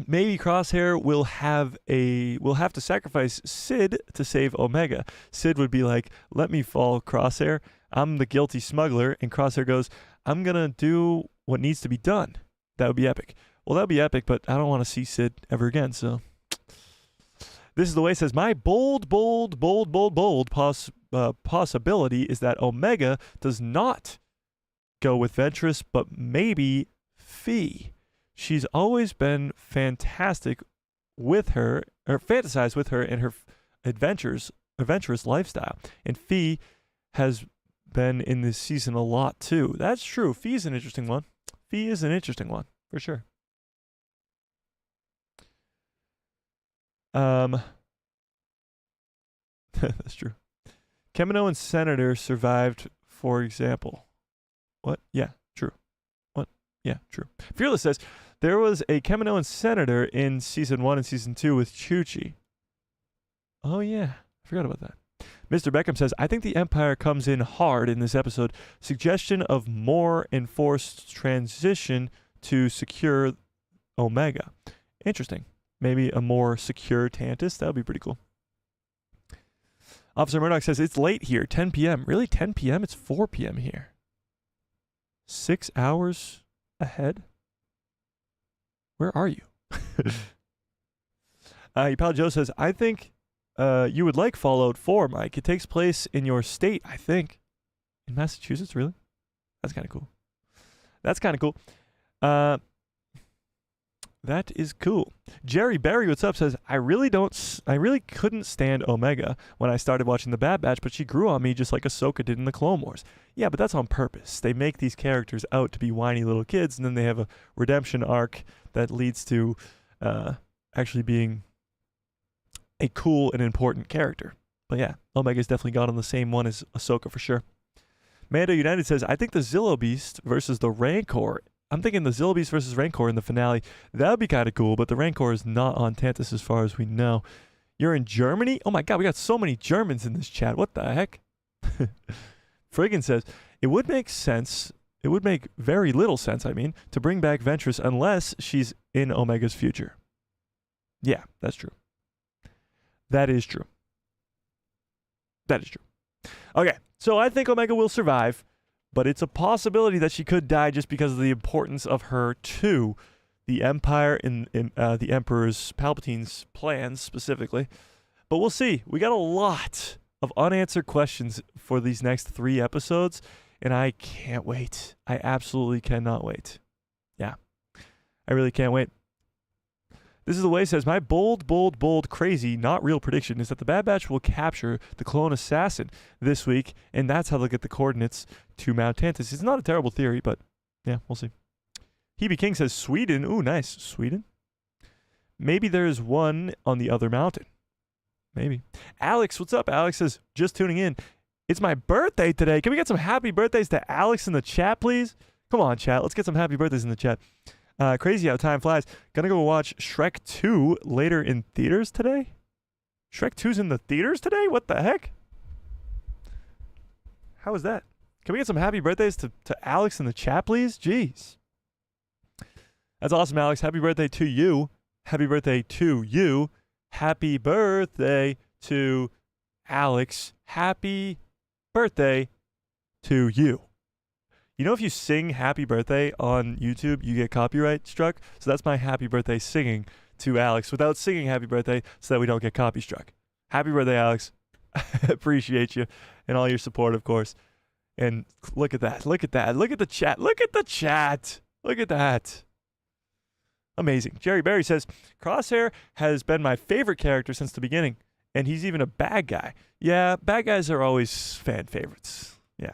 maybe Crosshair will have to sacrifice Sid to save Omega. Sid would be like, let me fall, Crosshair. I'm the guilty smuggler. And Crosshair goes, I'm going to do what needs to be done. That would be epic. Well, that would be epic, but I don't want to see Sid ever again, so. This is the way it says, my bold possibility is that Omega does not go with Ventress, but maybe Fee. She's always been fantastic with her, or fantasized with her in her adventurous lifestyle. And Fee has been in this season a lot too. That's true. Fee's an interesting one. Fee is an interesting one, for sure. That's true. Kaminoan senator survived, for example. What? Yeah, true. What? Yeah, true. Fearless says, there was a Kaminoan senator in Season 1 and Season 2 with Chuchi. Oh, yeah. I forgot about that. Mr. Beckham says, I think the Empire comes in hard in this episode. Suggestion of more enforced transition to secure Omega. Interesting. Maybe a more secure Tantus. That would be pretty cool. Officer Murdoch says, it's late here, 10 p.m. Really, 10 p.m.? It's 4 p.m. here. 6 hours ahead? Where are you? Pal Joe says, I think you would like Fallout 4, Mike. It takes place in your state, I think. In Massachusetts, really? That's kind of cool. That is cool. Jerry Barry, what's up, says, I really couldn't stand Omega when I started watching The Bad Batch, but she grew on me just like Ahsoka did in the Clone Wars. Yeah, but that's on purpose. They make these characters out to be whiny little kids, and then they have a redemption arc that leads to actually being a cool and important character. But yeah, Omega's definitely got on the same one as Ahsoka for sure. Mando United says, I think the Zillo Beast versus the Rancor. I'm thinking the Zillo Beast versus Rancor in the finale. That would be kind of cool, but the Rancor is not on Tantus as far as we know. You're in Germany? Oh my god, we got so many Germans in this chat. What the heck? Friggin says, it would make sense. It would make very little sense, to bring back Ventress unless she's in Omega's future. Yeah, that's true. That is true. Okay, so I think Omega will survive, but it's a possibility that she could die just because of the importance of her to the Empire and the Emperor's Palpatine's plans specifically. But we'll see. We got a lot of unanswered questions for these next 3 episodes, and I can't wait. I absolutely cannot wait. Yeah, I really can't wait. This is the way it says, my bold, crazy, not real prediction is that the Bad Batch will capture the clone assassin this week, and that's how they'll get the coordinates to Mount Tantus. It's not a terrible theory, but yeah, we'll see. Hebe King says, Sweden. Ooh, nice. Sweden? Maybe there's one on the other mountain. Maybe. Alex, what's up? Alex says, just tuning in. It's my birthday today. Can we get some happy birthdays to Alex in the chat, please? Come on, chat. Let's get some happy birthdays in the chat. Crazy how time flies. Gonna go watch Shrek 2 later in theaters today? Shrek 2's in the theaters today? What the heck? How is that? Can we get some happy birthdays to Alex in the chat, please? Jeez. That's awesome, Alex. Happy birthday to you. Happy birthday to you. Happy birthday to Alex. Happy birthday to you. You know, if you sing happy birthday on YouTube, you get copyright struck. So that's my happy birthday singing to Alex without singing happy birthday so that we don't get copy struck. Happy birthday, Alex. I appreciate you and all your support, of course. And look at that. Look at that. Look at the chat. Look at the chat. Look at that. Amazing. Jerry Berry says, Crosshair has been my favorite character since the beginning, and he's even a bad guy. Yeah, bad guys are always fan favorites. Yeah.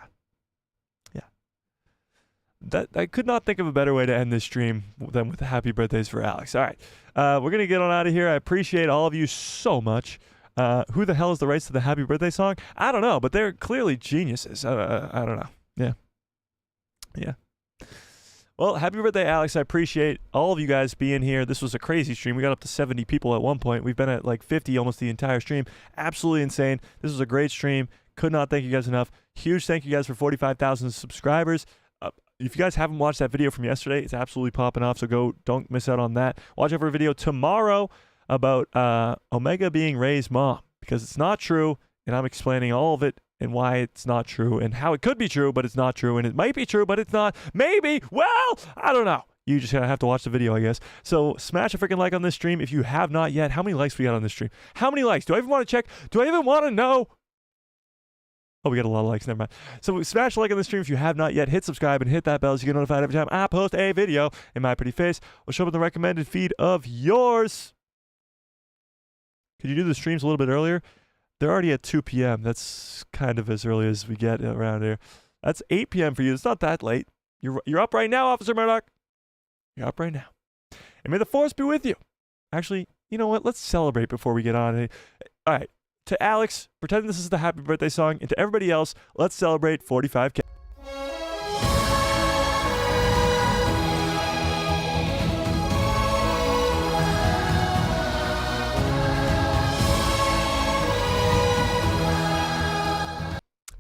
I could not think of a better way to end this stream than with the happy birthdays for Alex. All right. We're going to get on out of here. I appreciate all of you so much. Who the hell is the rights to the happy birthday song? I don't know, but they're clearly geniuses. I don't know. Yeah. Well, happy birthday, Alex. I appreciate all of you guys being here. This was a crazy stream. We got up to 70 people at one point. We've been at like 50 almost the entire stream. Absolutely insane. This was a great stream. Could not thank you guys enough. Huge thank you guys for 45,000 subscribers. If you guys haven't watched that video from yesterday, it's absolutely popping off, so don't miss out on that. Watch out for a video tomorrow about Omega being Rey's mom, because it's not true, and I'm explaining all of it and why it's not true and how it could be true, but it's not true, and it might be true, but it's not. Maybe. Well, I don't know. You just have to watch the video, I guess. So smash a freaking like on this stream if you have not yet. How many likes we got on this stream? How many likes? Do I even want to check? Do I even want to know? Oh, we got a lot of likes. Never mind. So smash a like on the stream if you have not yet. Hit subscribe and hit that bell so you get notified every time I post a video. And my pretty face will show up in the recommended feed of yours. Could you do the streams a little bit earlier? They're already at 2 p.m. That's kind of as early as we get around here. That's 8 p.m. for you. It's not that late. You're up right now, Officer Murdoch. You're up right now. And may the force be with you. Actually, you know what? Let's celebrate before we get on. All right. To Alex, pretend this is the happy birthday song. And to everybody else, let's celebrate 45K.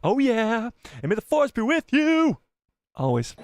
Oh yeah. And may the force be with you. Always.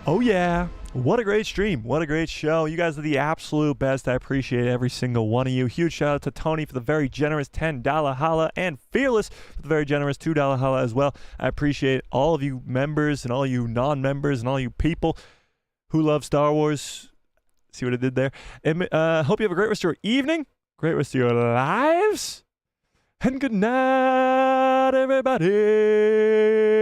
Oh yeah. What a great stream. What a great show. You guys are the absolute best. I appreciate every single one of you. Huge shout out to Tony for the very generous $10 holla and Fearless for the very generous $2 holla as well. I appreciate all of you members and all you non-members and all you people who love Star Wars. See what I did there? And hope you have a great rest of your evening, great rest of your lives, and good night, everybody.